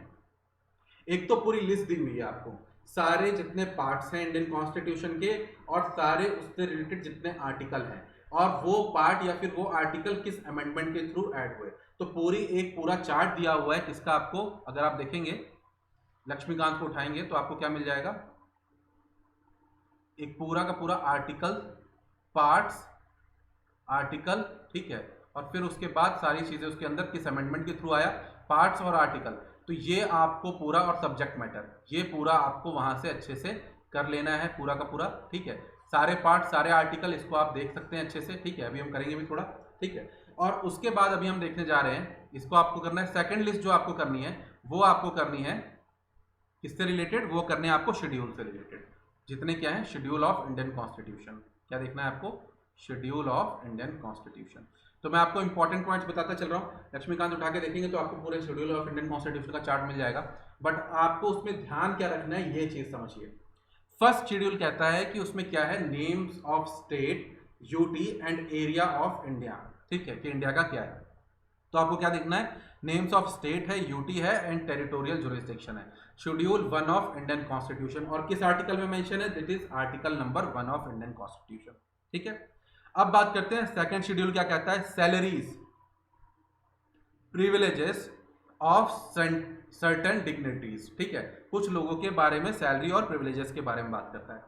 Speaker 1: एक तो पूरी लिस्ट दी हुई है आपको, सारे जितने पार्ट्स हैं इंडियन कॉन्स्टिट्यूशन के और सारे उससे रिलेटेड जितने आर्टिकल हैं, और वो पार्ट या फिर वो आर्टिकल किस अमेंडमेंट के थ्रू ऐड हुए। तो पूरी एक पूरा चार्ट दिया हुआ है किसका, आपको अगर आप देखेंगे लक्ष्मीकांत को उठाएंगे तो आपको क्या मिल जाएगा? एक पूरा का पूरा आर्टिकल, पार्ट्स, आर्टिकल। ठीक है, और फिर उसके बाद सारी चीजें उसके अंदर किस अमेंडमेंट के थ्रू आया, पार्ट्स और आर्टिकल। तो ये आपको पूरा, और सब्जेक्ट मैटर, ये पूरा आपको वहां से अच्छे से कर लेना है पूरा का पूरा। ठीक है, सारे पार्ट, सारे आर्टिकल, इसको आप देख सकते हैं अच्छे से। ठीक है, अभी हम करेंगे भी थोड़ा। ठीक है, और उसके बाद अभी हम देखने जा रहे हैं, इसको आपको करना है सेकंड लिस्ट जो आपको करनी है वो आपको करनी है किससे रिलेटेड, वो करने हैं आपको शेड्यूल से रिलेटेड। जितने क्या है, शेड्यूल ऑफ इंडियन कॉन्स्टिट्यूशन, क्या देखना है आपको, शेड्यूल ऑफ इंडियन कॉन्स्टिट्यूशन। तो मैं आपको इंपॉर्टेंट पॉइंट्स बताता चल रहा हूँ, लक्ष्मीकांत उठा के देखेंगे तो आपको पूरे शेड्यूल ऑफ इंडियन कॉन्स्टिट्यूशन का चार्ट मिल जाएगा, बट आपको उसमें ध्यान क्या रखना है ये चीज समझिए। फर्स्ट शेड्यूल कहता है कि उसमें क्या है, names of state, UT and area of India, ठीक है, कि इंडिया का क्या है। तो आपको क्या देखना है, नेम्स ऑफ स्टेट है, यूटी है एंड टेरिटोरियल जुरिस्डिक्शन है। शेड्यूल 1 ऑफ इंडियन कॉन्स्टिट्यूशन, और किस आर्टिकल में मेंशन है, that is article number 1 of Indian constitution, ठीक है। अब बात करते हैं सेकंड शेड्यूल क्या कहता है, salaries, privileges of certain dignities, ठीक है, कुछ लोगों के बारे में सैलरी और प्रिविलेजेस के बारे में बात करता है।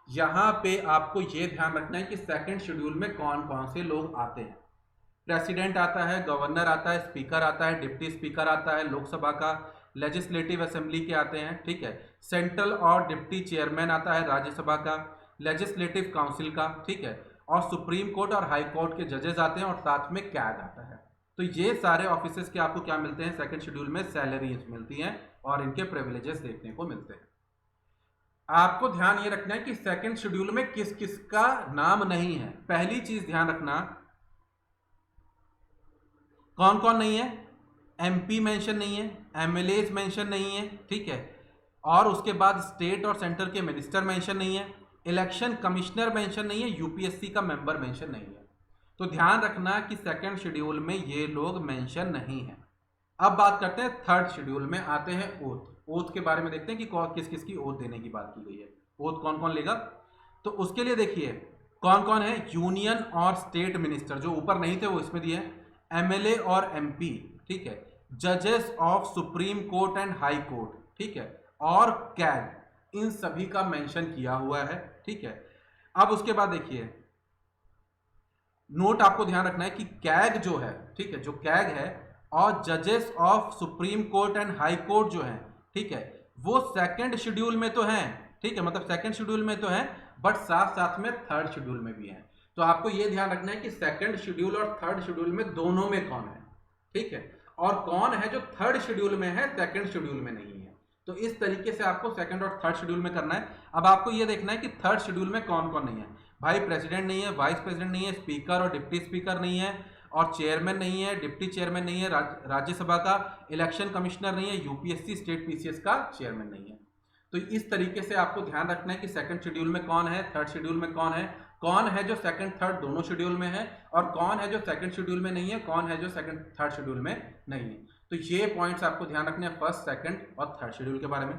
Speaker 1: यहां पे आपको यह ध्यान रखना है कि सेकंड शेड्यूल में कौन कौन से लोग आते हैं। प्रेसिडेंट आता है, गवर्नर आता है, स्पीकर आता है, डिप्टी स्पीकर आता है लोकसभा का, लेजिस्लेटिव असेंबली के आते हैं, ठीक है, सेंट्रल और डिप्टी चेयरमैन आता है राज्यसभा का, लेजिस्लेटिव काउंसिल का, ठीक है, और सुप्रीम कोर्ट और हाई कोर्ट के जजेस आते हैं, और साथ में कैग आता है। तो ये सारे ऑफिसेस के आपको क्या मिलते हैं, सेकंड शेड्यूल में सैलरीज मिलती हैं और इनके प्रिविलेजेस देखने को मिलते हैं। आपको ध्यान ये रखना है कि सेकंड शेड्यूल में किस किस का नाम नहीं है। पहली चीज ध्यान रखना, कौन कौन नहीं है, एमपी मेंशन नहीं है, एमएलए मेंशन नहीं है, ठीक है, और उसके बाद स्टेट और सेंटर के मिनिस्टर मेंशन नहीं है, इलेक्शन कमिश्नर मेंशन नहीं है, यूपीएससी का मेंबर मेंशन नहीं है। तो ध्यान रखना कि सेकंड शेड्यूल में ये लोग मेंशन नहीं है। अब बात करते हैं थर्ड शेड्यूल में, आते हैं ओथ। ओथ के बारे में देखते हैं कि किस किस की ओथ देने की बात की गई है, ओथ कौन कौन लेगा। तो उसके लिए देखिए कौन कौन है, यूनियन और स्टेट मिनिस्टर, जो ऊपर नहीं थे वो इसमें दिए, एमएलए और एमपी, ठीक है, जजेस of supreme court and high court, ठीक है, और कैग, इन सभी का मेंशन किया हुआ है, ठीक है। अब उसके बाद देखिए नोट आपको ध्यान रखना है कि कैग जो है, ठीक है, जो कैग है और जजेस of supreme court and high court जो है, ठीक है, वो सेकंड शेड्यूल में तो हैं, ठीक है, मतलब सेकंड शेड्यूल में तो हैं, बट साथ साथ में थर्ड शेड्यूल में भी हैं। तो आपको ये ध्यान रखना है कि सेकंड शेड्यूल और थर्ड शेड्यूल में दोनों में कौन है, ठीक है, और कौन है जो थर्ड शेड्यूल में है, सेकंड शेड्यूल में नहीं है। तो इस तरीके से आपको सेकंड और थर्ड शेड्यूल में करना है। अब आपको ये देखना है कि थर्ड शेड्यूल में कौन कौन नहीं है। भाई प्रेसिडेंट नहीं है, वाइस प्रेसिडेंट नहीं है, स्पीकर और डिप्टी स्पीकर नहीं है, और चेयरमैन नहीं है, डिप्टी चेयरमैन नहीं है राज्यसभा का, इलेक्शन कमिश्नर नहीं है, यूपीएससी स्टेट पीसीएस का चेयरमैन नहीं है। तो इस तरीके से आपको ध्यान रखना है कि सेकंड शेड्यूल में कौन है, थर्ड शेड्यूल में कौन है जो सेकंड थर्ड दोनों शेड्यूल में है, और कौन है जो सेकंड शेड्यूल में नहीं है, कौन है जो सेकंड थर्ड शेड्यूल में नहीं है। तो ये पॉइंट्स आपको ध्यान रखने हैं फर्स्ट, सेकंड और थर्ड शेड्यूल के बारे में।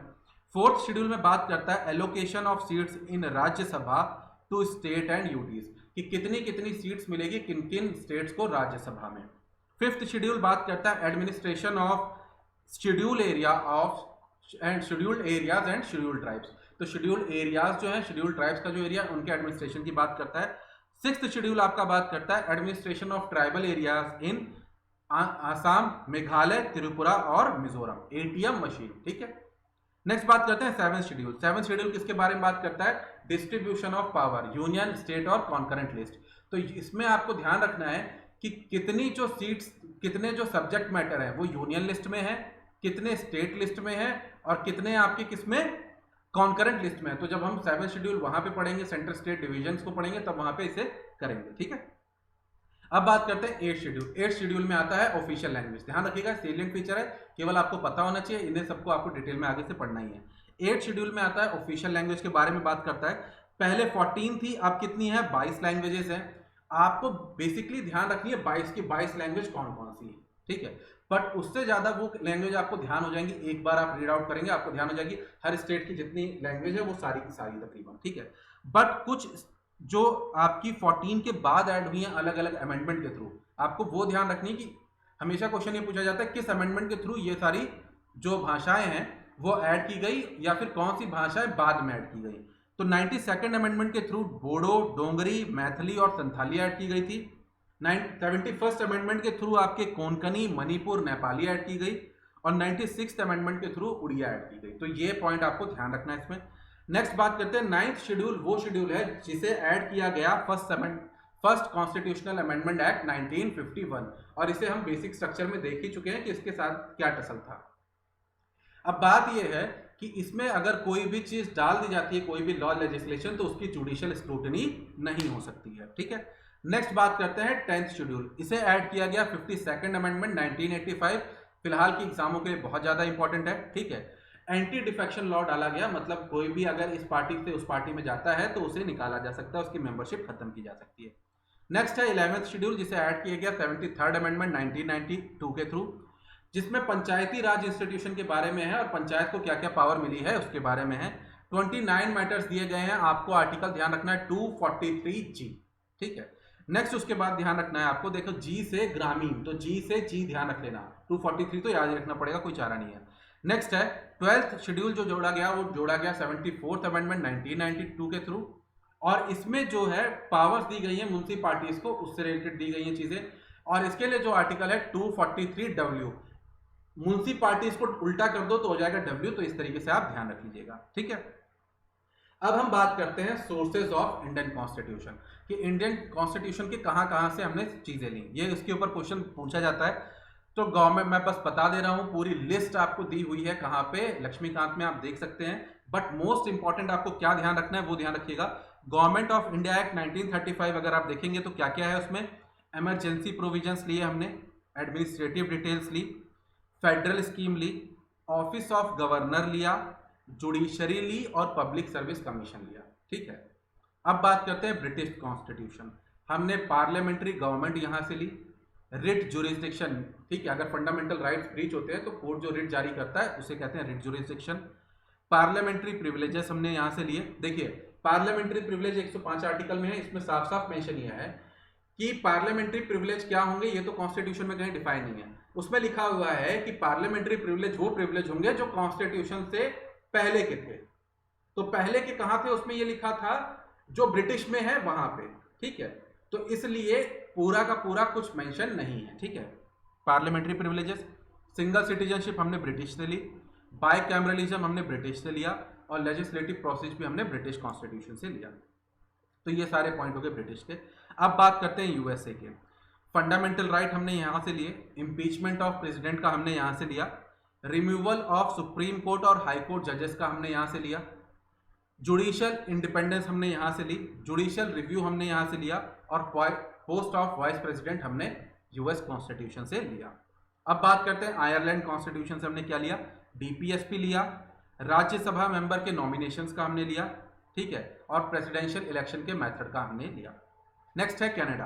Speaker 1: फोर्थ शेड्यूल में बात करता है allocation of seats in Rajya Sabha to state and UTs, कि कितनी कितनी सीट्स मिलेगी किन किन स्टेट्स को राज्यसभा में। फिफ्थ शेड्यूल बात करता है administration of schedule area of and scheduled areas and scheduled tribes. तो शेड्यूल्ड एरियाज जो है, शेड्यूल्ड ट्राइब्स का जो एरिया, उनके एडमिनिस्ट्रेशन की बात करता है। सिक्स्थ शेड्यूल आपका बात करता है administration of tribal areas in Assam, Meghalaya, Tripura और मिजोरम, एटीएम मशीन, ठीक है। नेक्स्ट बात करते हैं सेवन शेड्यूल। सेवन शेड्यूल किसके बारे में बात करता है, distribution of power, union, state और कॉन्करेंट लिस्ट। तो इसमें आपको ध्यान रखना है कि कितनी जो सीट्स, कितने जो सब्जेक्ट मैटर है वो यूनियन लिस्ट में है, कितने स्टेट लिस्ट में है, और कितने आपके किसमें, कॉन्करेंट लिस्ट में है। तो जब हम सेवन शेड्यूल वहां पे पढ़ेंगे, सेंट्रल स्टेट डिविजन्स को पढ़ेंगे, तब वहां पे इसे करेंगे, ठीक है। अब बात करते हैं एट शेड्यूल। एट शेड्यूल में आता है ऑफिशियल लैंग्वेज। ध्यान रखिएगा सेलिएंट फीचर है, केवल आपको पता होना चाहिए, इन्हें सबको आपको डिटेल में आगे से पढ़ना ही है। एट शेड्यूल में आता है ऑफिशियल लैंग्वेज के बारे में बात करता है। पहले 14 थी, अब कितनी है, 22 लैंग्वेजेस हैं। आपको बेसिकली ध्यान रखनी है 22 की 22 लैंग्वेज कौन कौन सी है, ठीक है। बट उससे ज्यादा वो लैंग्वेज आपको ध्यान हो जाएंगी, एक बार आप रीड आउट करेंगे आपको ध्यान हो जाएगी हर स्टेट की जितनी लैंग्वेज है वो सारी की सारी तकरीबन, ठीक है। बट कुछ जो आपकी 14 के बाद ऐड हुई हैं अलग अलग अमेंडमेंट के थ्रू, आपको वो ध्यान रखनी है कि हमेशा क्वेश्चन ये पूछा जाता है किस अमेंडमेंट के थ्रू ये सारी जो भाषाएं हैं वो ऐड की गई, या फिर कौन सी भाषाएं बाद में ऐड की गई। तो 92nd अमेंडमेंट के थ्रू बोडो, डोंगरी, मैथिली और संथाली ऐड की गई थी। 71st अमेंडमेंट के थ्रू आपके कोंकणी, मणिपुर, नेपाली ऐड की गई, और 96th अमेंडमेंट के थ्रू उड़िया ऐड की गई। तो ये पॉइंट आपको ध्यान रखना है इसमें। नेक्स्ट बात करते हैं नाइन्थ शेड्यूल। वो शेड्यूल है जिसे ऐड किया गया फर्स्ट कॉन्स्टिट्यूशनल अमेंडमेंट एक्ट 1951, और इसे हम बेसिक स्ट्रक्चर में देख ही चुके हैं कि इसके साथ क्या टसल था। अब बात यह है कि इसमें अगर कोई भी चीज डाल दी जाती है, कोई भी लॉ लेजिस्लेशन, तो उसकी जुडिशियल स्क्रूटनी नहीं हो सकती है, ठीक है। नेक्स्ट बात करते हैं 10th शेड्यूल। इसे ऐड किया गया 52nd अमेंडमेंट 1985, फिलहाल की एग्जामों के लिए बहुत ज्यादा इंपॉर्टेंट है, ठीक है। एंटी डिफेक्शन लॉ डाला गया, मतलब कोई भी अगर इस पार्टी से उस पार्टी में जाता है तो उसे निकाला जा सकता है, उसकी मेंबरशिप खत्म की जा सकती है। नेक्स्ट है 11th शेड्यूल, जिसे ऐड किया गया 73rd अमेंडमेंट 1992 के थ्रू, जिसमें पंचायती राज इंस्टीट्यूशन के बारे में है और पंचायत को क्या क्या पावर मिली है उसके बारे में है। 29 मैटर्स दिए गए हैं आपको, आर्टिकल ध्यान रखना है 243G, ठीक है। नेक्स्ट उसके बाद ध्यान रखना है आपको, देखो जी से ग्रामीण, तो जी से जी ध्यान रख लेना, 243 तो याद रखना पड़ेगा, कोई चारा नहीं है। नेक्स्ट है 12th शेड्यूल जो जोड़ा गया, वो जोड़ा गया 74th अमेंडमेंट 1992 के थ्रू, और इसमें जो है पावर्स दी गई है म्युनिसिपैलिटीज को, उससे रिलेटेड दी गई है चीजें। और इसके लिए जो आर्टिकल है 243W, म्युनिसिपैलिटीज को उल्टा कर दो तो हो जाएगा W, तो इस तरीके से आप ध्यान रख लीजिएगा, ठीक है। अब हम बात करते हैं सोर्सेज ऑफ इंडियन कॉन्स्टिट्यूशन, कि इंडियन कॉन्स्टिट्यूशन के कहां से हमने चीजें ली, ये इसके ऊपर क्वेश्चन पूछा जाता है। तो गवर्नमेंट, मैं बस बता दे रहा हूं, पूरी लिस्ट आपको दी हुई है कहां पे, लक्ष्मीकांत में आप देख सकते हैं। बट मोस्ट इंपॉर्टेंट आपको क्या ध्यान रखना है वो ध्यान रखिएगा। गवर्नमेंट ऑफ इंडिया एक्ट 1935 अगर आप देखेंगे तो क्या क्या है उसमें, इमरजेंसी प्रोविजंस लिए हमने, एडमिनिस्ट्रेटिव डिटेल्स ली, फेडरल स्कीम ली, ऑफिस ऑफ गवर्नर लिया, जुडिशरी ली और पब्लिक सर्विस कमीशन लिया, ठीक है। अब बात करते हैं ब्रिटिश कॉन्स्टिट्यूशन। हमने पार्लियामेंट्री गवर्नमेंट यहां से ली, रिट जुरिस्डिक्शन, ठीक है, अगर फंडामेंटल राइट्स ब्रीच होते हैं तो कोर्ट जो रिट जारी करता है उसे कहते हैं रिट जुरिस्डिक्शन। पार्लियामेंट्री प्रिविलेजेस हमने यहां से लिए। देखिए पार्लियामेंट्री प्रिविलेज 105 आर्टिकल में है, इसमें साफ साफ मेंशन किया है कि पार्लियामेंट्री प्रिविलेज क्या होंगे, ये तो कॉन्स्टिट्यूशन में कहीं डिफाइन नहीं है। उसमें लिखा हुआ है कि पार्लियामेंट्री प्रिविलेज वो प्रिविलेज होंगे जो कॉन्स्टिट्यूशन से पहले के थे। तो पहले के कहां थे, उसमें ये लिखा था जो ब्रिटिश में है वहां पे, ठीक है। तो इसलिए पूरा का पूरा कुछ मेंशन नहीं है, ठीक है। पार्लियामेंट्री प्रिविलेजेस, सिंगल सिटीजनशिप हमने ब्रिटिश से ली, बाई कैमरलिज्म हमने ब्रिटिश से लिया, और लेजिस्लेटिव प्रोसेस भी हमने ब्रिटिश कॉन्स्टिट्यूशन से लिया। तो ये सारे पॉइंट हो गए ब्रिटिश के। अब बात करते हैं यूएसए के। फंडामेंटल राइट हमने यहां से लिए, इंपीचमेंट ऑफ प्रेसिडेंट का हमने यहां से लिया, रिमूवल ऑफ सुप्रीम कोर्ट और हाई कोर्ट जजेस का हमने यहां से लिया, जुडिशियल इंडिपेंडेंस हमने यहां से ली, जुडिशियल रिव्यू हमने यहां से लिया, और पोस्ट ऑफ वाइस प्रेसिडेंट हमने यूएस कॉन्स्टिट्यूशन से लिया। अब बात करते हैं आयरलैंड कॉन्स्टिट्यूशन से हमने क्या लिया, डीपीएसपी लिया, राज्यसभा मेंबर के नॉमिनेशंस का हमने लिया, ठीक है, और प्रेसिडेंशियल इलेक्शन के मेथड का हमने लिया। नेक्स्ट है कनाडा।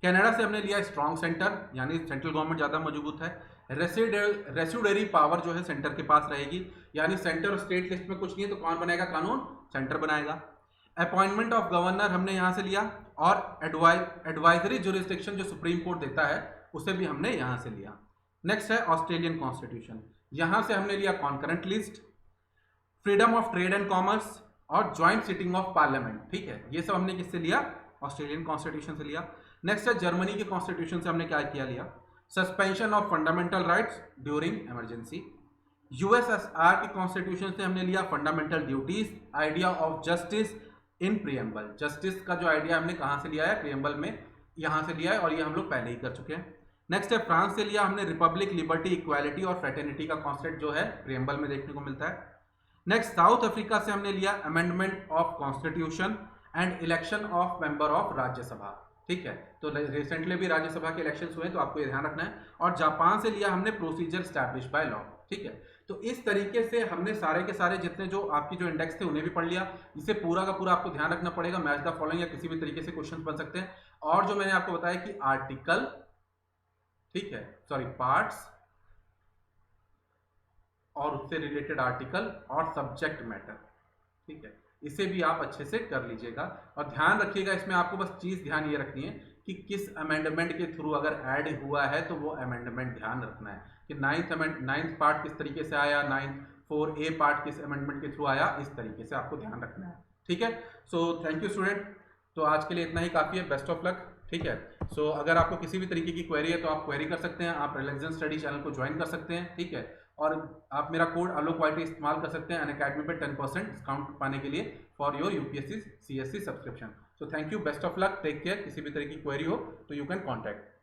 Speaker 1: कनाडा से हमने लिया स्ट्रॉन्ग सेंटर, यानी सेंट्रल गवर्नमेंट ज्यादा मजबूत है, रेसिडुअरी पावर जो है सेंटर के पास रहेगी, यानी सेंटर और स्टेट लिस्ट में कुछ नहीं है तो कौन बनाएगा कानून, सेंटर बनाएगा। अपॉइंटमेंट ऑफ गवर्नर हमने यहां से लिया, और एडवाइजरी जुरिस्डिक्शन जो सुप्रीम कोर्ट देता है उसे भी हमने यहां से लिया। नेक्स्ट है ऑस्ट्रेलियन कॉन्स्टिट्यूशन, यहां से हमने लिया concurrent list, freedom of trade and commerce, और ज्वाइंट सिटिंग ऑफ पार्लियामेंट, ठीक है। ये सब हमने किससे लिया, ऑस्ट्रेलियन कॉन्स्टिट्यूशन से लिया। नेक्स्ट है जर्मनी के कॉन्स्टिट्यूशन से हमने क्या किया लिया, suspension of fundamental rights during emergency. USSR के कॉन्स्टिट्यूशन से हमने लिया fundamental duties, idea of justice in preamble. Justice का जो आइडिया हमने कहां से लिया है, प्रियम्बल में यहां से लिया है, और ये हम लोग पहले ही कर चुके हैं। नेक्स्ट है फ्रांस से लिया हमने रिपब्लिक, लिबर्टी, इक्वालिटी और फ्रेटर्निटी का कॉन्सेप्ट जो है प्रियम्बल में देखने को मिलता है। नेक्स्ट साउथ अफ्रीका से हमने लिया amendment of constitution and election of member of Rajya Sabha, ठीक है। तो रिसेंटली भी राज्यसभा के इलेक्शंस हुए, तो आपको ये ध्यान रखना है। और जापान से लिया हमने प्रोसीजर स्टैब्लिश बाय लॉ, ठीक है। तो इस तरीके से हमने सारे के सारे जितने जो आपकी जो इंडेक्स थे उन्हें भी पढ़ लिया। इसे पूरा का पूरा आपको ध्यान रखना पड़ेगा, मैच द फॉलोइंग या किसी भी तरीके से क्वेश्चन बन सकते हैं। और जो मैंने आपको बताया कि आर्टिकल, ठीक है, सॉरी पार्ट्स और उससे रिलेटेड आर्टिकल और सब्जेक्ट मैटर, ठीक है, इसे भी आप अच्छे से कर लीजिएगा। और ध्यान रखिएगा इसमें आपको बस चीज ध्यान ये रखनी है कि किस अमेंडमेंट के थ्रू अगर ऐड हुआ है तो वो अमेंडमेंट ध्यान रखना है कि नाइन्थ पार्ट किस तरीके से आया, 9(4)A पार्ट किस अमेंडमेंट के थ्रू आया, इस तरीके से आपको ध्यान रखना है, ठीक है। सो थैंक यू स्टूडेंट, तो आज के लिए इतना ही काफ़ी है, बेस्ट ऑफ लक, ठीक है। सो अगर आपको किसी भी तरीके की क्वेरी है तो आप क्वेरी कर सकते हैं, आप रिलेक्शन स्टडी चैनल को ज्वाइन कर सकते हैं, ठीक है। और आप मेरा कोड आलोक वाईटी इस्तेमाल कर सकते हैं अनअकैडमी पे 10% डिस्काउंट पाने के लिए for your UPSC CSC subscription. So thank you, best of luck, take care. किसी भी तरह की क्वेरी हो तो यू कैन कॉन्टैक्ट।